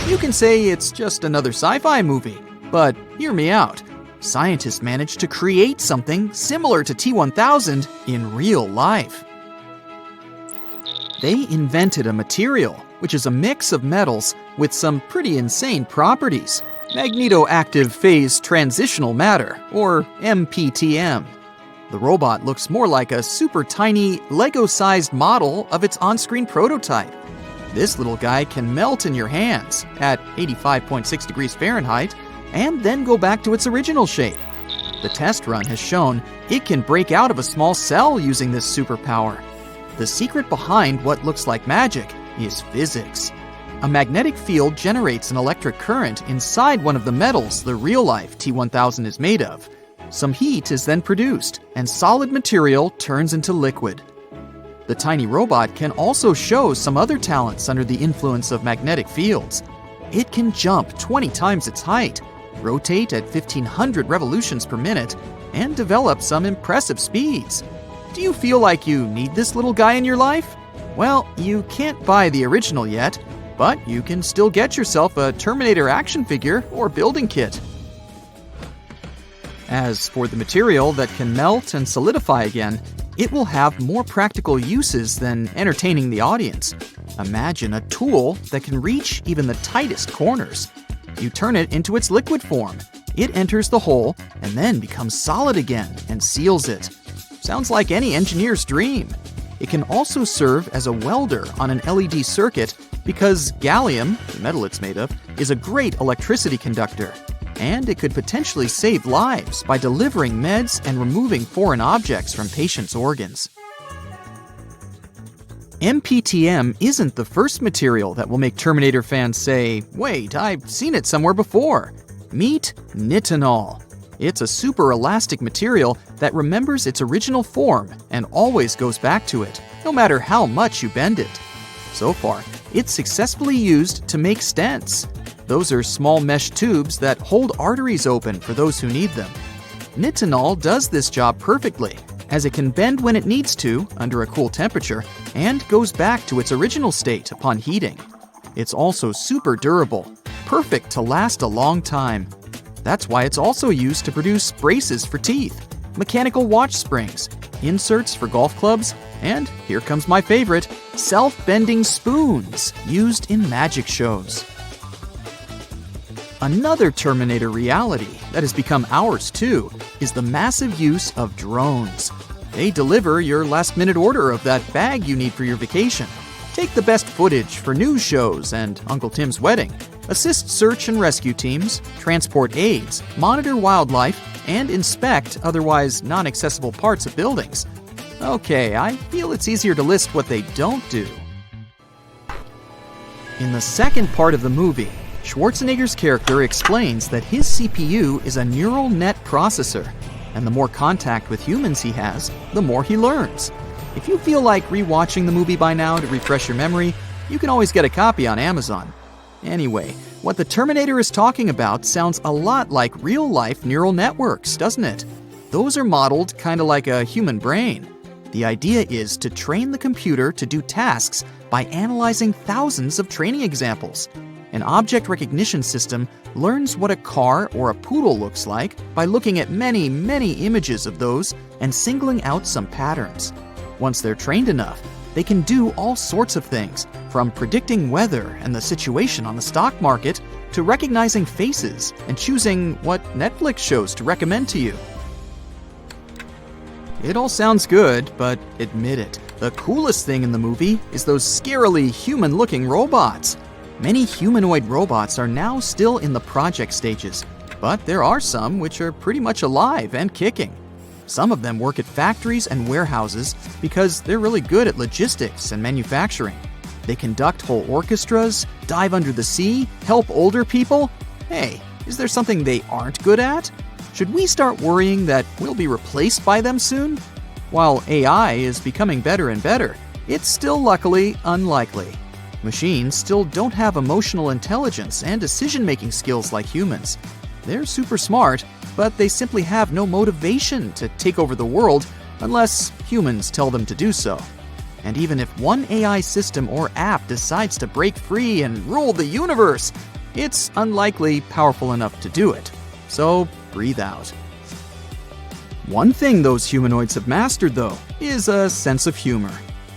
You can say it's just another sci-fi movie, but hear me out. Scientists managed to create something similar to T-1000 in real life. They invented a material, which is a mix of metals with some pretty insane properties. Magnetoactive phase transitional matter, or MPTM. The robot looks more like a super tiny, Lego-sized model of its on-screen prototype. This little guy can melt in your hands at 85.6 degrees Fahrenheit and then go back to its original shape. The test run has shown it can break out of a small cell using this superpower. The secret behind what looks like magic is physics. A magnetic field generates an electric current inside one of the metals the real-life T-1000 is made of. Some heat is then produced, and solid material turns into liquid. The tiny robot can also show some other talents under the influence of magnetic fields. It can jump 20 times its height, rotate at 1,500 revolutions per minute, and develop some impressive speeds. Do you feel like you need this little guy in your life? Well, you can't buy the original yet, but you can still get yourself a Terminator action figure or building kit. As for the material that can melt and solidify again, it will have more practical uses than entertaining the audience. Imagine a tool that can reach even the tightest corners. You turn it into its liquid form. It enters the hole and then becomes solid again and seals it. Sounds like any engineer's dream. It can also serve as a welder on an LED circuit because gallium, the metal it's made of, is a great electricity conductor. And it could potentially save lives by delivering meds and removing foreign objects from patients' organs. MPTM isn't the first material that will make Terminator fans say, "Wait, I've seen it somewhere before." Meet nitinol. It's a super elastic material that remembers its original form and always goes back to it, no matter how much you bend it. So far, it's successfully used to make stents. Those are small mesh tubes that hold arteries open for those who need them. Nitinol does this job perfectly, as it can bend when it needs to under a cool temperature and goes back to its original state upon heating. It's also super durable, perfect to last a long time. That's why it's also used to produce braces for teeth, mechanical watch springs, inserts for golf clubs, and here comes my favorite, self-bending spoons used in magic shows. Another Terminator reality that has become ours too is the massive use of drones. They deliver your last-minute order of that bag you need for your vacation, take the best footage for news shows and Uncle Tim's wedding, assist search and rescue teams, transport aids, monitor wildlife, and inspect otherwise non-accessible parts of buildings. Okay, I feel it's easier to list what they don't do. In the second part of the movie, Schwarzenegger's character explains that his CPU is a neural net processor, and the more contact with humans he has, the more he learns. If you feel like rewatching the movie by now to refresh your memory, you can always get a copy on Amazon. Anyway, what the Terminator is talking about sounds a lot like real-life neural networks, doesn't it? Those are modeled kind of like a human brain. The idea is to train the computer to do tasks by analyzing thousands of training examples. An object recognition system learns what a car or a poodle looks like by looking at many, many images of those and singling out some patterns. Once they're trained enough, they can do all sorts of things, from predicting weather and the situation on the stock market to recognizing faces and choosing what Netflix shows to recommend to you. It all sounds good, but admit it, the coolest thing in the movie is those scarily human-looking robots. Many humanoid robots are now still in the project stages, but there are some which are pretty much alive and kicking. Some of them work at factories and warehouses because they're really good at logistics and manufacturing. They conduct whole orchestras, dive under the sea, help older people. Hey, is there something they aren't good at? Should we start worrying that we'll be replaced by them soon? While AI is becoming better and better, it's still luckily unlikely. Machines still don't have emotional intelligence and decision-making skills like humans. They're super smart, but they simply have no motivation to take over the world unless humans tell them to do so. And even if one AI system or app decides to break free and rule the universe, it's unlikely powerful enough to do it. So breathe out. One thing those humanoids have mastered, though, is a sense of humor.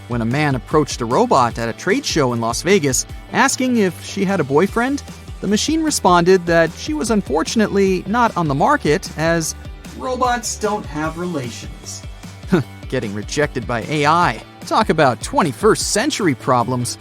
When a man approached a robot at a trade show in Las Vegas, asking if she had a boyfriend, the machine responded that she was unfortunately not on the market as robots don't have relations. Getting rejected by AI. Talk about 21st century problems.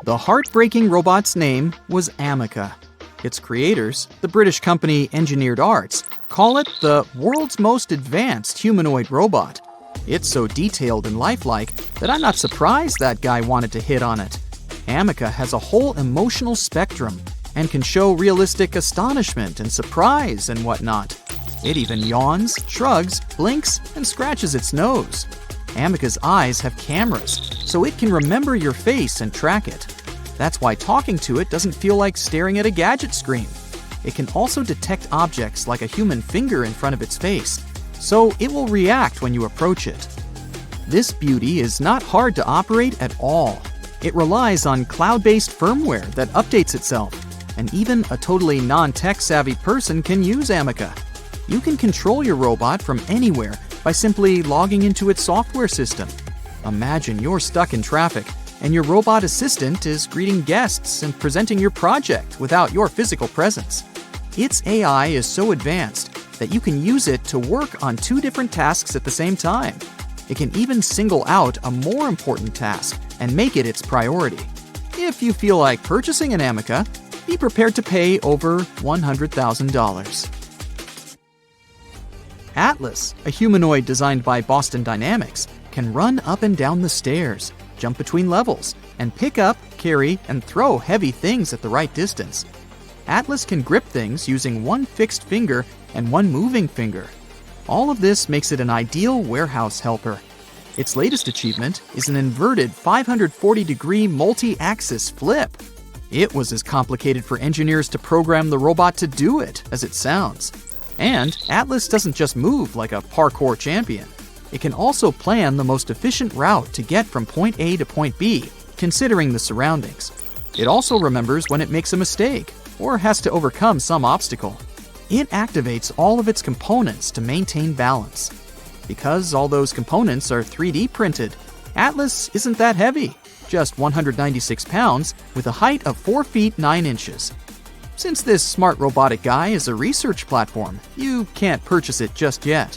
The heartbreaking robot's name was Amica. Its creators, the British company Engineered Arts, call it the world's most advanced humanoid robot. It's so detailed and lifelike that I'm not surprised that guy wanted to hit on it. Amica has a whole emotional spectrum and can show realistic astonishment and surprise and whatnot. It even yawns, shrugs, blinks, and scratches its nose. Amica's eyes have cameras, so it can remember your face and track it. That's why talking to it doesn't feel like staring at a gadget screen. It can also detect objects like a human finger in front of its face, so it will react when you approach it. This beauty is not hard to operate at all. It relies on cloud-based firmware that updates itself, and even a totally non-tech-savvy person can use Amica. You can control your robot from anywhere by simply logging into its software system. Imagine you're stuck in traffic, and your robot assistant is greeting guests and presenting your project without your physical presence. Its AI is so advanced that you can use it to work on 2 different tasks at the same time. It can even single out a more important task and make it its priority. If you feel like purchasing an Amica, be prepared to pay over $100,000. Atlas, a humanoid designed by Boston Dynamics, can run up and down the stairs, jump between levels, and pick up, carry, and throw heavy things at the right distance. Atlas can grip things using 1 fixed finger and 1 moving finger. All of this makes it an ideal warehouse helper. Its latest achievement is an inverted 540-degree multi-axis flip. It was as complicated for engineers to program the robot to do it as it sounds. And Atlas doesn't just move like a parkour champion. It can also plan the most efficient route to get from point A to point B, considering the surroundings. It also remembers when it makes a mistake or has to overcome some obstacle. It activates all of its components to maintain balance. Because all those components are 3D printed, Atlas isn't that heavy, just 196 pounds with a height of 4 feet 9 inches. Since this smart robotic guy is a research platform, you can't purchase it just yet.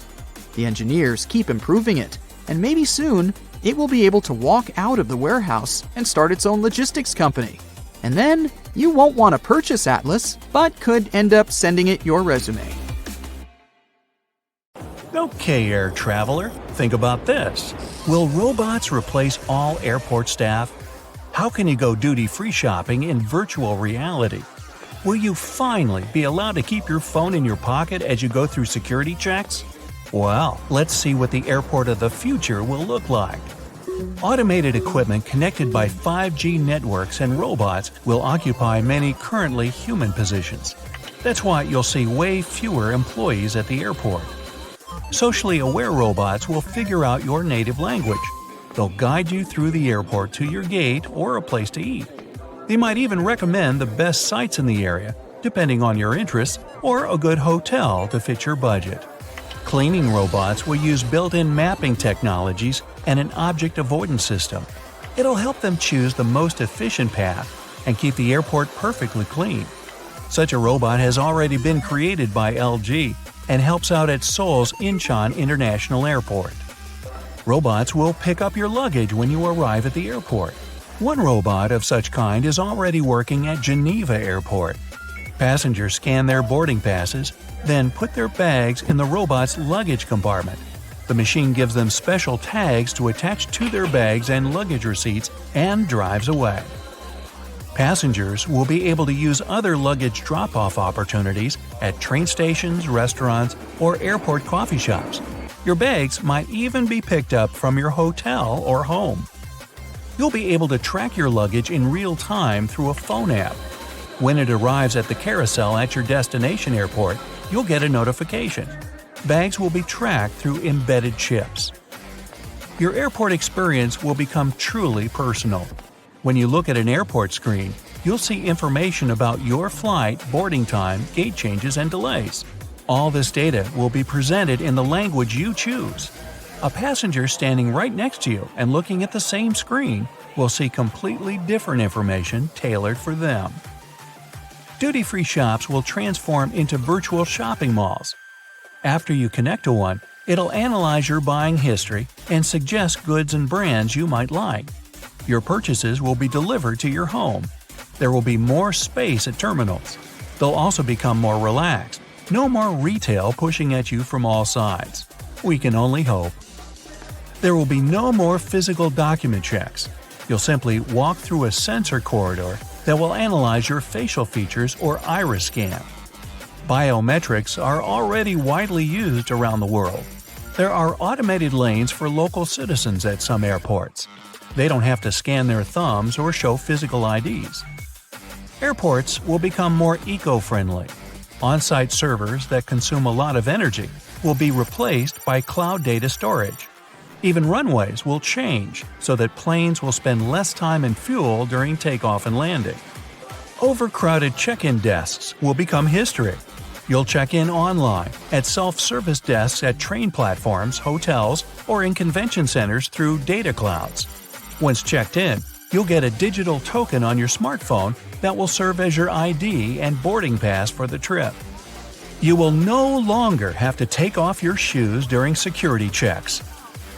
The engineers keep improving it, and maybe soon it will be able to walk out of the warehouse and start its own logistics company. And then you won't want to purchase Atlas, but could end up sending it your resume. Okay, air traveler, think about this. Will robots replace all airport staff? How can you go duty-free shopping in virtual reality? Will you finally be allowed to keep your phone in your pocket as you go through security checks? Well, let's see what the airport of the future will look like. Automated equipment connected by 5G networks and robots will occupy many currently human positions. That's why you'll see way fewer employees at the airport. Socially aware robots will figure out your native language. They'll guide you through the airport to your gate or a place to eat. They might even recommend the best sites in the area, depending on your interests, or a good hotel to fit your budget. Cleaning robots will use built-in mapping technologies and an object avoidance system. It'll help them choose the most efficient path and keep the airport perfectly clean. Such a robot has already been created by LG and helps out at Seoul's Incheon International Airport. Robots will pick up your luggage when you arrive at the airport. One robot of such kind is already working at Geneva Airport. Passengers scan their boarding passes, then put their bags in the robot's luggage compartment. The machine gives them special tags to attach to their bags and luggage receipts and drives away. Passengers will be able to use other luggage drop-off opportunities at train stations, restaurants, or airport coffee shops. Your bags might even be picked up from your hotel or home. You'll be able to track your luggage in real time through a phone app. When it arrives at the carousel at your destination airport, you'll get a notification. Bags will be tracked through embedded chips. Your airport experience will become truly personal. When you look at an airport screen, you'll see information about your flight, boarding time, gate changes, and delays. All this data will be presented in the language you choose. A passenger standing right next to you and looking at the same screen will see completely different information tailored for them. Duty-free shops will transform into virtual shopping malls. After you connect to one, it'll analyze your buying history and suggest goods and brands you might like. Your purchases will be delivered to your home. There will be more space at terminals. They'll also become more relaxed. No more retail pushing at you from all sides. We can only hope. There will be no more physical document checks. You'll simply walk through a sensor corridor that will analyze your facial features or iris scan. Biometrics are already widely used around the world. There are automated lanes for local citizens at some airports. They don't have to scan their thumbs or show physical IDs. Airports will become more eco-friendly. On-site servers that consume a lot of energy will be replaced by cloud data storage. Even runways will change so that planes will spend less time and fuel during takeoff and landing. Overcrowded check-in desks will become history. You'll check in online, at self-service desks at train platforms, hotels, or in convention centers through data clouds. Once checked in, you'll get a digital token on your smartphone that will serve as your ID and boarding pass for the trip. You will no longer have to take off your shoes during security checks.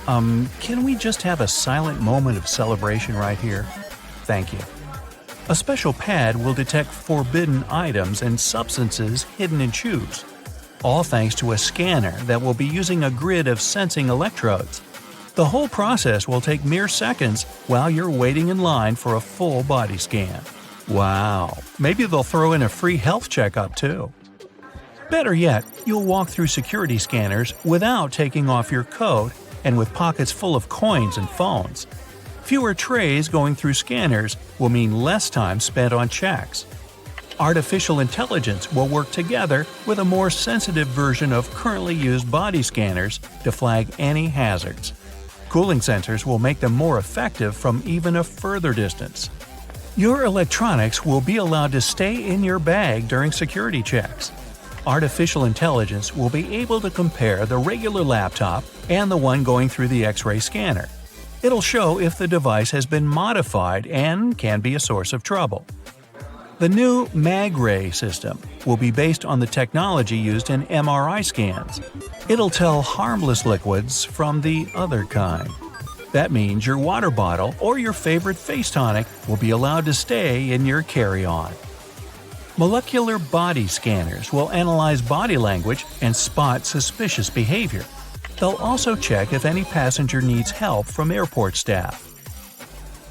Can we just have a silent moment of celebration right here? Thank you. A special pad will detect forbidden items and substances hidden in shoes, all thanks to a scanner that will be using a grid of sensing electrodes. The whole process will take mere seconds while you're waiting in line for a full body scan. Wow, maybe they'll throw in a free health checkup too. Better yet, you'll walk through security scanners without taking off your coat and with pockets full of coins and phones. Fewer trays going through scanners will mean less time spent on checks. Artificial intelligence will work together with a more sensitive version of currently used body scanners to flag any hazards. Cooling sensors will make them more effective from even a further distance. Your electronics will be allowed to stay in your bag during security checks. Artificial intelligence will be able to compare the regular laptop and the one going through the X-ray scanner. It'll show if the device has been modified and can be a source of trouble. The new MagRay system will be based on the technology used in MRI scans. It'll tell harmless liquids from the other kind. That means your water bottle or your favorite face tonic will be allowed to stay in your carry-on. Molecular body scanners will analyze body language and spot suspicious behavior. They'll also check if any passenger needs help from airport staff.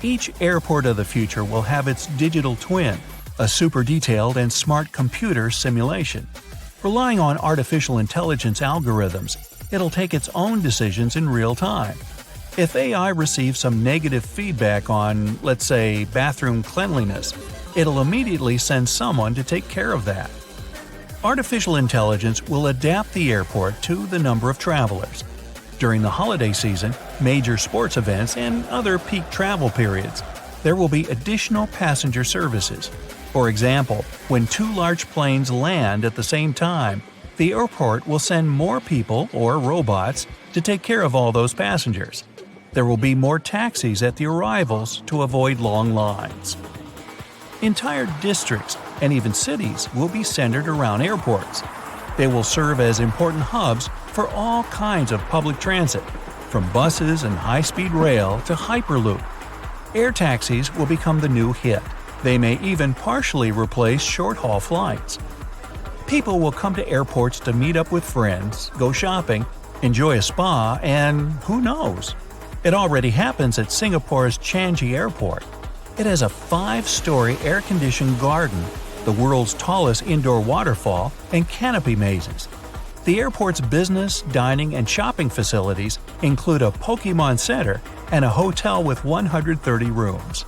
Each airport of the future will have its digital twin, a super detailed and smart computer simulation. Relying on artificial intelligence algorithms, it'll take its own decisions in real time. If AI receives some negative feedback on, let's say, bathroom cleanliness, it'll immediately send someone to take care of that. Artificial intelligence will adapt the airport to the number of travelers. During the holiday season, major sports events, and other peak travel periods, there will be additional passenger services. For example, when two large planes land at the same time, the airport will send more people or robots to take care of all those passengers. There will be more taxis at the arrivals to avoid long lines. Entire districts and even cities will be centered around airports. They will serve as important hubs for all kinds of public transit, from buses and high-speed rail to Hyperloop. Air taxis will become the new hit. They may even partially replace short-haul flights. People will come to airports to meet up with friends, go shopping, enjoy a spa, and who knows? It already happens at Singapore's Changi Airport. It has a 5-story air-conditioned garden, the world's tallest indoor waterfall, and canopy mazes. The airport's business, dining, and shopping facilities include a Pokemon Center and a hotel with 130 rooms.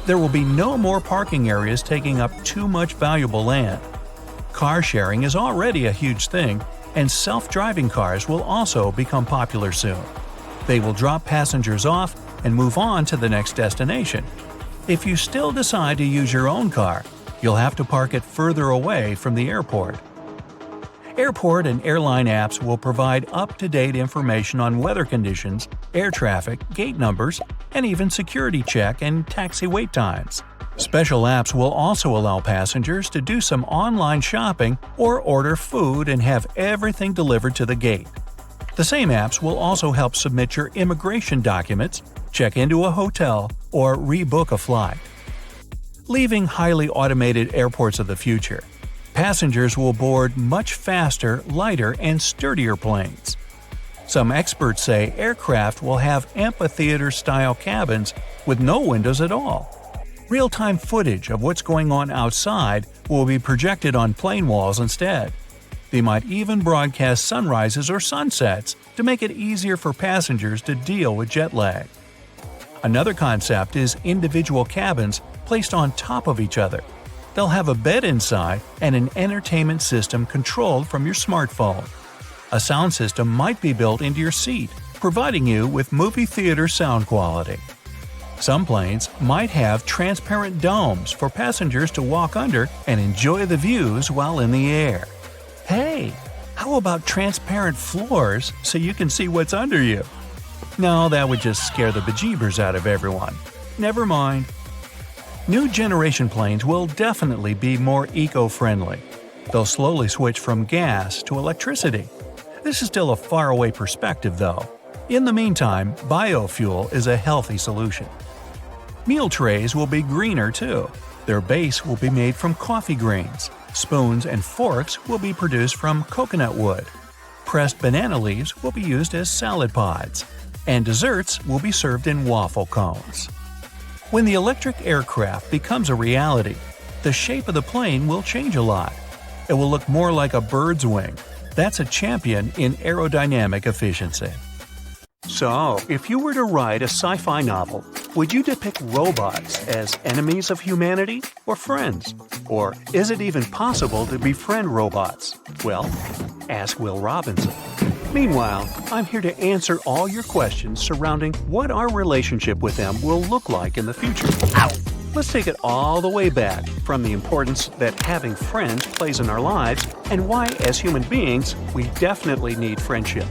There will be no more parking areas taking up too much valuable land. Car sharing is already a huge thing, and self-driving cars will also become popular soon. They will drop passengers off and move on to the next destination. If you still decide to use your own car, you'll have to park it further away from the airport. Airport and airline apps will provide up-to-date information on weather conditions, air traffic, gate numbers, and even security check and taxi wait times. Special apps will also allow passengers to do some online shopping or order food and have everything delivered to the gate. The same apps will also help submit your immigration documents, check into a hotel, or rebook a flight. Leaving highly automated airports of the future, passengers will board much faster, lighter, and sturdier planes. Some experts say aircraft will have amphitheater-style cabins with no windows at all. Real-time footage of what's going on outside will be projected on plane walls instead. They might even broadcast sunrises or sunsets to make it easier for passengers to deal with jet lag. Another concept is individual cabins placed on top of each other. They'll have a bed inside and an entertainment system controlled from your smartphone. A sound system might be built into your seat, providing you with movie theater sound quality. Some planes might have transparent domes for passengers to walk under and enjoy the views while in the air. Hey, how about transparent floors so you can see what's under you? No, that would just scare the bejeebers out of everyone. Never mind. New generation planes will definitely be more eco-friendly. They'll slowly switch from gas to electricity. This is still a faraway perspective, though. In the meantime, biofuel is a healthy solution. Meal trays will be greener, too. Their base will be made from coffee grains. Spoons and forks will be produced from coconut wood. Pressed banana leaves will be used as salad pods. And desserts will be served in waffle cones. When the electric aircraft becomes a reality, the shape of the plane will change a lot. It will look more like a bird's wing. That's a champion in aerodynamic efficiency. So, if you were to write a sci-fi novel, Would you depict robots as enemies of humanity or friends? Or is it even possible to befriend robots? Well, ask Will Robinson. Meanwhile, I'm here to answer all your questions surrounding what our relationship with them will look like in the future. Let's take it all the way back from the importance that having friends plays in our lives and why, as human beings, we definitely need friendship.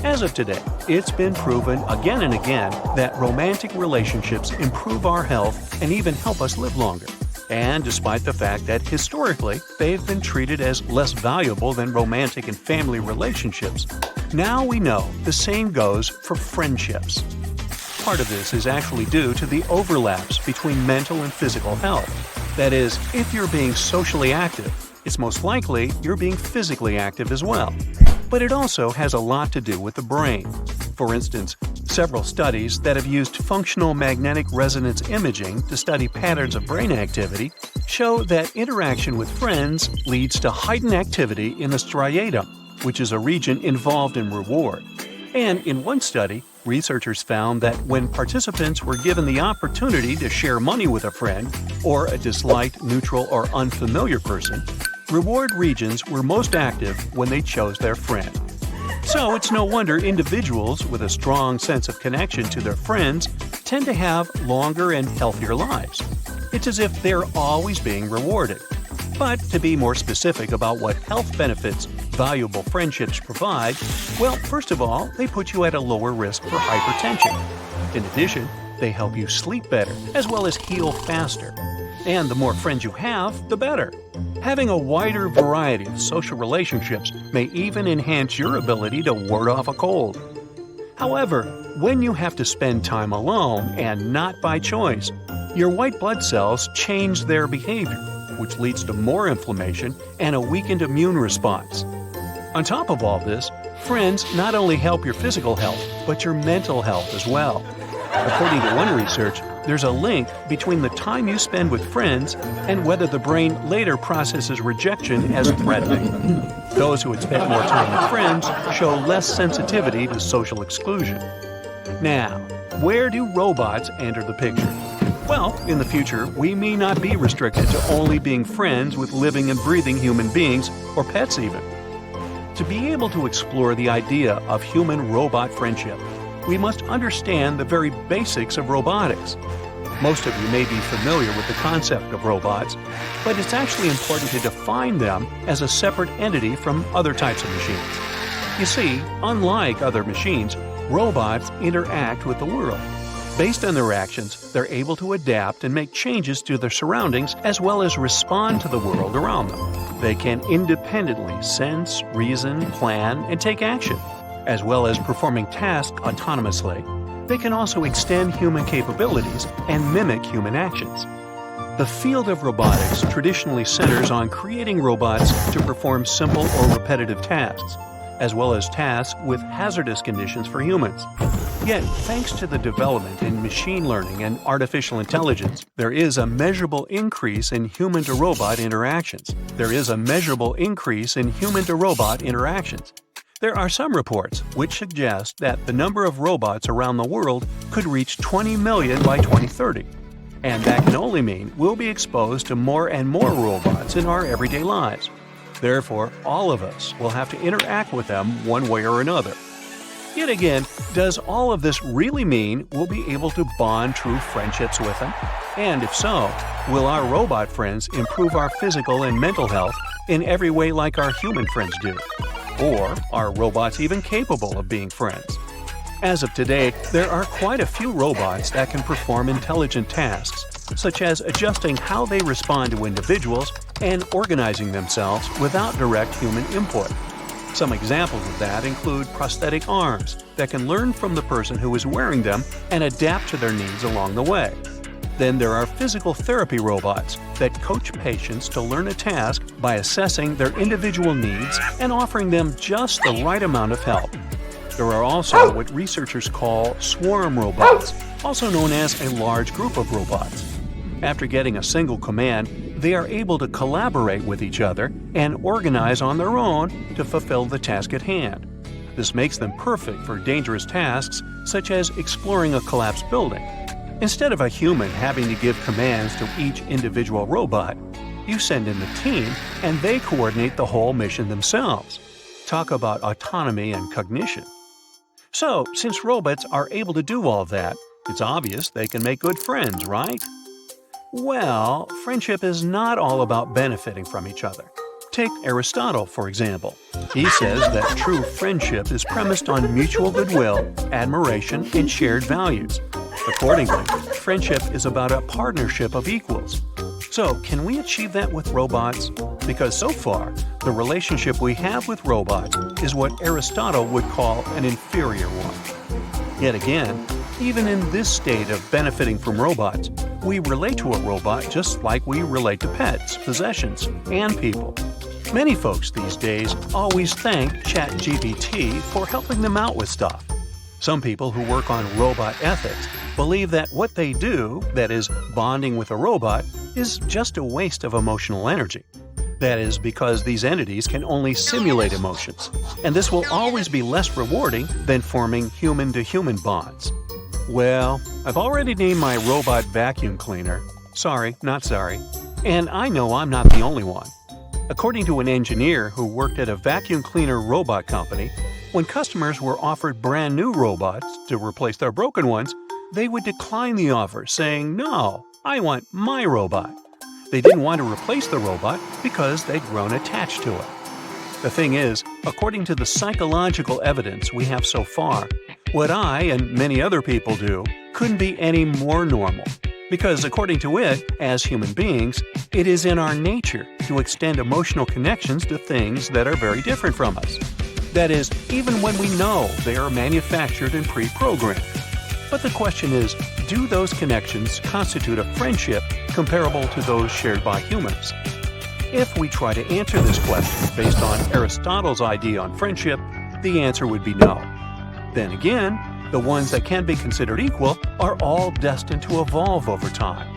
As of today, it's been proven again and again that romantic relationships improve our health and even help us live longer. And despite the fact that historically they've been treated as less valuable than romantic and family relationships, now we know the same goes for friendships. Part of this is actually due to the overlaps between mental and physical health. That is, if you're being socially active, it's most likely you're being physically active as well. But it also has a lot to do with the brain. For instance, several studies that have used functional magnetic resonance imaging to study patterns of brain activity show that interaction with friends leads to heightened activity in the striatum, which is a region involved in reward. And in one study, researchers found that when participants were given the opportunity to share money with a friend or a disliked, neutral, or unfamiliar person, reward regions were most active when they chose their friend. So it's no wonder individuals with a strong sense of connection to their friends tend to have longer and healthier lives. It's as if they're always being rewarded. But to be more specific about what health benefits valuable friendships provide, well, first of all, they put you at a lower risk for hypertension. In addition, they help you sleep better, as well as heal faster. And the more friends you have, the better. Having a wider variety of social relationships may even enhance your ability to ward off a cold. However, when you have to spend time alone and not by choice, your white blood cells change their behavior, which leads to more inflammation and a weakened immune response. On top of all this, friends not only help your physical health, but your mental health as well. According to one research, there's a link between the time you spend with friends and whether the brain later processes rejection as threatening. Those who had spent more time with friends show less sensitivity to social exclusion. Now, where do robots enter the picture? Well, in the future, we may not be restricted to only being friends with living and breathing human beings, or pets even. To be able to explore the idea of human-robot friendship, we must understand the very basics of robotics. Most of you may be familiar with the concept of robots, but it's actually important to define them as a separate entity from other types of machines. You see, unlike other machines, robots interact with the world. Based on their actions, they're able to adapt and make changes to their surroundings as well as respond to the world around them. They can independently sense, reason, plan, and take action. As well as performing tasks autonomously, they can also extend human capabilities and mimic human actions. The field of robotics traditionally centers on creating robots to perform simple or repetitive tasks, as well as tasks with hazardous conditions for humans. Yet, thanks to the development in machine learning and artificial intelligence, there is a measurable increase in human-to-robot interactions. There are some reports which suggest that the number of robots around the world could reach 20 million by 2030. And that can only mean we'll be exposed to more and more robots in our everyday lives. Therefore, all of us will have to interact with them one way or another. Yet again, does all of this really mean we'll be able to bond true friendships with them? And if so, will our robot friends improve our physical and mental health in every way like our human friends do? Or are robots even capable of being friends? As of today, there are quite a few robots that can perform intelligent tasks, such as adjusting how they respond to individuals and organizing themselves without direct human input. Some examples of that include prosthetic arms that can learn from the person who is wearing them and adapt to their needs along the way. Then there are physical therapy robots that coach patients to learn a task by assessing their individual needs and offering them just the right amount of help. There are also what researchers call swarm robots, also known as a large group of robots. After getting a single command, they are able to collaborate with each other and organize on their own to fulfill the task at hand. This makes them perfect for dangerous tasks such as exploring a collapsed building. Instead of a human having to give commands to each individual robot, you send in the team and they coordinate the whole mission themselves. Talk about autonomy and cognition. So, since robots are able to do all that, it's obvious they can make good friends, right? Well, friendship is not all about benefiting from each other. Take Aristotle, for example. He says that true friendship is premised on mutual goodwill, admiration, and shared values. Accordingly, friendship is about a partnership of equals. So, can we achieve that with robots? Because so far, the relationship we have with robots is what Aristotle would call an inferior one. Yet again, even in this state of benefiting from robots, we relate to a robot just like we relate to pets, possessions, and people. Many folks these days always thank ChatGPT for helping them out with stuff. Some people who work on robot ethics believe that what they do, that is, bonding with a robot, is just a waste of emotional energy. That is because these entities can only simulate emotions, and this will always be less rewarding than forming human-to-human bonds. Well, I've already named my robot vacuum cleaner. Sorry, not sorry. And I know I'm not the only one. According to an engineer who worked at a vacuum cleaner robot company, when customers were offered brand new robots to replace their broken ones, they would decline the offer, saying, "No, I want my robot." They didn't want to replace the robot because they'd grown attached to it. The thing is, according to the psychological evidence we have so far, what I and many other people do couldn't be any more normal. Because according to it, as human beings, it is in our nature to extend emotional connections to things that are very different from us. That is, even when we know they are manufactured and pre-programmed. But the question is, do those connections constitute a friendship comparable to those shared by humans? If we try to answer this question based on Aristotle's idea on friendship, the answer would be no. Then again, the ones that can be considered equal are all destined to evolve over time.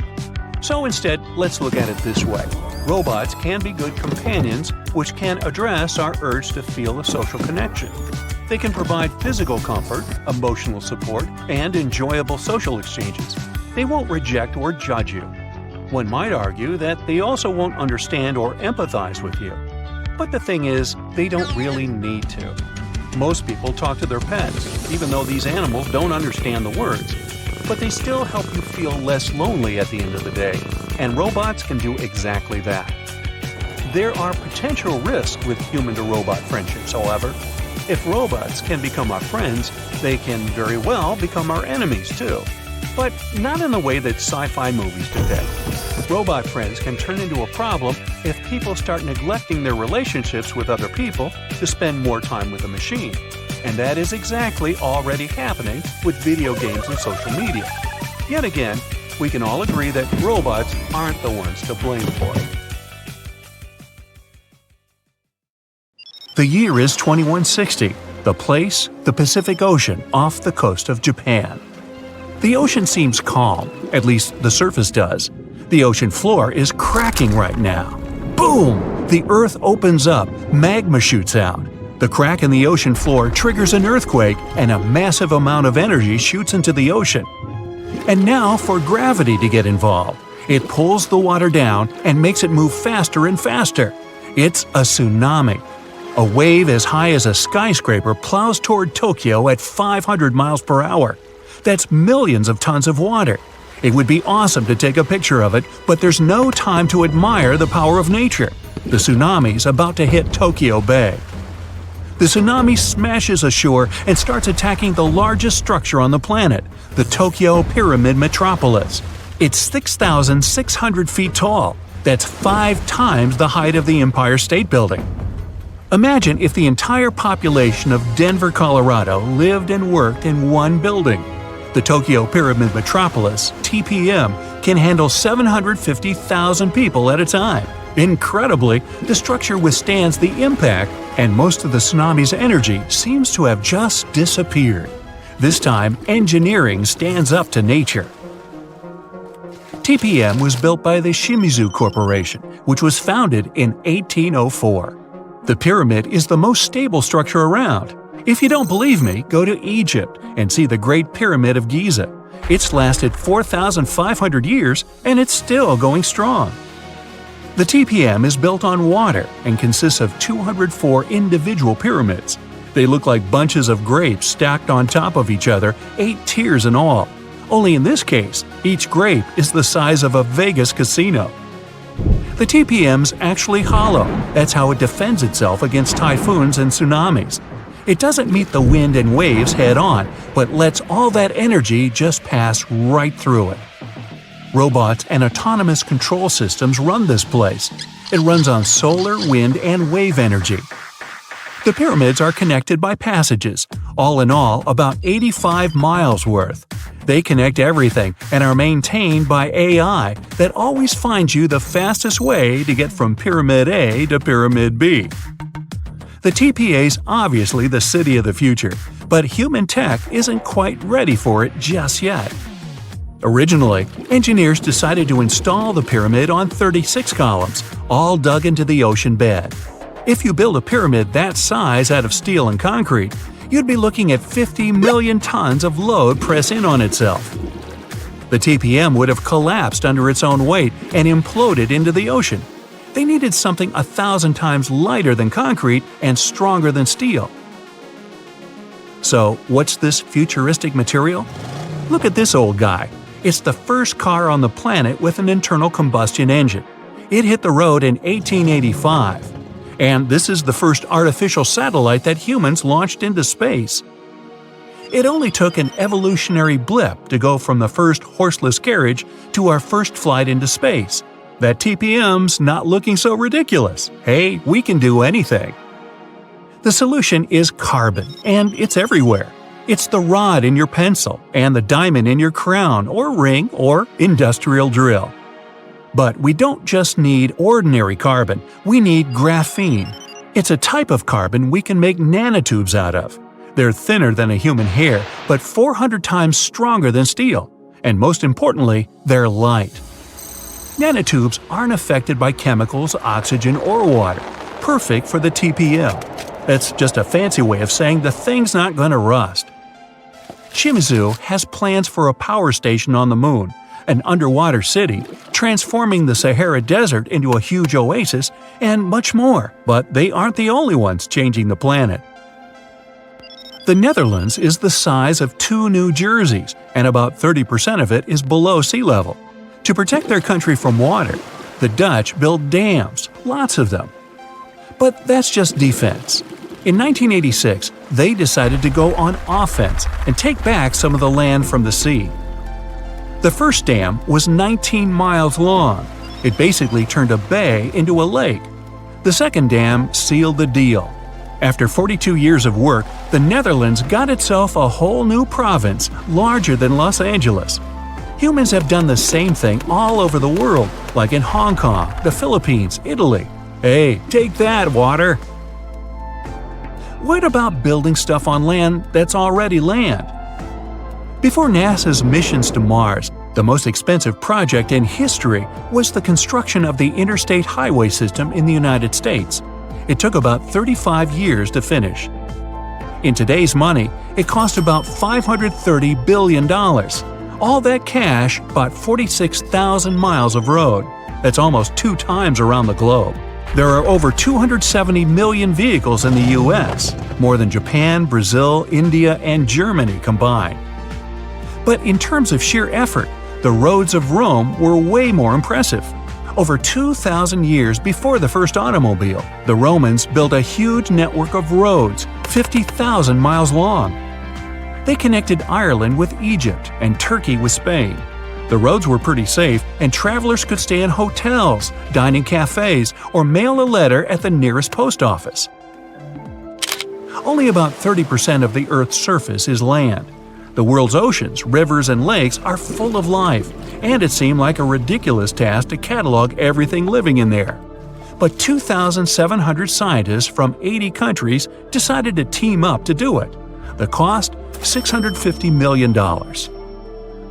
So instead, let's look at it this way. Robots can be good companions, which can address our urge to feel a social connection. They can provide physical comfort, emotional support, and enjoyable social exchanges. They won't reject or judge you. One might argue that they also won't understand or empathize with you. But the thing is, they don't really need to. Most people talk to their pets, even though these animals don't understand the words. But they still help you feel less lonely at the end of the day, and robots can do exactly that. There are potential risks with human-to-robot friendships, however. If robots can become our friends, they can very well become our enemies too. But not in the way that sci-fi movies depict. Robot friends can turn into a problem if people start neglecting their relationships with other people to spend more time with the machine. And that is exactly already happening with video games and social media. Yet again, we can all agree that robots aren't the ones to blame for it. The year is 2160. The place, the Pacific Ocean off the coast of Japan. The ocean seems calm, at least the surface does. The ocean floor is cracking right now. Boom! The earth opens up, magma shoots out. The crack in the ocean floor triggers an earthquake, and a massive amount of energy shoots into the ocean. And now for gravity to get involved. It pulls the water down and makes it move faster and faster. It's a tsunami. A wave as high as a skyscraper plows toward Tokyo at 500 miles per hour. That's millions of tons of water. It would be awesome to take a picture of it, but there's no time to admire the power of nature. The tsunami's about to hit Tokyo Bay. The tsunami smashes ashore and starts attacking the largest structure on the planet, the Tokyo Pyramid Metropolis. It's 6,600 feet tall. That's 5 times the height of the Empire State Building. Imagine if the entire population of Denver, Colorado lived and worked in one building. The Tokyo Pyramid Metropolis, TPM, can handle 750,000 people at a time. Incredibly, the structure withstands the impact, and most of the tsunami's energy seems to have just disappeared. This time, engineering stands up to nature. TPM was built by the Shimizu Corporation, which was founded in 1804. The pyramid is the most stable structure around. If you don't believe me, go to Egypt and see the Great Pyramid of Giza. It's lasted 4,500 years and it's still going strong. The TPM is built on water and consists of 204 individual pyramids. They look like bunches of grapes stacked on top of each other, 8 tiers in all. Only in this case, each grape is the size of a Vegas casino. The TPM's actually hollow. That's how it defends itself against typhoons and tsunamis. It doesn't meet the wind and waves head-on, but lets all that energy just pass right through it. Robots and autonomous control systems run this place. It runs on solar, wind, and wave energy. The pyramids are connected by passages, all in all about 85 miles worth. They connect everything and are maintained by AI that always finds you the fastest way to get from Pyramid A to Pyramid B. The TPA's obviously the city of the future, but human tech isn't quite ready for it just yet. Originally, engineers decided to install the pyramid on 36 columns, all dug into the ocean bed. If you build a pyramid that size out of steel and concrete, you'd be looking at 50 million tons of load press in on itself. The TPM would have collapsed under its own weight and imploded into the ocean. They needed something 1,000 times lighter than concrete and stronger than steel. So, what's this futuristic material? Look at this old guy. It's the first car on the planet with an internal combustion engine. It hit the road in 1885. And this is the first artificial satellite that humans launched into space. It only took an evolutionary blip to go from the first horseless carriage to our first flight into space. That TPM's not looking so ridiculous. Hey, we can do anything. The solution is carbon, and it's everywhere. It's the rod in your pencil and the diamond in your crown or ring or industrial drill. But we don't just need ordinary carbon, we need graphene. It's a type of carbon we can make nanotubes out of. They're thinner than a human hair, but 400 times stronger than steel. And most importantly, they're light. Nanotubes aren't affected by chemicals, oxygen, or water. Perfect for the TPM. That's just a fancy way of saying the thing's not going to rust. Shimizu has plans for a power station on the moon, an underwater city, transforming the Sahara Desert into a huge oasis, and much more, but they aren't the only ones changing the planet. The Netherlands is the size of 2 New Jerseys, and about 30% of it is below sea level. To protect their country from water, the Dutch built dams, lots of them. But that's just defense. In 1986, they decided to go on offense and take back some of the land from the sea. The first dam was 19 miles long. It basically turned a bay into a lake. The second dam sealed the deal. After 42 years of work, the Netherlands got itself a whole new province larger than Los Angeles. Humans have done the same thing all over the world, like in Hong Kong, the Philippines, Italy. Hey, take that, water! What about building stuff on land that's already land? Before NASA's missions to Mars, the most expensive project in history was the construction of the interstate highway system in the United States. It took about 35 years to finish. In today's money, it cost about $530 billion. All that cash bought 46,000 miles of road. That's almost 2 times around the globe. There are over 270 million vehicles in the U.S., more than Japan, Brazil, India, and Germany combined. But in terms of sheer effort, the roads of Rome were way more impressive. Over 2,000 years before the first automobile, the Romans built a huge network of roads, 50,000 miles long. They connected Ireland with Egypt and Turkey with Spain. The roads were pretty safe, and travelers could stay in hotels, dine in cafes, or mail a letter at the nearest post office. Only about 30% of the Earth's surface is land. The world's oceans, rivers, and lakes are full of life, and it seemed like a ridiculous task to catalog everything living in there. But 2,700 scientists from 80 countries decided to team up to do it. The cost? $650 million.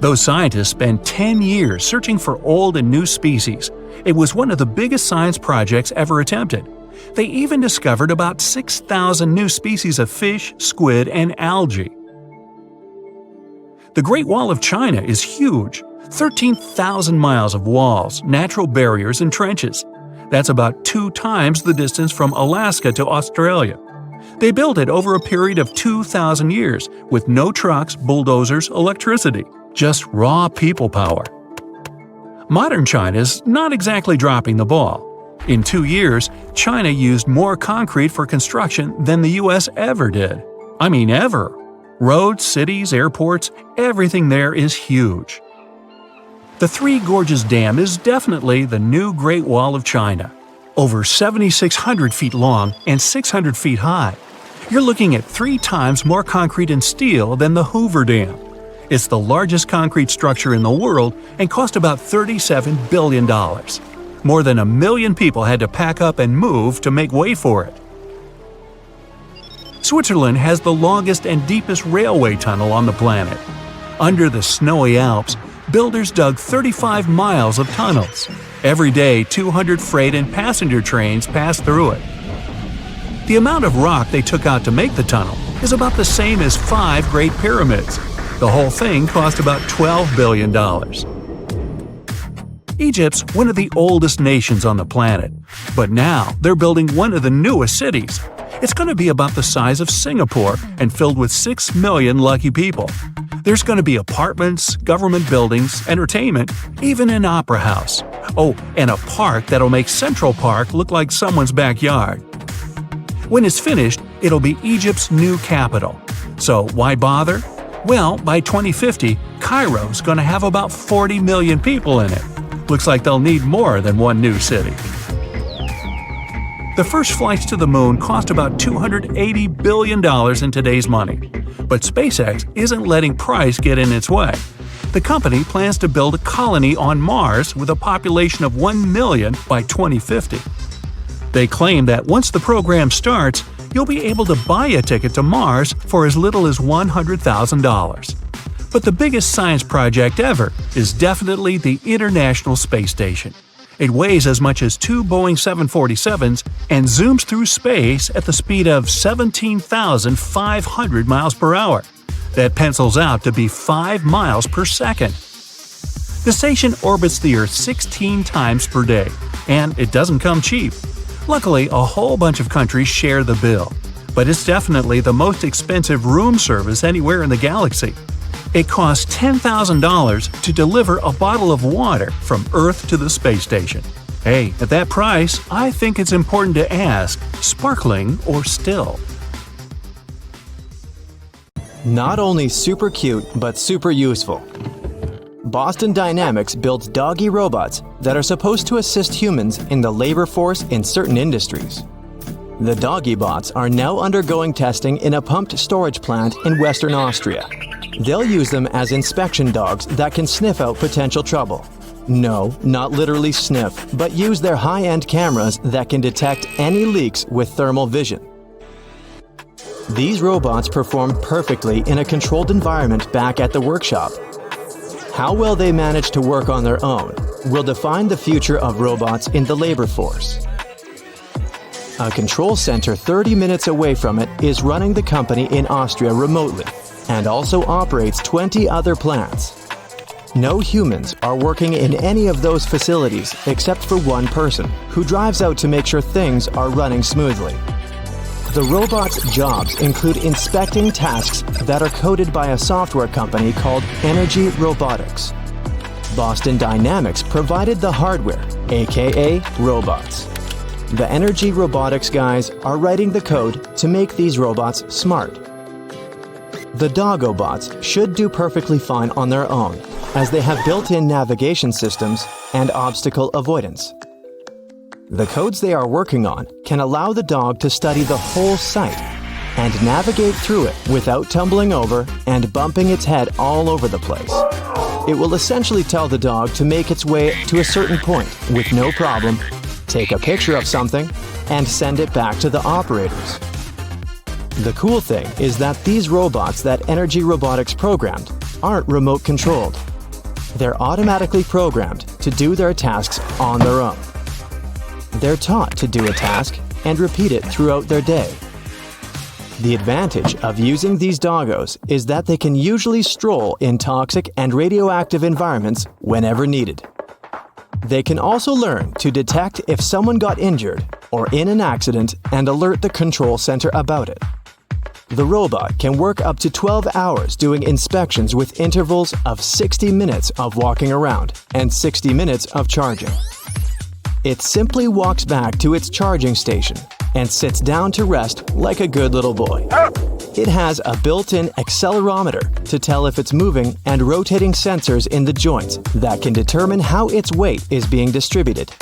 Those scientists spent 10 years searching for old and new species. It was one of the biggest science projects ever attempted. They even discovered about 6,000 new species of fish, squid, and algae. The Great Wall of China is huge. 13,000 miles of walls, natural barriers, and trenches. That's about 2 times the distance from Alaska to Australia. They built it over a period of 2,000 years with no trucks, bulldozers, electricity, just raw people power. Modern China's not exactly dropping the ball. In 2 years, China used more concrete for construction than the US ever did. I mean ever. Roads, cities, airports, everything there is huge. The Three Gorges Dam is definitely the new Great Wall of China. Over 7,600 feet long and 600 feet high. You're looking at 3 times more concrete and steel than the Hoover Dam. It's the largest concrete structure in the world and cost about $37 billion. More than 1 million people had to pack up and move to make way for it. Switzerland has the longest and deepest railway tunnel on the planet. Under the snowy Alps, builders dug 35 miles of tunnels. Every day, 200 freight and passenger trains pass through it. The amount of rock they took out to make the tunnel is about the same as 5 Great Pyramids. The whole thing cost about $12 billion. Egypt's one of the oldest nations on the planet, but now they're building one of the newest cities. It's going to be about the size of Singapore and filled with 6 million lucky people. There's going to be apartments, government buildings, entertainment, even an opera house. Oh, and a park that'll make Central Park look like someone's backyard. When it's finished, it'll be Egypt's new capital. So why bother? Well, by 2050, Cairo's going to have about 40 million people in it. Looks like they'll need more than one new city. The first flights to the moon cost about $280 billion in today's money. But SpaceX isn't letting price get in its way. The company plans to build a colony on Mars with a population of 1 million by 2050. They claim that once the program starts, you'll be able to buy a ticket to Mars for as little as $100,000. But the biggest science project ever is definitely the International Space Station. It weighs as much as 2 Boeing 747s and zooms through space at the speed of 17,500 miles per hour. That pencils out to be 5 miles per second. The station orbits the Earth 16 times per day, and it doesn't come cheap. Luckily, a whole bunch of countries share the bill, but it's definitely the most expensive room service anywhere in the galaxy. It costs $10,000 to deliver a bottle of water from Earth to the space station. Hey, at that price, I think it's important to ask, sparkling or still? Not only super cute, but super useful. Boston Dynamics builds doggy robots that are supposed to assist humans in the labor force in certain industries. The doggy bots are now undergoing testing in a pumped storage plant in Western Austria. They'll use them as inspection dogs that can sniff out potential trouble. No, not literally sniff, but use their high-end cameras that can detect any leaks with thermal vision. These robots perform perfectly in a controlled environment back at the workshop. How well they manage to work on their own will define the future of robots in the labor force. A control center 30 minutes away from it is running the company in Austria remotely and also operates 20 other plants. No humans are working in any of those facilities except for one person who drives out to make sure things are running smoothly. The robot's jobs include inspecting tasks that are coded by a software company called Energy Robotics. Boston Dynamics provided the hardware, aka robots. The Energy Robotics guys are writing the code to make these robots smart. The Doggobots should do perfectly fine on their own, as they have built-in navigation systems and obstacle avoidance. The codes they are working on can allow the dog to study the whole site and navigate through it without tumbling over and bumping its head all over the place. It will essentially tell the dog to make its way to a certain point with no problem, take a picture of something, and send it back to the operators. The cool thing is that these robots that Energy Robotics programmed aren't remote controlled. They're automatically programmed to do their tasks on their own. They're taught to do a task and repeat it throughout their day. The advantage of using these doggos is that they can usually stroll in toxic and radioactive environments whenever needed. They can also learn to detect if someone got injured or in an accident and alert the control center about it. The robot can work up to 12 hours doing inspections with intervals of 60 minutes of walking around and 60 minutes of charging. It simply walks back to its charging station and sits down to rest like a good little boy. It has a built-in accelerometer to tell if it's moving and rotating sensors in the joints that can determine how its weight is being distributed.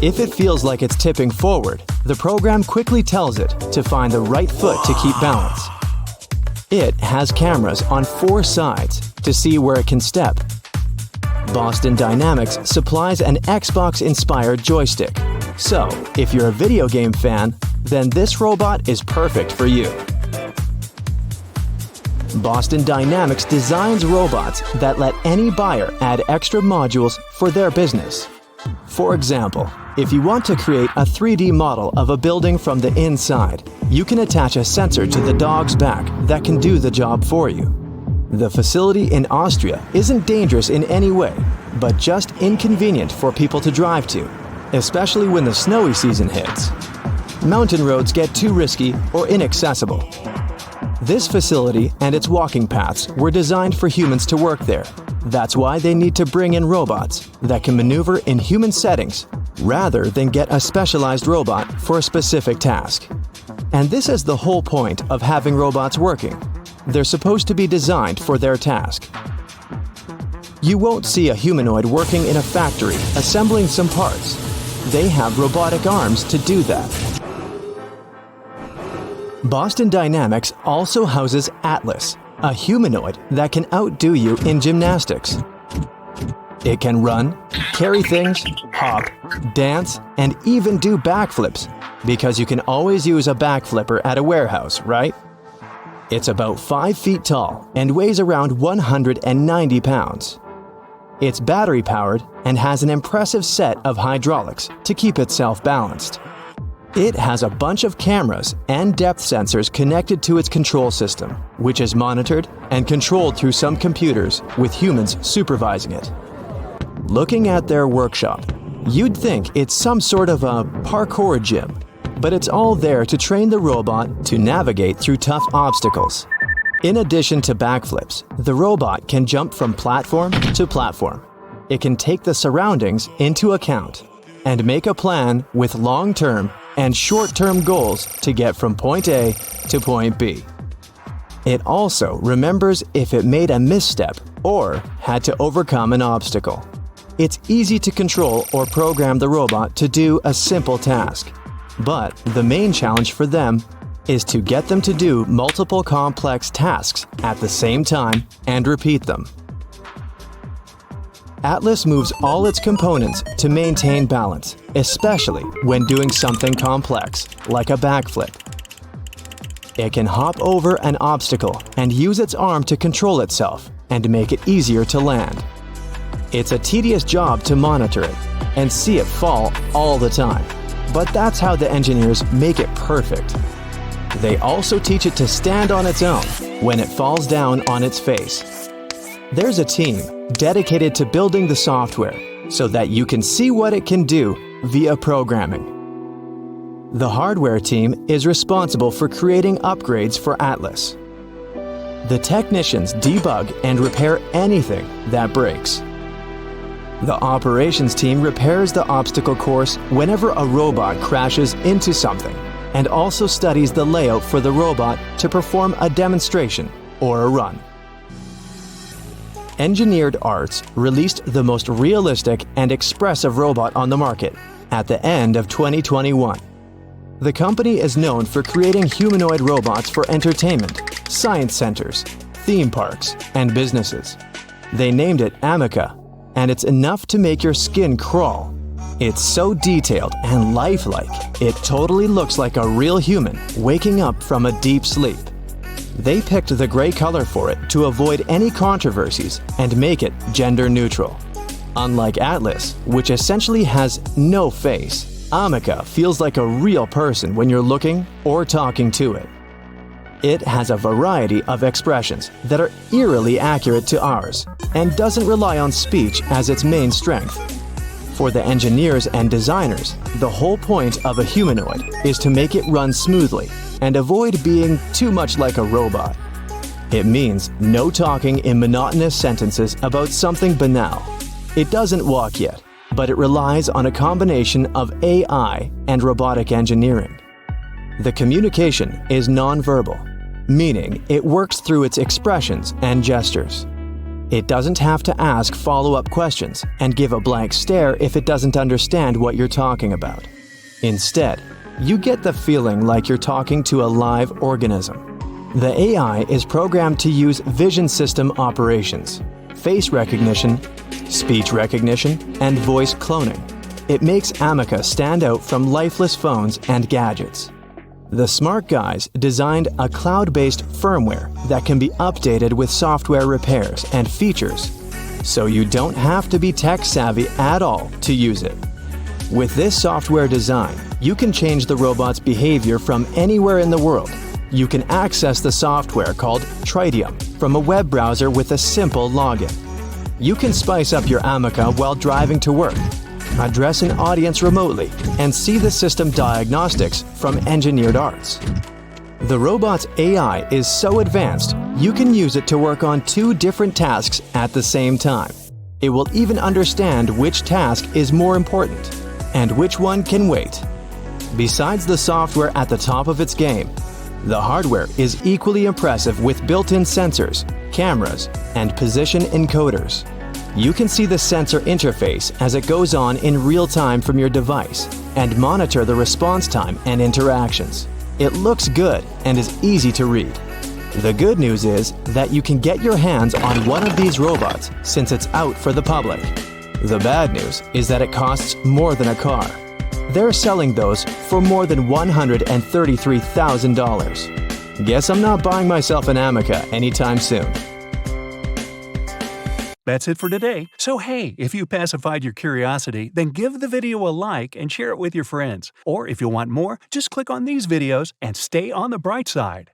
If it feels like it's tipping forward, the program quickly tells it to find the right foot to keep balance. It has cameras on 4 sides to see where it can step. Boston Dynamics supplies an Xbox-inspired joystick. So, if you're a video game fan, then this robot is perfect for you. Boston Dynamics designs robots that let any buyer add extra modules for their business. For example, if you want to create a 3D model of a building from the inside, you can attach a sensor to the dog's back that can do the job for you. The facility in Austria isn't dangerous in any way, but just inconvenient for people to drive to, especially when the snowy season hits. Mountain roads get too risky or inaccessible. This facility and its walking paths were designed for humans to work there. That's why they need to bring in robots that can maneuver in human settings rather than get a specialized robot for a specific task. And this is the whole point of having robots working. They're supposed to be designed for their task. You won't see a humanoid working in a factory assembling some parts. They have robotic arms to do that. Boston Dynamics also houses Atlas, a humanoid that can outdo you in gymnastics. It can run, carry things, hop, dance, and even do backflips, because you can always use a backflipper at a warehouse, right? It's about 5 feet tall and weighs around 190 pounds. It's battery-powered and has an impressive set of hydraulics to keep itself balanced. It has a bunch of cameras and depth sensors connected to its control system, which is monitored and controlled through some computers with humans supervising it. Looking at their workshop, you'd think it's some sort of a parkour gym, but it's all there to train the robot to navigate through tough obstacles. In addition to backflips, the robot can jump from platform to platform. It can take the surroundings into account and make a plan with long-term and short-term goals to get from point A to point B. It also remembers if it made a misstep or had to overcome an obstacle. It's easy to control or program the robot to do a simple task. But the main challenge for them is to get them to do multiple complex tasks at the same time and repeat them. Atlas moves all its components to maintain balance, especially when doing something complex, like a backflip. It can hop over an obstacle and use its arm to control itself and make it easier to land. It's a tedious job to monitor it and see it fall all the time. But that's how the engineers make it perfect. They also teach it to stand on its own when it falls down on its face. There's a team dedicated to building the software so that you can see what it can do via programming. The hardware team is responsible for creating upgrades for Atlas. The technicians debug and repair anything that breaks. The operations team repairs the obstacle course whenever a robot crashes into something, and also studies the layout for the robot to perform a demonstration or a run. Engineered Arts released the most realistic and expressive robot on the market at the end of 2021. The company is known for creating humanoid robots for entertainment, science centers, theme parks, and businesses. They named it Amica, and it's enough to make your skin crawl. It's so detailed and lifelike, it totally looks like a real human waking up from a deep sleep. They picked the gray color for it to avoid any controversies and make it gender neutral. Unlike Atlas, which essentially has no face, Amica feels like a real person when you're looking or talking to it. It has a variety of expressions that are eerily accurate to ours and doesn't rely on speech as its main strength. For the engineers and designers, the whole point of a humanoid is to make it run smoothly and avoid being too much like a robot. It means no talking in monotonous sentences about something banal. It doesn't walk yet, but it relies on a combination of AI and robotic engineering. The communication is nonverbal, meaning it works through its expressions and gestures. It doesn't have to ask follow-up questions and give a blank stare if it doesn't understand what you're talking about. Instead, you get the feeling like you're talking to a live organism. The AI is programmed to use vision system operations, face recognition, speech recognition, and voice cloning. It makes Amica stand out from lifeless phones and gadgets. The smart guys designed a cloud-based firmware that can be updated with software repairs and features, so you don't have to be tech-savvy at all to use it. With this software design, you can change the robot's behavior from anywhere in the world. You can access the software called Tritium from a web browser with a simple login. You can spice up your Amica while driving to work, address an audience remotely, and see the system diagnostics from Engineered Arts. The robot's AI is so advanced, you can use it to work on 2 different tasks at the same time. It will even understand which task is more important and which one can wait. Besides the software at the top of its game, the hardware is equally impressive with built-in sensors, cameras, and position encoders. You can see the sensor interface as it goes on in real time from your device and monitor the response time and interactions. It looks good and is easy to read. The good news is that you can get your hands on one of these robots since it's out for the public. The bad news is that it costs more than a car. They're selling those for more than $133,000. Guess I'm not buying myself an Amica anytime soon. That's it for today. So hey, if you pacified your curiosity, then give the video a like and share it with your friends. Or if you want more, just click on these videos and stay on the bright side.